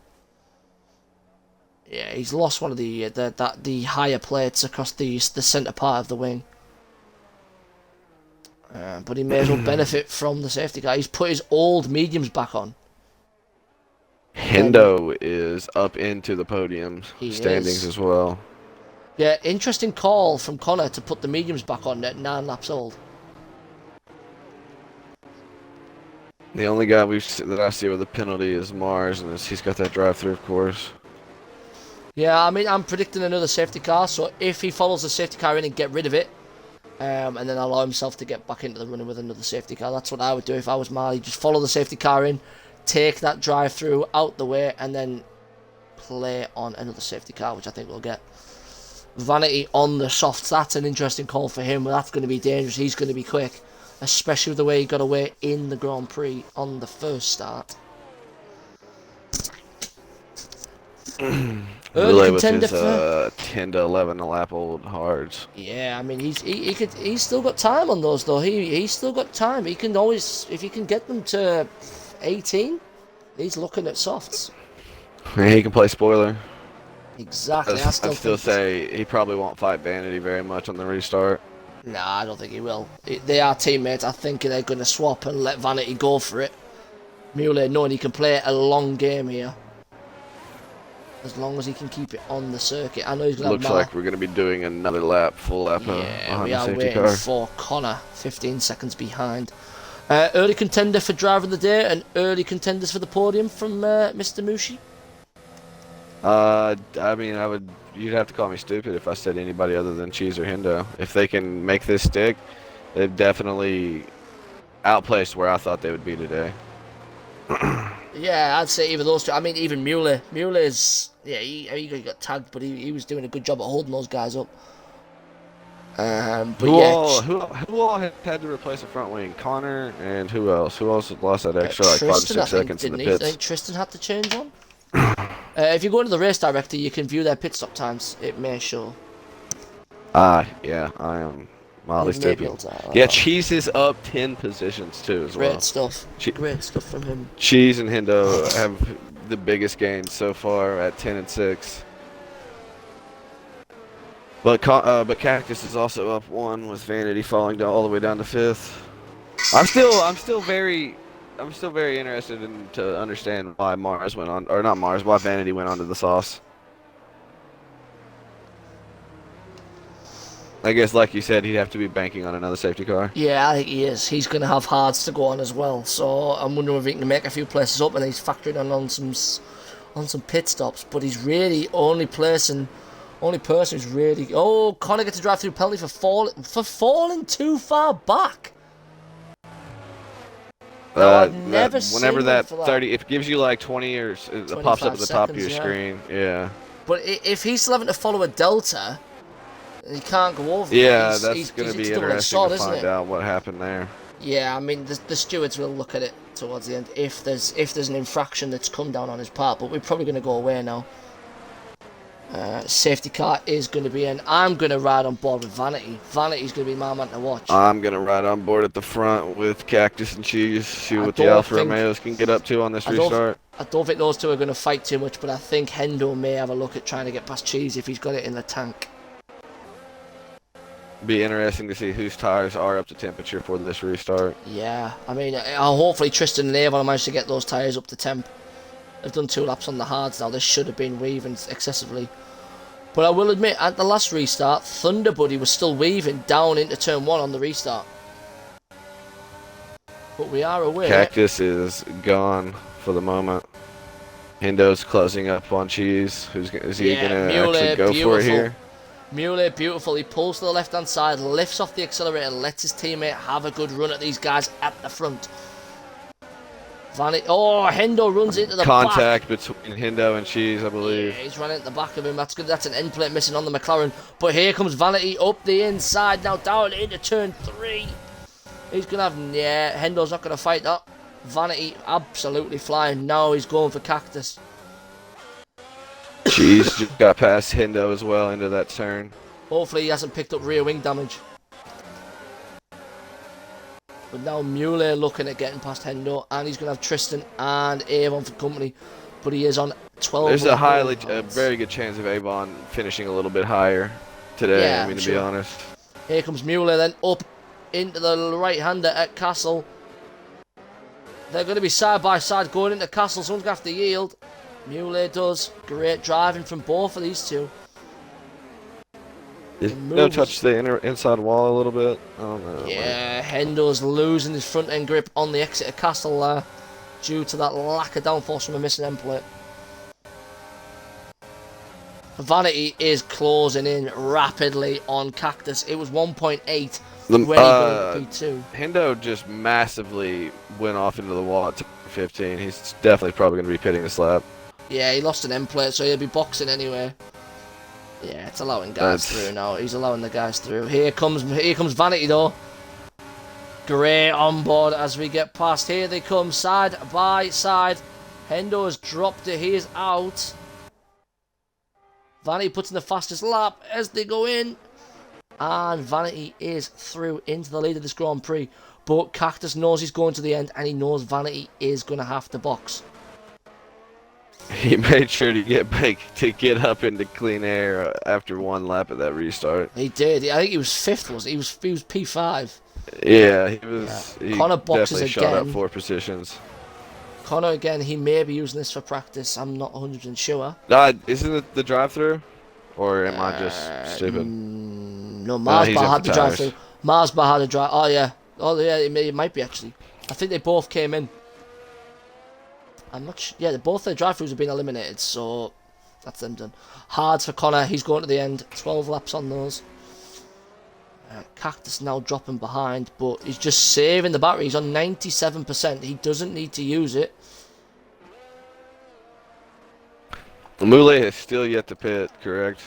S2: Yeah, he's lost one of the higher plates across the centre part of the wing. But he may as well benefit from the safety car. He's put his old mediums back on.
S1: Hendo is up into the podium
S2: He
S1: standings
S2: is.
S1: as well.
S2: Yeah, interesting call from Connor to put the mediums back on at 9 laps old.
S1: The only guy that I see with a penalty is Mars, and he's got that drive-through, of course.
S2: Yeah, I mean, I'm predicting another safety car, so if he follows the safety car in and get rid of it, and then allow himself to get back into the running with another safety car, that's what I would do if I was Marley. Just follow the safety car in, take that drive-through out the way, and then play on another safety car, which I think we'll get. Vanity on the softs, that's an interesting call for him. That's going to be dangerous. He's going to be quick, especially with the way he got away in the Grand Prix on the first start. Early
S1: with
S2: contender
S1: his
S2: for
S1: 10 to 11 a lap old hards.
S2: yeah. I mean, he's still got time on those though. He's still got time. He can always, if he can get them to 18, he's looking at softs.
S1: He can play spoiler.
S2: Exactly.
S1: I still say he probably won't fight Vanity very much on the restart.
S2: Nah, I don't think he will. They are teammates. I think they're going to swap and let Vanity go for it. Mule knowing he can play a long game here. As long as he can keep it on the circuit. I know he's going to
S1: Looks like we're going to be doing another lap, full lap
S2: yeah, we
S1: behind the
S2: are
S1: safety
S2: waiting
S1: car.
S2: for Connor, 15 seconds behind. Early contender for driver of the day and early contenders for the podium from Mr. Mushi.
S1: I mean, you'd have to call me stupid if I said anybody other than Cheese or Hendo. If they can make this stick, they've definitely outplaced where I thought they would be today.
S2: Yeah, I'd say either those two. I mean, even Mule. Mule is, yeah, he got tagged, but he was doing a good job at holding those guys up. But
S1: Who
S2: yeah,
S1: all had to replace the front wing? Connor and who else? Who else lost that extra like 5 to
S2: Tristan,
S1: 6 seconds in the
S2: didn't he? I
S1: pits?
S2: think Tristan had to change one. If you go into the race director, you can view their pit stop times. It may show.
S1: Yeah, I am mildly
S2: You may be
S1: stupid.
S2: able to,
S1: Yeah, Cheese is up 10 positions too as well.
S2: Great stuff. Great stuff from him.
S1: Cheese and Hendo have the biggest gains so far at 10 and 6. But Cactus is also up 1 with Vanity falling down all the way down to 5th. I'm still very interested to understand why Mars went on, or not Mars, why Vanity went onto the sauce. I guess, like you said, he'd have to be banking on another safety car.
S2: Yeah, I think he is. He's going to have hards to go on as well. So I'm wondering if he can make a few places up, and he's factoring on some pit stops. But he's really only person who's really. Oh, Connor gets a drive-through penalty for falling too far back. I've never seen
S1: whenever
S2: one
S1: that
S2: for that.
S1: 30, it gives you like 20 or it pops up at the top of your screen. Yeah.
S2: But if he's still having to follow a delta, he can't go over.
S1: Yeah, that's going to be interesting
S2: sod,
S1: to find out what happened there.
S2: Yeah, I mean the stewards will look at it towards the end if there's an infraction that's come down on his part. But we're probably going to go away now. Safety car is going to be in. I'm going to ride on board with Vanity. Vanity's going to be my man to watch.
S1: I'm going to ride on board at the front with Cactus and Cheese, see what the Alfa Romeos can get up to on this restart.
S2: I don't think those two are going to fight too much, but I think Hendo may have a look at trying to get past Cheese if he's got it in the tank.
S1: Be interesting to see whose tires are up to temperature for this restart.
S2: Yeah, I mean, hopefully Tristan and Avon managed to get those tyres up to temp. They've done 2 laps on the hards now. This should have been weaving excessively. But I will admit, at the last restart, Thunder Buddy was still weaving down into turn 1 on the restart. But we are aware.
S1: Cactus is gone for the moment. Hindo's closing up on Cheese. Is he gonna actually go for it here?
S2: Mule, beautiful. He pulls to the left-hand side, lifts off the accelerator, and lets his teammate have a good run at these guys at the front. Hendo runs into the
S1: contact between Hendo and Cheese, I believe.
S2: Yeah, he's running at the back of him. That's good. That's an end plate missing on the McLaren. But here comes Vanity up the inside now, down into turn 3. He's gonna have Hendo's not gonna fight that. Vanity absolutely flying. Now he's going for Cactus.
S1: Cheese just got past Hendo as well into that turn.
S2: Hopefully he hasn't picked up rear wing damage. But now Mule looking at getting past Hendo, and he's going to have Tristan and Avon for company. But he is on 12.
S1: There's a very good chance of Avon finishing a little bit higher today, to be honest.
S2: Here comes Mule then up into the right-hander at Castle. They're going to be side by side going into Castle. Someone's going to have to yield. Mule does. Great driving from both of these two.
S1: No touch the inside wall a little bit. I don't know.
S2: Yeah, Hendo's losing his front end grip on the exit of Castle there due to that lack of downforce from a missing end plate. Vanity is closing in rapidly on Cactus. It was 1.8 when he got P2.
S1: Hendo just massively went off into the wall at 15. He's definitely probably going to be pitting this lap.
S2: Yeah, he lost an end plate, so he'll be boxing anyway. Yeah, it's allowing guys through now. He's allowing the guys through. Here comes Vanity though. Great on board as we get past. Here they come side by side. Hendo has dropped it. He is out. Vanity puts in the fastest lap as they go in. And Vanity is through into the lead of this Grand Prix. But Cactus knows he's going to the end, and he knows Vanity is going to have to box.
S1: He made sure to get up into clean air after one lap of that restart.
S2: He did. I think he was 5th, wasn't he? He was P5.
S1: Yeah, he was.
S2: Yeah.
S1: He
S2: Connor boxes
S1: definitely shot up 4 positions.
S2: Connor again. He may be using this for practice. I'm not 100% sure.
S1: Isn't it the drive-through, or am I just stupid?
S2: No, Mars Bar had the drive-through. Mars Bar had a drive. Oh yeah. It might be actually. I think they both came in. I'm not sure. Yeah, both their drive-throughs have been eliminated, so that's them done. Hards for Connor. He's going to the end. 12 laps on those. Cactus now dropping behind, but he's just saving the battery. He's on 97%. He doesn't need to use it.
S1: Mule is still yet to pit, correct?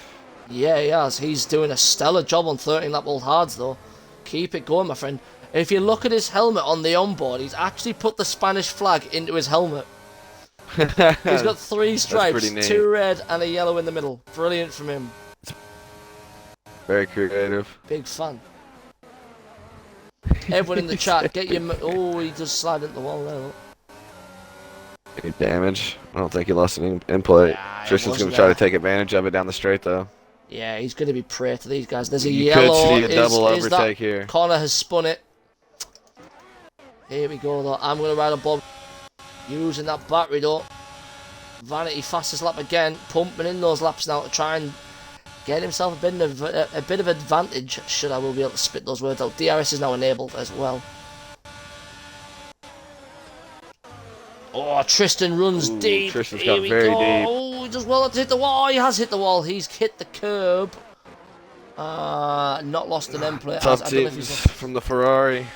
S2: Yeah, he has. He's doing a stellar job on 13-lap old Hards, though. Keep it going, my friend. If you look at his helmet on the onboard, he's actually put the Spanish flag into his helmet. He's got 3 stripes, 2 red and a yellow in the middle. Brilliant from him.
S1: Very creative.
S2: Big fan. Everyone in the chat, get your... Oh, he just slid into the wall there, look.
S1: Any damage? I don't think he lost any in play.
S2: Nah,
S1: Tristan's going to try to take advantage of it down the straight, though.
S2: Yeah, he's going to be prey to these guys. There's a
S1: You
S2: yellow.
S1: could see a double overtake here.
S2: Connor has spun it. Here we go, though. I'm going to ride a bomb. Using that battery, though. Vanity fastest lap again. Pumping in those laps now to try and get himself a bit of advantage. Should I will be able to spit those words out. DRS is now enabled as well. Oh, Tristan runs deep.
S1: Tristan's
S2: Here
S1: got
S2: we
S1: very
S2: go.
S1: deep.
S2: Oh, he does well to hit the wall. Oh, he has hit the wall. He's hit the curb. Not lost an end plate.
S1: Top teams from the Ferrari.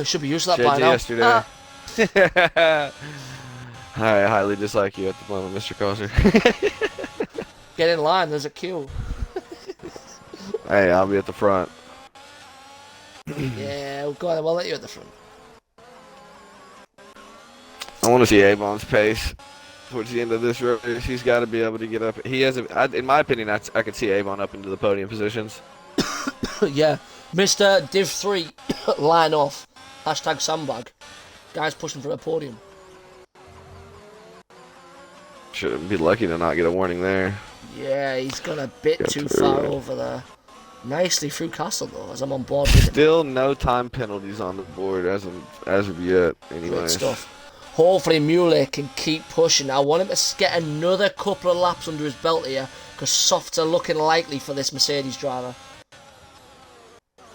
S2: Should be used to that
S1: JJ
S2: by now.
S1: yesterday. I highly dislike you at the moment, Mr. Koser.
S2: Get in line. There's a queue.
S1: Hey, I'll be at the front.
S2: Yeah, well, go on. We'll let you at the front.
S1: I want to see Avon's pace towards the end of this race. He's got to be able to get up. He has, in my opinion, I could see Avon up into the podium positions.
S2: Yeah, Mr. Div 3, line off. Hashtag sandbag. Guys pushing for a podium.
S1: Should be lucky to not get a warning there.
S2: Yeah, he's gone a bit too far over there. Nicely through Castle though, as I'm on board with him.
S1: Still no time penalties on the board as of yet. Anyways.
S2: Great stuff. Hopefully Mule can keep pushing. I want him to get another couple of laps under his belt here because softs are looking likely for this Mercedes driver.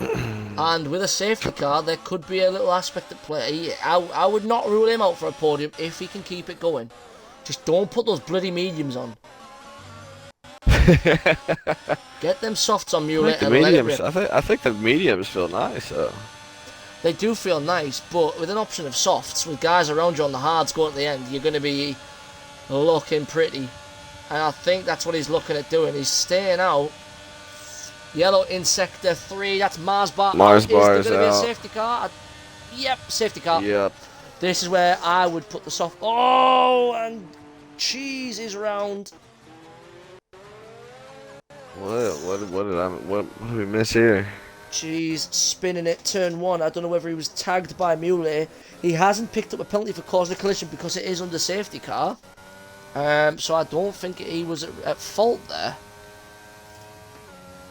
S2: And with a safety car, there could be a little aspect at play. I would not rule him out for a podium if he can keep it going. Just don't put those bloody mediums on. Get them softs on Mueller and let it rip.
S1: I think the mediums feel nice though.
S2: They do feel nice, but with an option of softs, with guys around you on the hards going at the end, you're going to be looking pretty. And I think that's what he's looking at doing. He's staying out. Yellow in sector 3. That's Mars bar.
S1: Mars bar is
S2: there going to be
S1: out.
S2: a safety car? Yep, safety car.
S1: Yep.
S2: This is where I would put the soft. Oh, and cheese is round.
S1: What did we miss here?
S2: Cheese spinning it, turn 1. I don't know whether he was tagged by Muley. He hasn't picked up a penalty for causing a collision because it is under safety car. So I don't think he was at fault there.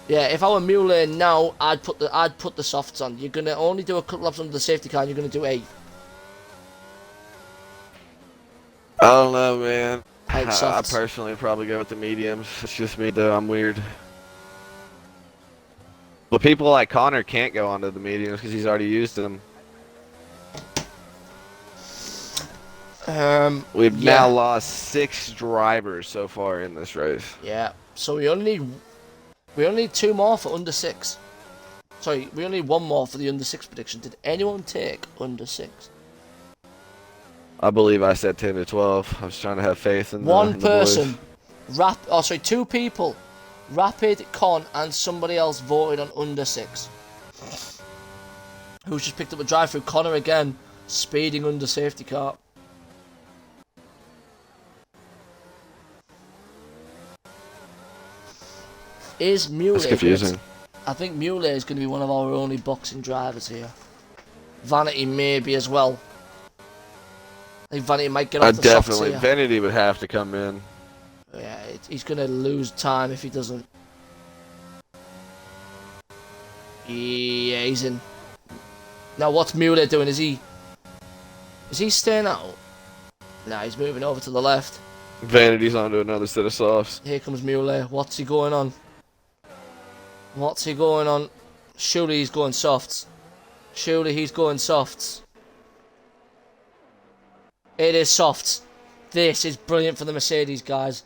S2: Yeah, if I were Muley now, I'd put the softs on. You're gonna only do a couple laps under the safety car, and you're gonna do 8.
S1: I don't know, man.
S2: I
S1: personally probably go with the mediums. It's just me though. I'm weird. But people like Connor can't go onto the mediums because he's already used them. We've now lost 6 drivers so far in this race.
S2: Yeah. So we only need 2 more for under 6. Sorry, we only need 1 more for the under 6 prediction. Did anyone take under 6?
S1: I believe I said 10 to 12. I was trying to have faith in
S2: One
S1: the
S2: person.
S1: boys.
S2: 2 people. Rapid, Con, and somebody else voted on under 6. Who's just picked up a drive through? Connor again, speeding under safety car. Is Muley?
S1: That's confusing.
S2: I think Muley is going to be one of our only boxing drivers here. Vanity maybe as well. I think Vanity might get off the softs here.
S1: Vanity would have to come in.
S2: Yeah, he's going to lose time if he doesn't. Yeah, he's in. Now, what's Mueller doing? Is he staying out? Nah, he's moving over to the left.
S1: Vanity's onto another set of softs.
S2: Here comes Mueller. What's he going on? Surely he's going softs. It is softs. This is brilliant for the Mercedes, guys.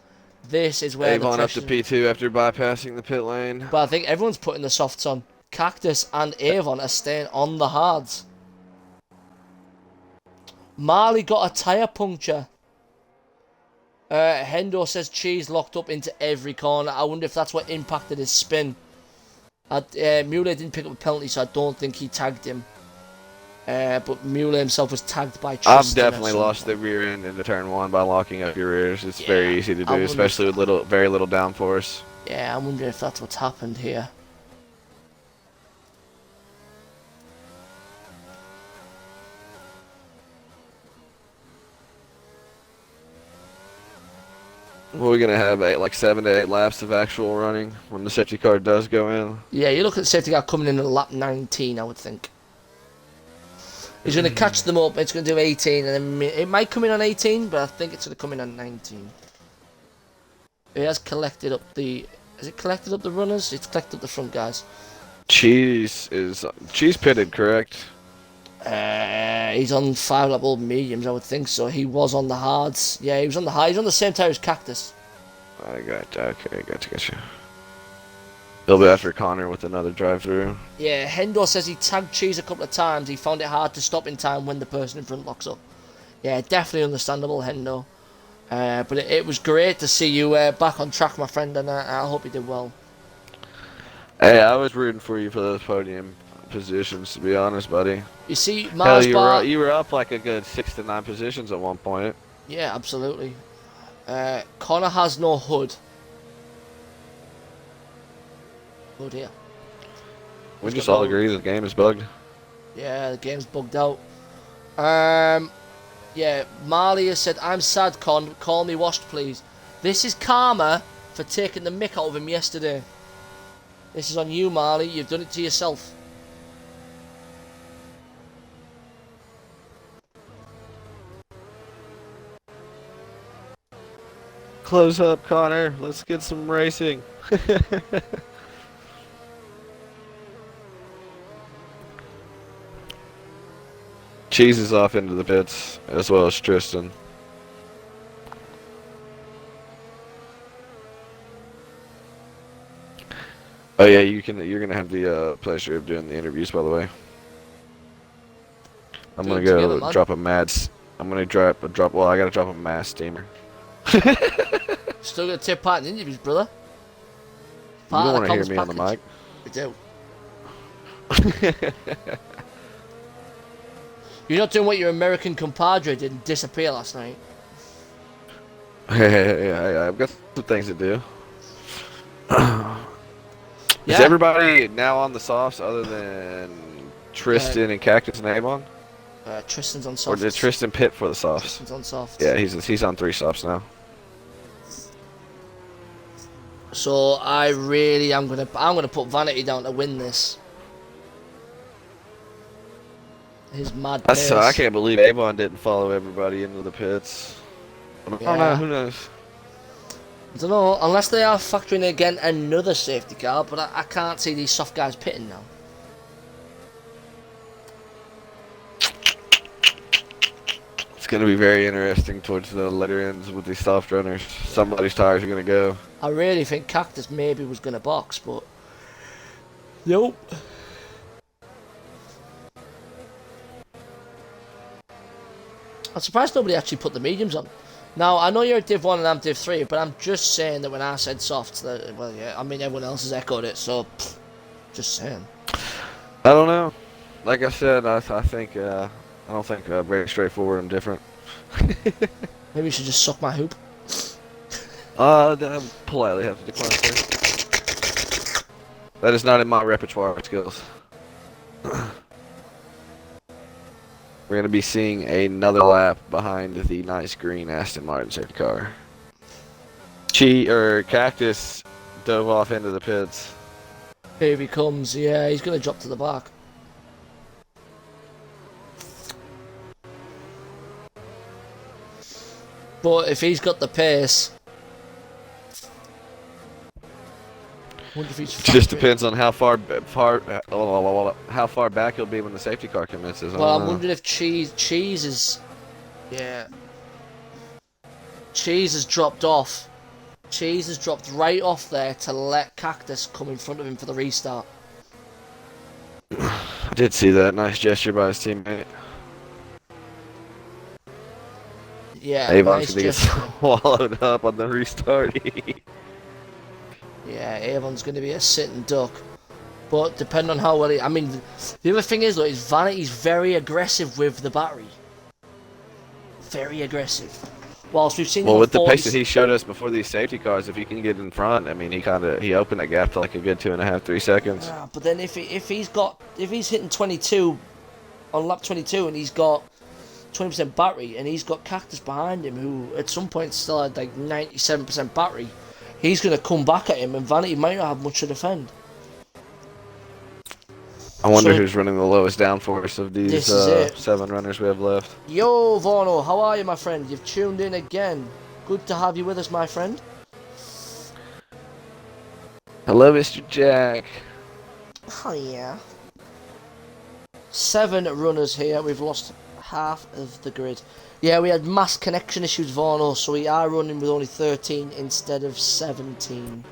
S2: This is where
S1: Avon up to P2 after bypassing the pit lane.
S2: But I think everyone's putting the softs on. Cactus and Avon are staying on the hards. Marley got a tyre puncture. Hendo says Cheese locked up into every corner. I wonder if that's what impacted his spin. Mueller didn't pick up a penalty, so I don't think he tagged him. But Mueller himself was tagged by Tristan.
S1: I've definitely lost the rear end into turn 1 by locking up your rears. It's very easy to do, especially with very little downforce.
S2: Yeah, I'm wondering if that's what's happened here.
S1: We're going to have 7 to 8 laps of actual running when the safety car does go in.
S2: Yeah, you look at the safety car coming in at lap 19, I would think. He's going to catch them up, it's going to do 18, and then it might come in on 18, but I think it's going to come in on 19. He has collected up the... Has it collected up the runners? It's collected up the front guys.
S1: Cheese pitted, correct?
S2: He's on 5 lap old mediums, I would think so. He was on the hards. Yeah, he was on the hard. He's on the same tire as Cactus.
S1: I gotcha. He'll be after Connor with another drive-through.
S2: Yeah, Hendo says he tagged Cheese a couple of times. He found it hard to stop in time when the person in front locks up. Yeah, definitely understandable, Hendo. But it was great to see you back on track, my friend, and I hope you did well.
S1: Hey, I was rooting for you for those podium positions, to be honest, buddy.
S2: You see, Mars
S1: Hell, you were up like a good 6 to 9 positions at one point.
S2: Yeah, absolutely. Connor has no hood. Oh dear.
S1: We just all agree the game is bugged.
S2: Yeah, the game's bugged out. Yeah, Marley has said, I'm sad, Con. Call me washed, please. This is karma for taking the mick out of him yesterday. This is on you, Marley. You've done it to yourself.
S1: close up, Connor. Let's get some racing. Cheese is off into the pits, as well as Tristan. Oh yeah, you're gonna have the pleasure of doing the interviews, by the way. I'm gonna go drop a I'm gonna drop. Well, I gotta drop a mass steamer.
S2: Still gonna take part in interviews, brother.
S1: You don't want to hear me on the mic.
S2: I do. You're not doing what your American compadre did and disappear last night.
S1: Hey, I've got some things to do.
S2: Yeah.
S1: Is everybody now on the softs other than Tristan and Cactus and Avon?
S2: Tristan's on softs.
S1: Or did Tristan pit for the softs?
S2: Tristan's on softs.
S1: Yeah, he's on 3 softs now.
S2: So I'm gonna put Vanity down to win this. His mad pace.
S1: I can't believe Avon didn't follow everybody into the pits. I don't know, who knows?
S2: I don't know, unless they are factoring again another safety car, but I can't see these soft guys pitting now.
S1: It's going to be very interesting towards the later ends with these soft runners. Somebody's tires are going to go.
S2: I really think Cactus maybe was going to box, but... Nope. I'm surprised nobody actually put the mediums on. Now, I know you're Div 1 and I'm Div 3, but I'm just saying that when I said softs, that, well, yeah, I mean, everyone else has echoed it, so, just saying.
S1: I don't know. Like I said, I think, I don't think very straightforward and different.
S2: Maybe you should just suck my hoop.
S1: I politely have to decline, sir. That is not in my repertoire of skills. We're going to be seeing another lap behind the nice green Aston Martin safety car. Cactus dove off into the pits.
S2: Here he comes. Yeah, he's going to drop to the back. But if he's got the pace...
S1: It just depends on how far back he'll be when the safety car commences.
S2: Well, I'm wondering if Cheese is... Yeah. Cheese has dropped off. Cheese has dropped right off there to let Cactus come in front of him for the restart.
S1: I did see that. Nice gesture by his teammate.
S2: Yeah,
S1: Avon's
S2: nice
S1: gonna get swallowed up on the restart.
S2: Yeah, Avon's going to be a sitting duck. But depending on how well he... I mean, the other thing is, though, is Vanity's very aggressive with the battery. Very aggressive. Whilst we've seen...
S1: Well, with the pace that he showed us before these safety cars, if he can get in front, I mean, he opened that gap to like a good 2.5, 3 seconds.
S2: Yeah, but then if he's hitting 22 on lap 22 and he's got 20% battery and he's got Cactus behind him, who at some point still had like 97% battery, he's going to come back at him and Vanity might not have much to defend.
S1: I wonder who's running the lowest downforce of these 7 runners we have left.
S2: Yo, Vorno, how are you, my friend? You've tuned in again. Good to have you with us, my friend.
S1: Hello, Mr. Jack.
S2: Oh, yeah. 7 runners here. We've lost half of the grid. Yeah, we had mass connection issues, Vorno, so we are running with only 13 instead of 17.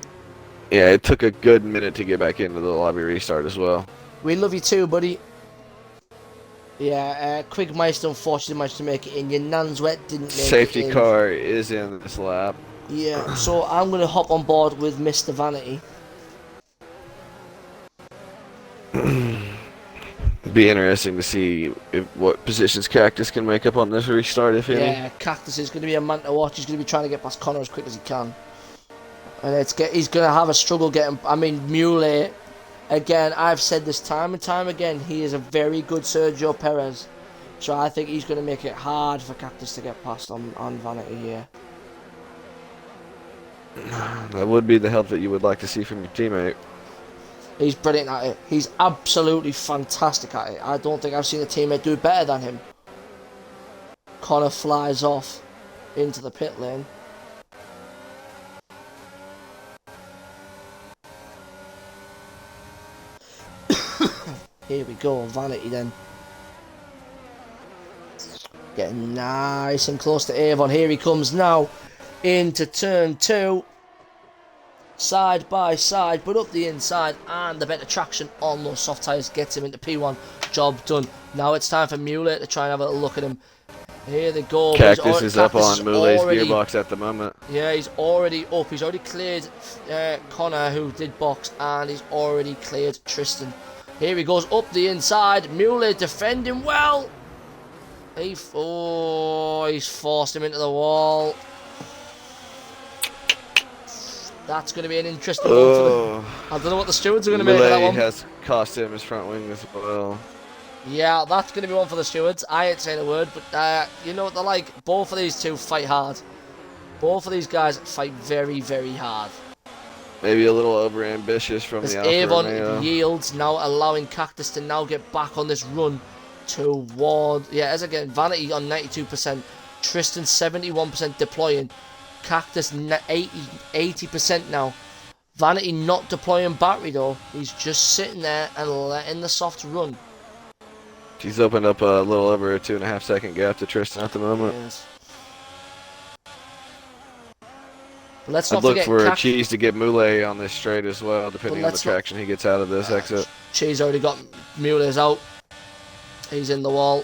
S1: Yeah, it took a good minute to get back into the lobby restart as well.
S2: We love you too, buddy. Yeah, Quigmeister unfortunately managed to make it in. Your Nan's Wet didn't make
S1: Safety
S2: it in.
S1: car is in this lap.
S2: Yeah, so I'm going to hop on board with Mr. Vanity.
S1: Be interesting to see what positions Cactus can make up on this restart, if any.
S2: Yeah, Cactus is going to be a man to watch. He's going to be trying to get past Connor as quick as he can. And he's going to have a struggle getting... I mean, Muley, again, I've said this time and time again, he is a very good Sergio Perez. So I think he's going to make it hard for Cactus to get past on Vanity here.
S1: That would be the help that you would like to see from your teammate.
S2: He's brilliant at it. He's absolutely fantastic at it. I don't think I've seen a teammate do better than him. Connor flies off into the pit lane. Here we go, Vanity then. Getting nice and close to Avon. Here he comes now into turn 2. Side by side, but up the inside, and the better traction on those soft tyres gets him into P1. Job done. Now it's time for Mueller to try and have a look at him. Here they go.
S1: Cactus is up on Moulet's gearbox at the moment.
S2: Yeah, he's already up. He's already cleared Connor, who did box, and he's already cleared Tristan. Here he goes up the inside. Mueller defending well. He's forced him into the wall. That's going to be an interesting one for the... I don't know what the stewards are going to make of that one.
S1: Has cost him his front wing as well.
S2: Yeah, that's going to be one for the stewards. I ain't saying a word, but you know what they're like. Both of these two fight hard. Both of these guys fight very, very hard.
S1: Maybe a little over-ambitious from the Alfa
S2: Avon
S1: Romeo.
S2: yields now, allowing Cactus to now get back on this run toward... Yeah, as again, Vanity on 92%. Tristan 71% deploying. Cactus 80% now. Vanity not deploying battery though. He's just sitting there and letting the soft run.
S1: She's opened up a little over a 2.5 second gap to Tristan at the moment.
S2: Yes. But let's not
S1: I'd look
S2: forget
S1: for Cheese to get Moulet on this straight as well, depending on the traction he gets out of this exit.
S2: Cheese already got Muller's out. He's in the wall.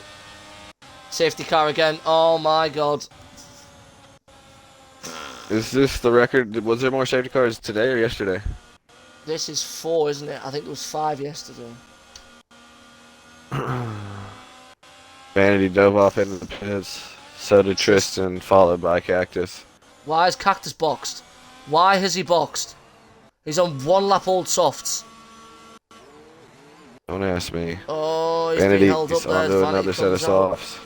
S2: Safety car again. Oh my god.
S1: Is this the record? Was there more safety cars today or yesterday?
S2: This is 4, isn't it? I think it was 5 yesterday.
S1: Vanity dove off into the pits. So did Tristan, followed by Cactus.
S2: Why is Cactus boxed? Why has he boxed? He's on 1 lap old softs.
S1: Don't ask me.
S2: Oh, he's
S1: Vanity
S2: being held up there.
S1: onto
S2: Vanity
S1: another set of
S2: comes out.
S1: softs.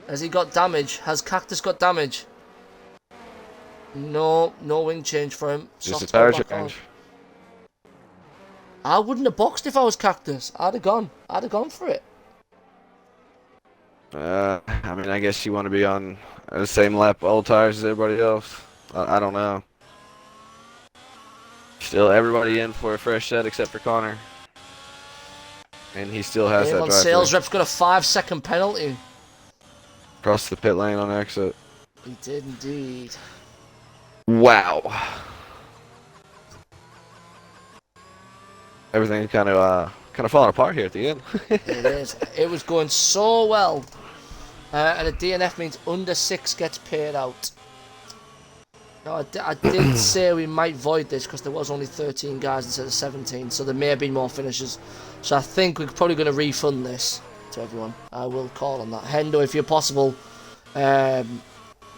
S2: Has he got damage? Has Cactus got damage? No wing change for him.
S1: Just a
S2: Softs
S1: tire
S2: go back on.
S1: change.
S2: I wouldn't have boxed if I was Cactus. I'd have gone for it.
S1: I mean, I guess you want to be on the same lap old tires as everybody else. I don't know. Still, everybody in for a fresh set except for Connor. And he still has that drive.
S2: Sales rep's got a 5-second penalty.
S1: Across the pit lane on exit.
S2: He did indeed.
S1: Wow. Everything kind of falling apart here at the end.
S2: It is. It was going so well. And a DNF means under 6 gets paid out. Now, I did say we might void this because there was only 13 guys instead of 17, so there may have been more finishes. So I think we're probably going to refund this to everyone. I will call on that. Hendo, if you're possible, yeah,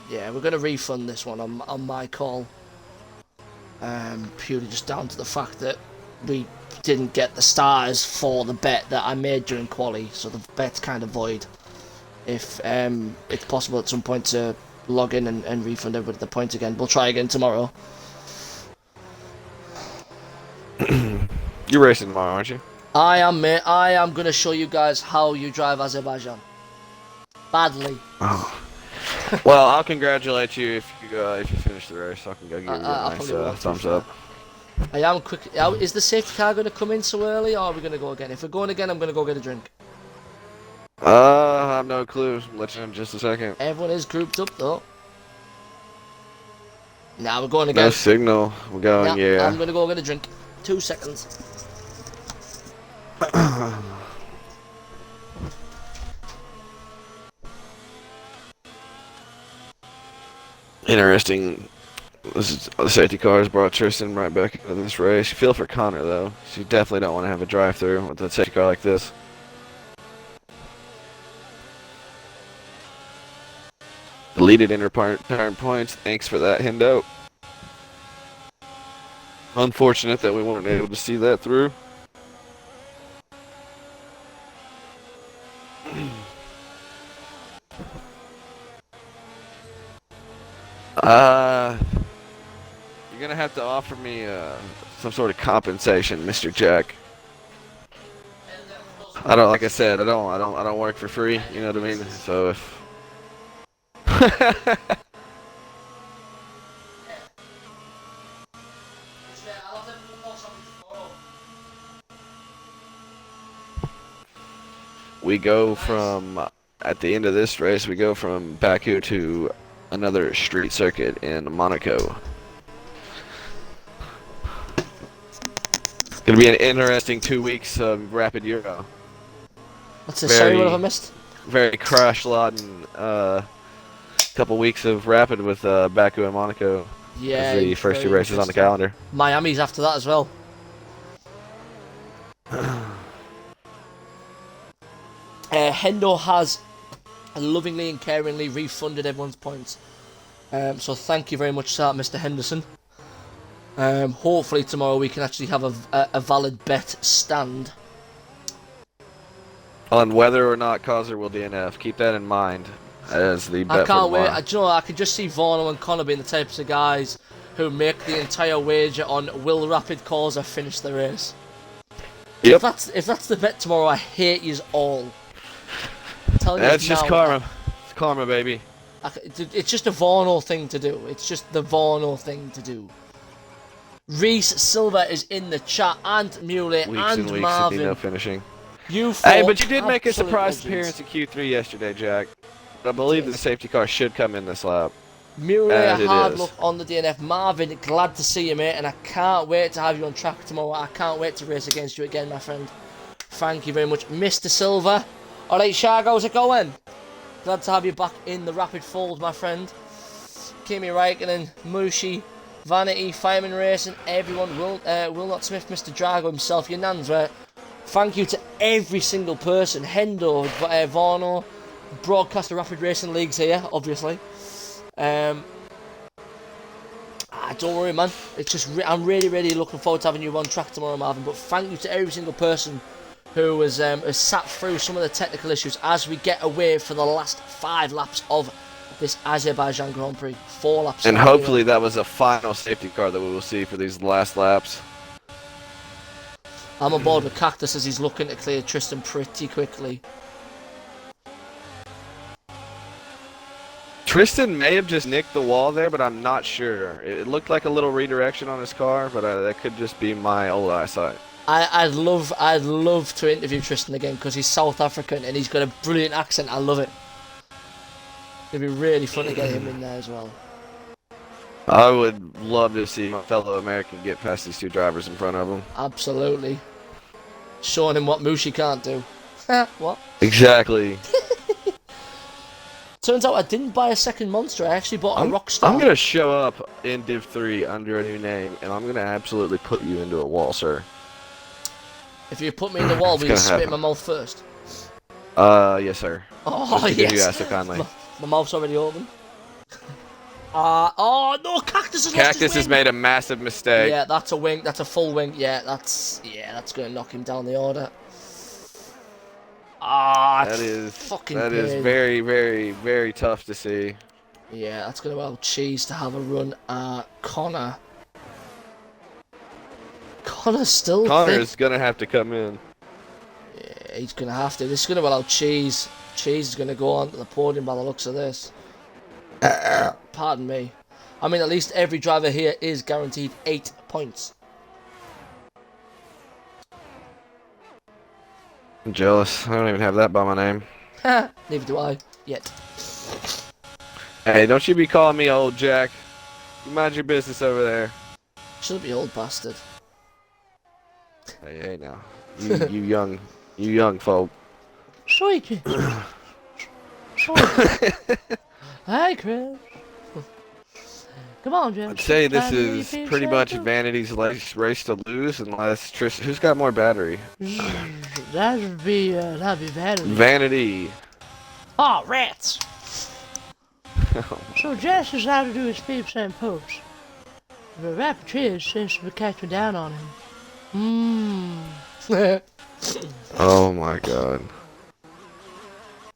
S2: we're going to refund this one on my call. Purely just down to the fact that we didn't get the stars for the bet that I made during quali, so the bet's kind of void. If it's possible at some point to log in and refund everybody the point again. We'll try again tomorrow.
S1: You're racing tomorrow, aren't you?
S2: I am, mate. I am going to show you guys how you drive Azerbaijan. Badly.
S1: Oh. Well, I'll congratulate you if you finish the race. I can go give you a nice thumbs up.
S2: I am quick. Is the safety car going to come in so early, or are we going to go again? If we're going again, I'm going to go get a drink.
S1: I have no clue. I'll let you know in just a second.
S2: Everyone is grouped up, though. Now we're going again.
S1: No signal. We're going, yeah.
S2: I'm going to go get a drink. 2 seconds.
S1: Interesting. The safety cars brought Tristan right back into this race. You feel for Connor, though. So you definitely don't want to have a drive-through with a safety car like this. Deleted turn points. Thanks for that, Hendo. Unfortunate that we weren't able to see that through. You're gonna have to offer me some sort of compensation, Mr. Jack. I don't, like I said, I don't work for free. You know what I mean? So if we go from at the end of this race, we go from Baku to another street circuit in Monaco. It's gonna be an interesting 2 weeks of rapid Euro.
S2: What's the sorry? What have I missed?
S1: Very crash-laden couple weeks of rapid with Baku and Monaco.
S2: Yeah,
S1: as the first 2 races on the calendar.
S2: Miami's after that as well. Hendo has lovingly and caringly refunded everyone's points. So thank you very much for that, Mr. Henderson. Hopefully tomorrow we can actually have a valid bet stand.
S1: On whether or not Causer will DNF. Keep that in mind as the bet
S2: I can't
S1: for
S2: wait.
S1: tomorrow.
S2: Do you know, I can just see Varno and Connor being the types of guys who make the entire wager on will Rapid Causer finish the race.
S1: Yep.
S2: If that's the bet tomorrow, I hate yous all.
S1: That's just karma. It's karma, baby.
S2: It's just a Varno thing to do. It's just the Varno thing to do. Reese Silver is in the chat, and Muley,
S1: Weeks
S2: and
S1: and weeks
S2: Marvin.
S1: of no finishing.
S2: You
S1: Hey, but you did make a
S2: absolute
S1: surprise
S2: legends.
S1: appearance in Q3 yesterday, Jack. I believe the safety car should come in this lap.
S2: Muley,
S1: As it
S2: hard
S1: is.
S2: luck on the DNF. Marvin, glad to see you, mate, and I can't wait to have you on track tomorrow. I can't wait to race against you again, my friend. Thank you very much, Mr. Silver. Alright, Shag, how's it going? Glad to have you back in the rapid fold, my friend. Kimi Raikkonen, Mushi, Vanity, Fireman Racing, everyone, Will Not Smith, Mr. Drago himself, your nans, right? Thank you to every single person. Hendo, Varno, Broadcaster Rapid Racing Leagues here, obviously. Don't worry, man. It's just I'm really looking forward to having you on track tomorrow, Marvin. But thank you to every single person who has sat through some of the technical issues as we get away for the last 5 laps of this Azerbaijan Grand Prix. 4 laps.
S1: And hopefully that was a final safety car that we will see for these last laps.
S2: I'm on board with Cactus as he's looking to clear Tristan pretty quickly.
S1: Tristan may have just nicked the wall there, but I'm not sure. It looked like a little redirection on his car, but that could just be my old eyesight.
S2: I'd love to interview Tristan again because he's South African and he's got a brilliant accent. I love it. It'd be really fun to get him in there as well.
S1: I would love to see my fellow American get past these 2 drivers in front of him.
S2: Absolutely. Showing him what Mushi can't do. What?
S1: Exactly.
S2: Turns out I didn't buy a second monster. I actually bought a Rockstar.
S1: I'm gonna show up in Div 3 under a new name, and I'm gonna absolutely put you into a wall, sir.
S2: If you put me in the wall, will you spit in my mouth first?
S1: Yes, sir.
S2: Oh,
S1: Just because
S2: yes.
S1: you asked so kindly.
S2: My mouth's already open. Oh no, Cactus has lost his
S1: Cactus has
S2: wing.
S1: made a massive mistake.
S2: Yeah, that's a wing. That's a full wing. Yeah, that's gonna knock him down the order.
S1: That is
S2: fucking
S1: that is
S2: pain.
S1: very tough to see.
S2: Yeah, that's gonna allow Cheese to have a run at Connor. Connor's still
S1: Connor's gonna have to come in.
S2: Yeah, he's gonna have to. This is gonna allow Cheese. Cheese is gonna go onto the podium by the looks of this. Pardon me. I mean, at least every driver here is guaranteed 8 points.
S1: I'm jealous. I don't even have that by my name.
S2: Neither do I yet.
S1: Hey, don't you be calling me old Jack. You mind your business over there.
S2: Shouldn't be old bastard.
S1: Hey now. You young folk.
S2: Sweet. Hi, Chris. Come on, Jim.
S1: I'd say this is pretty much Vanity's race to lose unless Tristan. Who's got more battery?
S2: That'd be better.
S1: Vanity.
S5: Oh, rats! So Jess decided to do his 50% post. The rapid Triz seems to be catching down on him.
S1: Oh my god.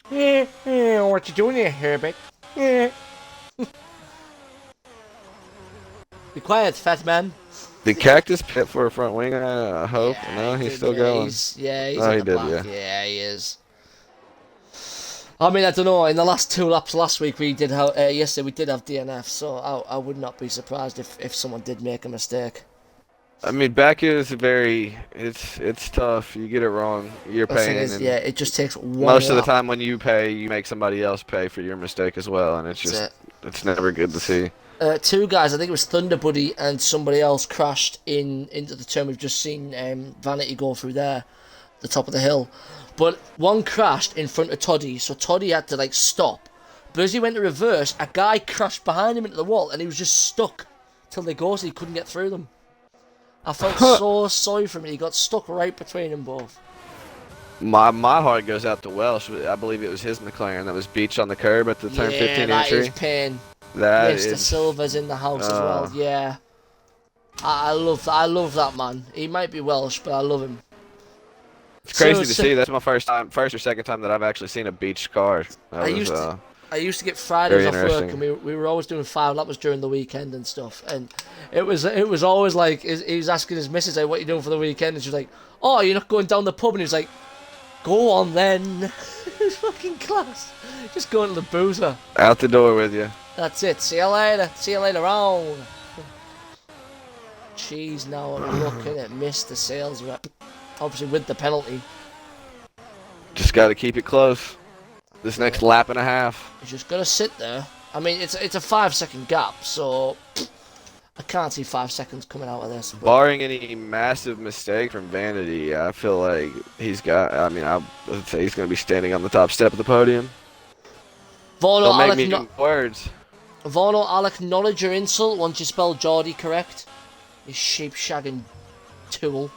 S5: What you doing there, Herbert?
S2: Be quiet, fat man.
S1: Did Cactus pit for a front wing? I hope.
S2: Yeah,
S1: No,
S2: he
S1: he's
S2: did,
S1: still
S2: yeah,
S1: going.
S2: He's
S1: Oh,
S2: at
S1: he
S2: the
S1: did,
S2: back.
S1: yeah.
S2: Yeah, he is. I mean, I don't know. In the last 2 laps last week, we did have yesterday we did have DNF, so I would not be surprised if someone did make a mistake.
S1: I mean, Baku is it's tough. You get it wrong, you're
S2: The thing
S1: paying.
S2: is,
S1: And
S2: yeah, it just takes one
S1: most of the
S2: lap.
S1: time when you pay, you make somebody else pay for your mistake as well, and
S2: That's
S1: it's never good to see.
S2: Two guys, I think it was Thunder Buddy and somebody else crashed into the turn. We've just seen Vanity go through there, the top of the hill. But one crashed in front of Toddy, so Toddy had to like stop. But as he went to reverse, a guy crashed behind him into the wall, and he was just stuck till they go, so he couldn't get through them. I felt so sorry for him. He got stuck right between them both.
S1: My heart goes out to Welsh. I believe it was his McLaren that was beached on the curb at the turn 15
S2: that
S1: entry.
S2: is pain.
S1: That
S2: Mr.
S1: is
S2: Silver's in the house as well. Yeah, I love that man. He might be Welsh, but I love him.
S1: It's crazy to see. That's my first or second time that I've actually seen a beached car.
S2: I used to get Fridays
S1: very
S2: off work,
S1: interesting.
S2: and we were always doing 5 laps during the weekend and stuff. And it was always like he was asking his missus, like, "What are you doing for the weekend?" And she was like, "Oh, you're not going down the pub?" And he was like, "Go on then." It was fucking class. Just going to the boozer.
S1: Out the door with you.
S2: That's it. See you later. See you later on. Jeez, now I'm looking at Mr. Sales Rep. Obviously with the penalty.
S1: Just got to keep it close. This next lap and a half.
S2: He's just got to sit there. I mean, it's a 5-second gap, so I can't see 5 seconds coming out of this. But
S1: Barring any massive mistake from Vanity, I feel like he's got. I mean, I would say he's going to be standing on the top step of the podium.
S2: Vono,
S1: Don't make
S2: I'll,
S1: me do words.
S2: Vono, I'll acknowledge your insult once you spell Geordie correct. You sheep-shagging tool.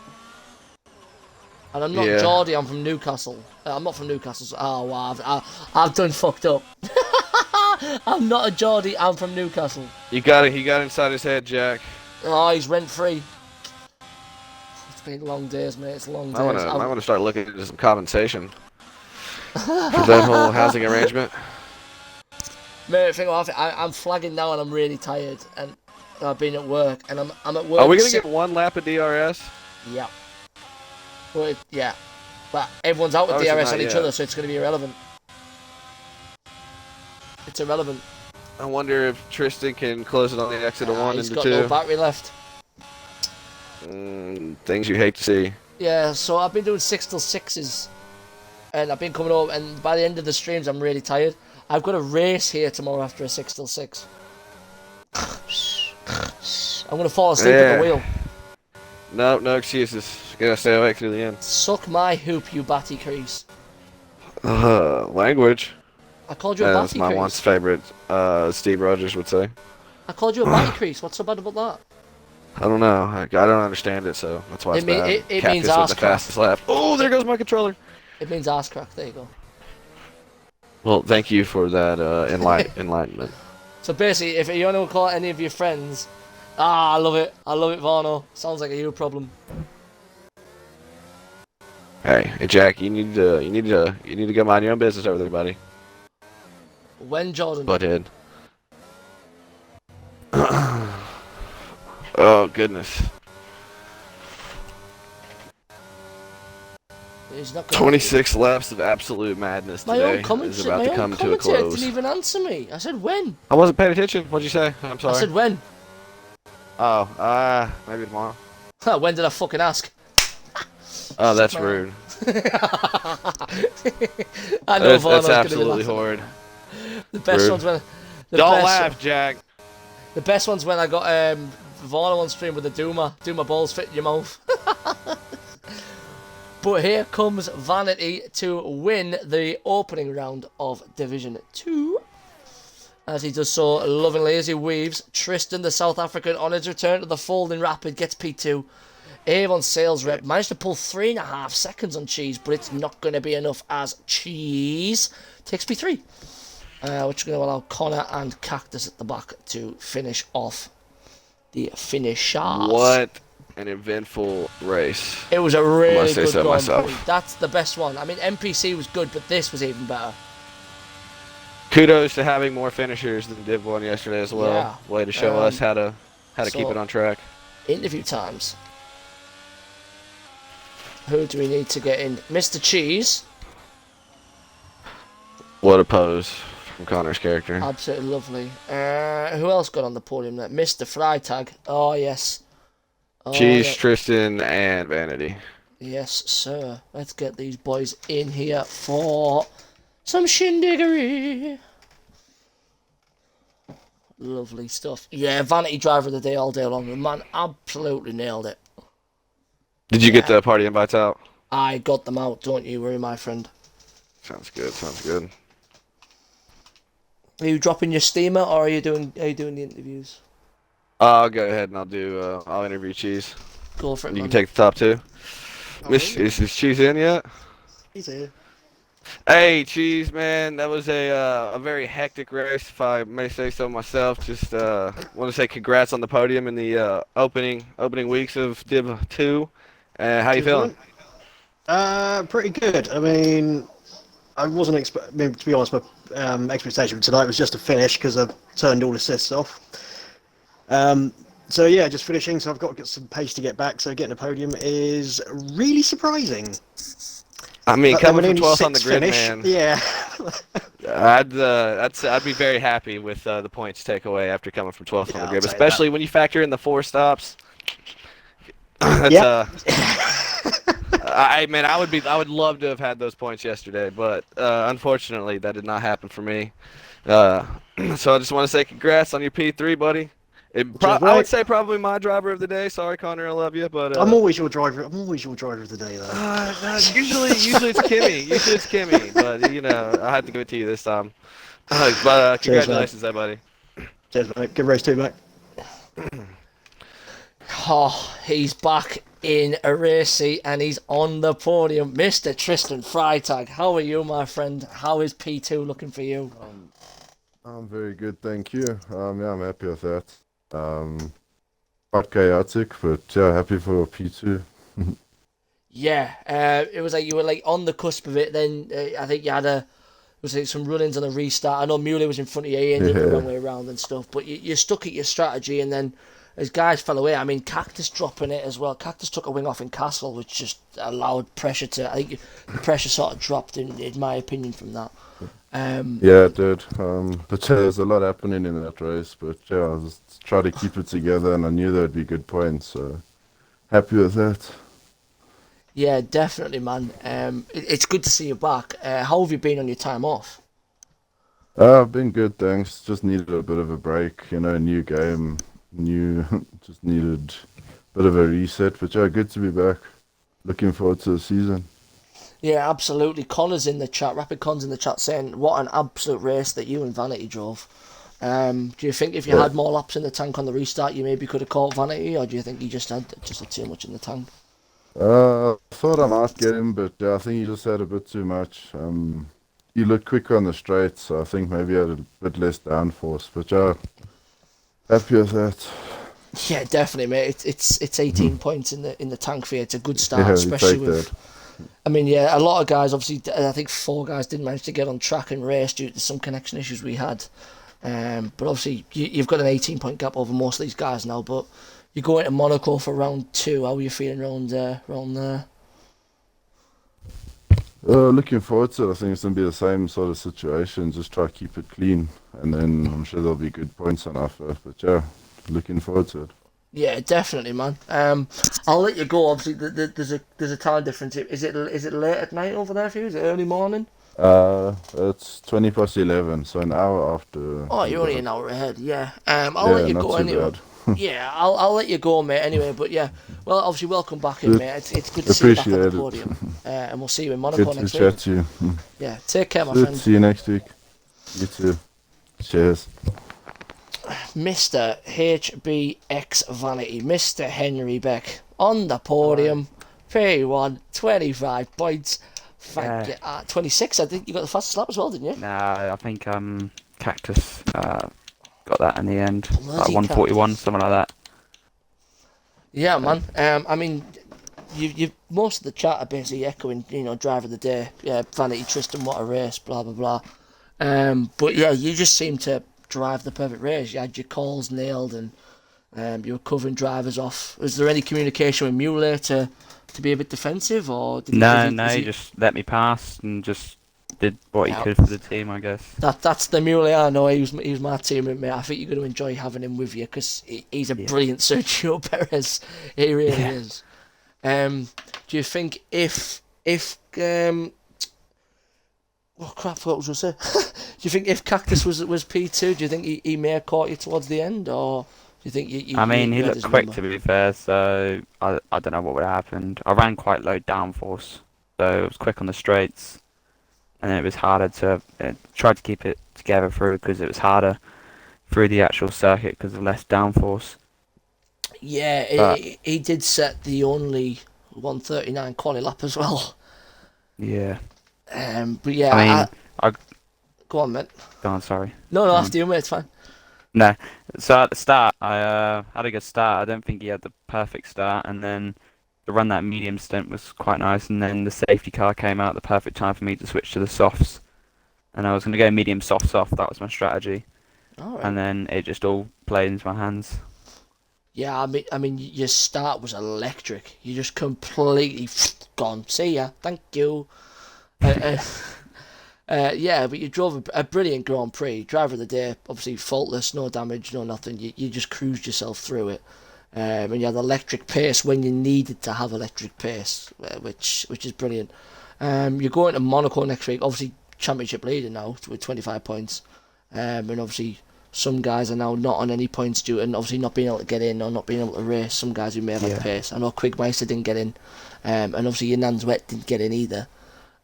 S2: And I'm not Geordie, I'm from Newcastle. I'm not from Newcastle. So, oh, wow, I've done fucked up. I'm not a Geordie, I'm from Newcastle.
S1: He got inside his head, Jack.
S2: Oh, he's rent-free. It's been long days, mate. It's long days.
S1: I want to start looking into some compensation for that whole housing arrangement.
S2: Mate, think about it. I'm flagging now and I'm really tired. And I've been at work. And I'm at work.
S1: Are we going to get one lap of DRS?
S2: Yeah. Well, yeah. But everyone's out with
S1: Obviously
S2: DRS
S1: not
S2: on each
S1: yet.
S2: other, so it's going to be irrelevant. It's irrelevant.
S1: I wonder if Tristan can close it on the exit of 1
S2: He's
S1: into
S2: got
S1: 2.
S2: no battery left.
S1: Things you hate to see.
S2: Yeah, so I've been doing 6 till 6s. And I've been coming over, and by the end of the streams, I'm really tired. I've got a race here tomorrow after a 6 till 6. I'm going to fall asleep at the wheel.
S1: No excuses. Gotta stay awake through the end.
S2: Suck my hoop, you batty crease.
S1: Language.
S2: I called you a
S1: That's
S2: batty
S1: my
S2: crease.
S1: once favorite. Steve Rogers would say.
S2: I called you a batty crease. What's so bad about that?
S1: I don't know. I don't understand it, so that's why it's bad.
S2: It
S1: Cactus
S2: means
S1: with
S2: arse
S1: the
S2: crack.
S1: fastest lap. Oh, there goes my controller.
S2: It means ass crack. There you go.
S1: Well, thank you for that enlightenment.
S2: So basically, if you want to call any of your friends, I love it, Varno. Sounds like a you problem.
S1: Hey, Jack, you need to go mind your own business over there, buddy.
S2: When Jordan?
S1: Butthead. Oh goodness.
S2: He's not gonna
S1: 26 laps of absolute madness
S2: My
S1: today
S2: own
S1: is about to come to a
S2: commentator
S1: close.
S2: didn't even answer me. I said when.
S1: I wasn't paying attention. What'd you say? I'm sorry.
S2: I said when.
S1: Oh, maybe tomorrow.
S2: When did I fucking ask?
S1: Oh, that's rude.
S2: I know
S1: That's
S2: Varno's gonna be
S1: absolutely
S2: laughing.
S1: horrid.
S2: The best
S1: Rude.
S2: ones when.
S1: Don't laugh, Jack.
S2: The best one's when I got Varno on stream with the Duma. Duma balls fit in your mouth. But here comes Vanity to win the opening round of Division 2. As he does so lovingly as he weaves. Tristan, the South African, on his return to the folding rapid, gets P2. Avon Sales Rep managed to pull 3.5 seconds on Cheese, but it's not going to be enough as Cheese takes P3. Which is going to allow Connor and Cactus at the back to finish off the finishers.
S1: What an eventful race.
S2: It was a really
S1: say
S2: good
S1: so
S2: Grand
S1: myself.
S2: Prix. That's the best one. I mean, NPC was good, but this was even better.
S1: Kudos to having more finishers than Div 1 yesterday as well.
S2: Yeah.
S1: Way to show us how to
S2: so-
S1: keep it on track.
S2: Interview times. Who do we need to get in? Mr. Cheese.
S1: What a pose from Connor's character.
S2: Absolutely lovely. Who else got on the podium there? Mr. Freitag. Oh, yes. Oh,
S1: Cheese,
S2: yeah.
S1: Tristan, and Vanity.
S2: Yes, sir. Let's get these boys in here for some shindiggery. Lovely stuff. Yeah, vanity driver of the day all day long. The man absolutely nailed it.
S1: Did you get
S2: Yeah,
S1: the party invites out?
S2: I got them out, don't you worry, my friend.
S1: Sounds good. Sounds good.
S2: Are you dropping your steamer or are you doing the interviews?
S1: I'll go ahead and I'll interview Cheese.
S2: Go for it,
S1: You can
S2: man.
S1: take the top two.
S3: Oh,
S1: Miss,
S3: yeah.
S1: is Cheese in yet?
S3: He's here.
S1: Hey, Cheese, man, that was a very hectic race, if I may say so myself. Just want to say congrats on the podium in the opening weeks of Div 2. How you
S3: Cheers,
S1: feeling?
S3: man. Pretty good. I mean, I wasn't I mean, to be honest, my expectation for tonight was just to finish because I turned all assists off. So yeah, just finishing. So I've got to get some pace to get back. So getting a podium is really surprising.
S1: I mean,
S3: But
S1: coming
S3: then
S1: from
S3: only
S1: 12th on the
S3: six
S1: grid,
S3: finish.
S1: man.
S3: Yeah.
S1: I'd be very happy with the points takeaway after coming from 12th on
S3: Yeah,
S1: the
S3: I'll
S1: grid,
S3: take
S1: especially when you factor in the 4 stops. That's
S3: Yep.
S1: I would love to have had those points yesterday, but unfortunately that did not happen for me. So I just want to say congrats on your P3, buddy.
S3: Cheers,
S1: I would
S3: mate.
S1: say probably my driver of the day. Sorry, Connor, I love you, but
S3: I'm always your driver. I'm always your driver of the day, though.
S1: usually it's Kimmy. Usually it's Kimmy, but you know I had to give it to you this time. But
S3: Cheers,
S1: congratulations, there, buddy.
S3: Cheers, mate. Good race too, mate.
S2: Oh, he's back in a race seat and he's on the podium. Mr. Tristan Freitag, how are you, my friend? How is P2 looking for you?
S6: I'm very good, thank you. Yeah, I'm happy with that. Quite chaotic, but yeah, happy for P2.
S2: Yeah, it was like you were like on the cusp of it. Then I think you had was like some run-ins on a restart. I know Muley was in front of you, he ended up the
S6: Yeah.
S2: wrong way around and stuff. But you stuck at your strategy, and then as guys fell away, I mean, Cactus dropping it as well. Cactus took a wing off in Castle, which just allowed pressure to. I think the pressure sort of dropped in my opinion from that.
S6: Yeah, it did. But yeah, there's a lot happening in that race, but yeah, I just try to keep it together, and I knew there'd be good points, so happy with that.
S2: Yeah, definitely, man. It's good to see you back. How have you been on your time off?
S6: I've been good, thanks. Just needed a bit of a break, new game, just needed a bit of a reset, but yeah, good to be back. Looking forward to the season.
S2: Yeah, absolutely. Connor's in the chat. Rapid Con's in the chat saying, "What an absolute race that you and Vanity drove." Do you think if you
S6: Yeah.
S2: had more laps in the tank on the restart, you maybe could have caught Vanity, or do you think you just had too much in the tank?
S6: I thought I might get him, but yeah, I think he just had a bit too much. He looked quicker on the straight, so I think maybe he had a bit less downforce. But yeah, happy with that.
S2: Yeah, definitely, mate. It's 18 points in the tank for you. It's a good start,
S6: Yeah, we
S2: especially
S6: take
S2: with.
S6: that.
S2: I mean, yeah, a lot of guys, obviously, I think 4 guys didn't manage to get on track and race due to some connection issues we had. But obviously, you've got an 18-point gap over most of these guys now. But you go into Monaco for round 2. How are you feeling round there?
S6: Looking forward to it. I think it's going to be the same sort of situation. Just try to keep it clean, and then I'm sure there'll be good points on offer. But yeah, looking forward to it.
S2: Yeah, definitely, man. I'll let you go. Obviously, there's a time difference. Is it late at night over there for you? Is it early morning?
S6: It's 20 past 11, so an hour after.
S2: Oh, you're only
S6: that.
S2: an hour ahead. Yeah. I'll
S6: Yeah,
S2: let you
S6: not
S2: go
S6: too
S2: anyway.
S6: bad.
S2: Yeah, I'll let you go, mate. Anyway, but yeah, well, obviously, welcome back in, mate. It's good to see you back on the
S6: Appreciate it.
S2: podium, and we'll see you in Monaco
S6: Good to
S2: next
S6: chat
S2: week.
S6: to you.
S2: Yeah, take care, my
S6: Good.
S2: friend.
S6: See you next week. You too. Cheers.
S2: Mr. HBX Vanity, Mr. Henry Beck on the podium. P1, 25 points. Thank you. 26. I think you got the fastest lap as well, didn't you?
S7: Nah, I think Cactus got that in the end. Like
S2: Bloody
S7: 141,
S2: Cactus.
S7: something like that.
S2: Yeah, man. I mean, you most of the chat are basically echoing, driver of the day. Yeah, Vanity, Tristan, what a race, blah blah blah. But yeah, you just seem to drive the perfect race. You had your calls nailed, and you were covering drivers off. Was there any communication with Muley to be a bit defensive, or did
S7: No,
S2: he,
S7: no,
S2: was
S7: he
S2: he-
S7: just let me pass and just did what
S2: Yeah.
S7: he could for the team, I guess.
S2: That's the muley I know. He was my teammate, mate. I think you're going to enjoy having him with you because he's a brilliant Sergio Perez. He really is. Do you think if oh crap, what was I going to say? Do you think if Cactus was P2, do you think he may have caught you towards the end, or do you think you
S7: I mean,
S2: you
S7: he
S2: had
S7: looked
S2: his
S7: quick
S2: number?
S7: to be fair, so I don't know what would have happened. I ran quite low downforce, so it was quick on the straights, and it was harder to try to keep it together through because it was harder through the actual circuit because of less downforce.
S2: Yeah,
S7: But-
S2: he did set the only 139 quali lap as well.
S7: Yeah.
S2: But yeah,
S7: I mean,
S2: go on, mate.
S7: go on, sorry.
S2: No, after you, mate. It's fine.
S7: No. So at the start, I had a good start. I don't think he had the perfect start, and then to run that medium stint was quite nice. And then the safety car came out at the perfect time for me to switch to the softs. And I was going to go medium soft soft. That was my strategy.
S2: All right.
S7: And then it just all played into my hands.
S2: Yeah, I mean, your start was electric. You just completely gone. See ya, thank you. Yeah, but you drove a brilliant Grand Prix. Driver of the day, obviously faultless, no damage, no nothing. You just cruised yourself through it. And you had electric pace when you needed to have electric pace, which is brilliant. You're going to Monaco next week, obviously championship leader now with 25 points. And obviously some guys are now not on any points due to obviously not being able to get in or not being able to race. Some guys who may have had pace. I know Quigmeister didn't get in, and obviously Yanan's Wet didn't get in either.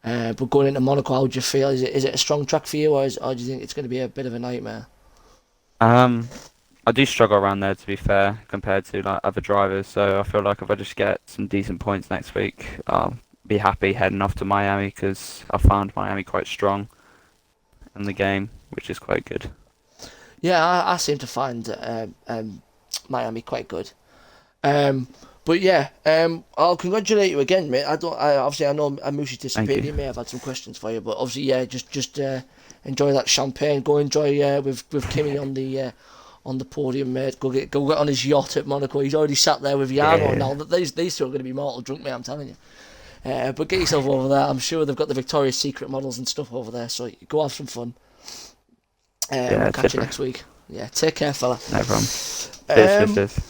S2: But going into Monaco, how do you feel? Is it a strong track for you, or do you think it's going to be a bit of a nightmare?
S7: I do struggle around there, to be fair, compared to like other drivers. So I feel like if I just get some decent points next week, I'll be happy heading off to Miami because I found Miami quite strong in the game, which is quite good.
S2: Yeah, I seem to find Miami quite good. But yeah, I'll congratulate you again, mate. Obviously I know Amushi disappeared.
S7: you.
S2: He may have had some questions for you, but obviously yeah, just enjoy that champagne. Go enjoy with Kimmy on the podium, mate. Go get on his yacht at Monaco. He's already sat there with Yano
S7: Yeah.
S2: now. These two are going to be mortal drunk, mate. I'm telling you. But get yourself over there. I'm sure they've got the Victoria's Secret models and stuff over there, so go have some fun. We'll catch you
S7: super.
S2: next week. Yeah, take care, fella.
S7: No problem. Cheers.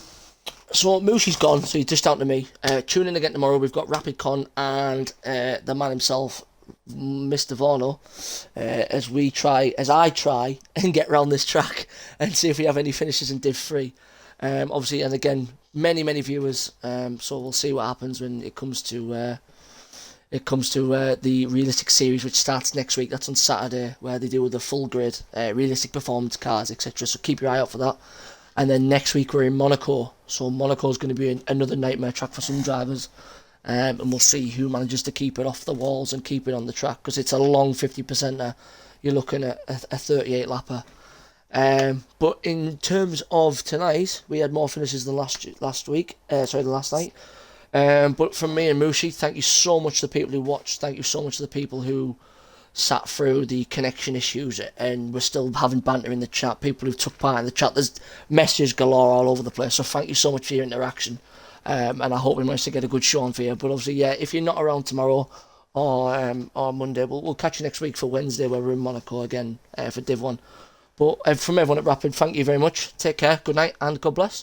S2: So Mushi's gone, so he's just down to me. Tune in again tomorrow. We've got Rapid Con and the man himself, Mr. Vorno, as I try and get round this track and see if we have any finishes in Div 3. Obviously, and again, many viewers. So we'll see what happens when it comes to the realistic series, which starts next week. That's on Saturday, where they do the full grid, realistic performance cars, etc. So keep your eye out for that. And then next week we're in Monaco. So Monaco's going to be another nightmare track for some drivers. And we'll see who manages to keep it off the walls and keep it on the track, because it's a long 50%er. You're looking at a 38 lapper. But in terms of tonight, we had more finishes than last night. But from me and Mushi, thank you so much to the people who watched. Thank you so much to the people who sat through the connection issues and we're still having banter in the chat. People who took part in the chat. There's messages galore all over the place. So thank you so much for your interaction. And I hope we managed to get a good show on for you. But obviously, yeah, if you're not around tomorrow or Monday, we'll catch you next week for Wednesday, where we're in Monaco again for Div 1. But from everyone at Rapid, thank you very much. Take care, good night, and God bless.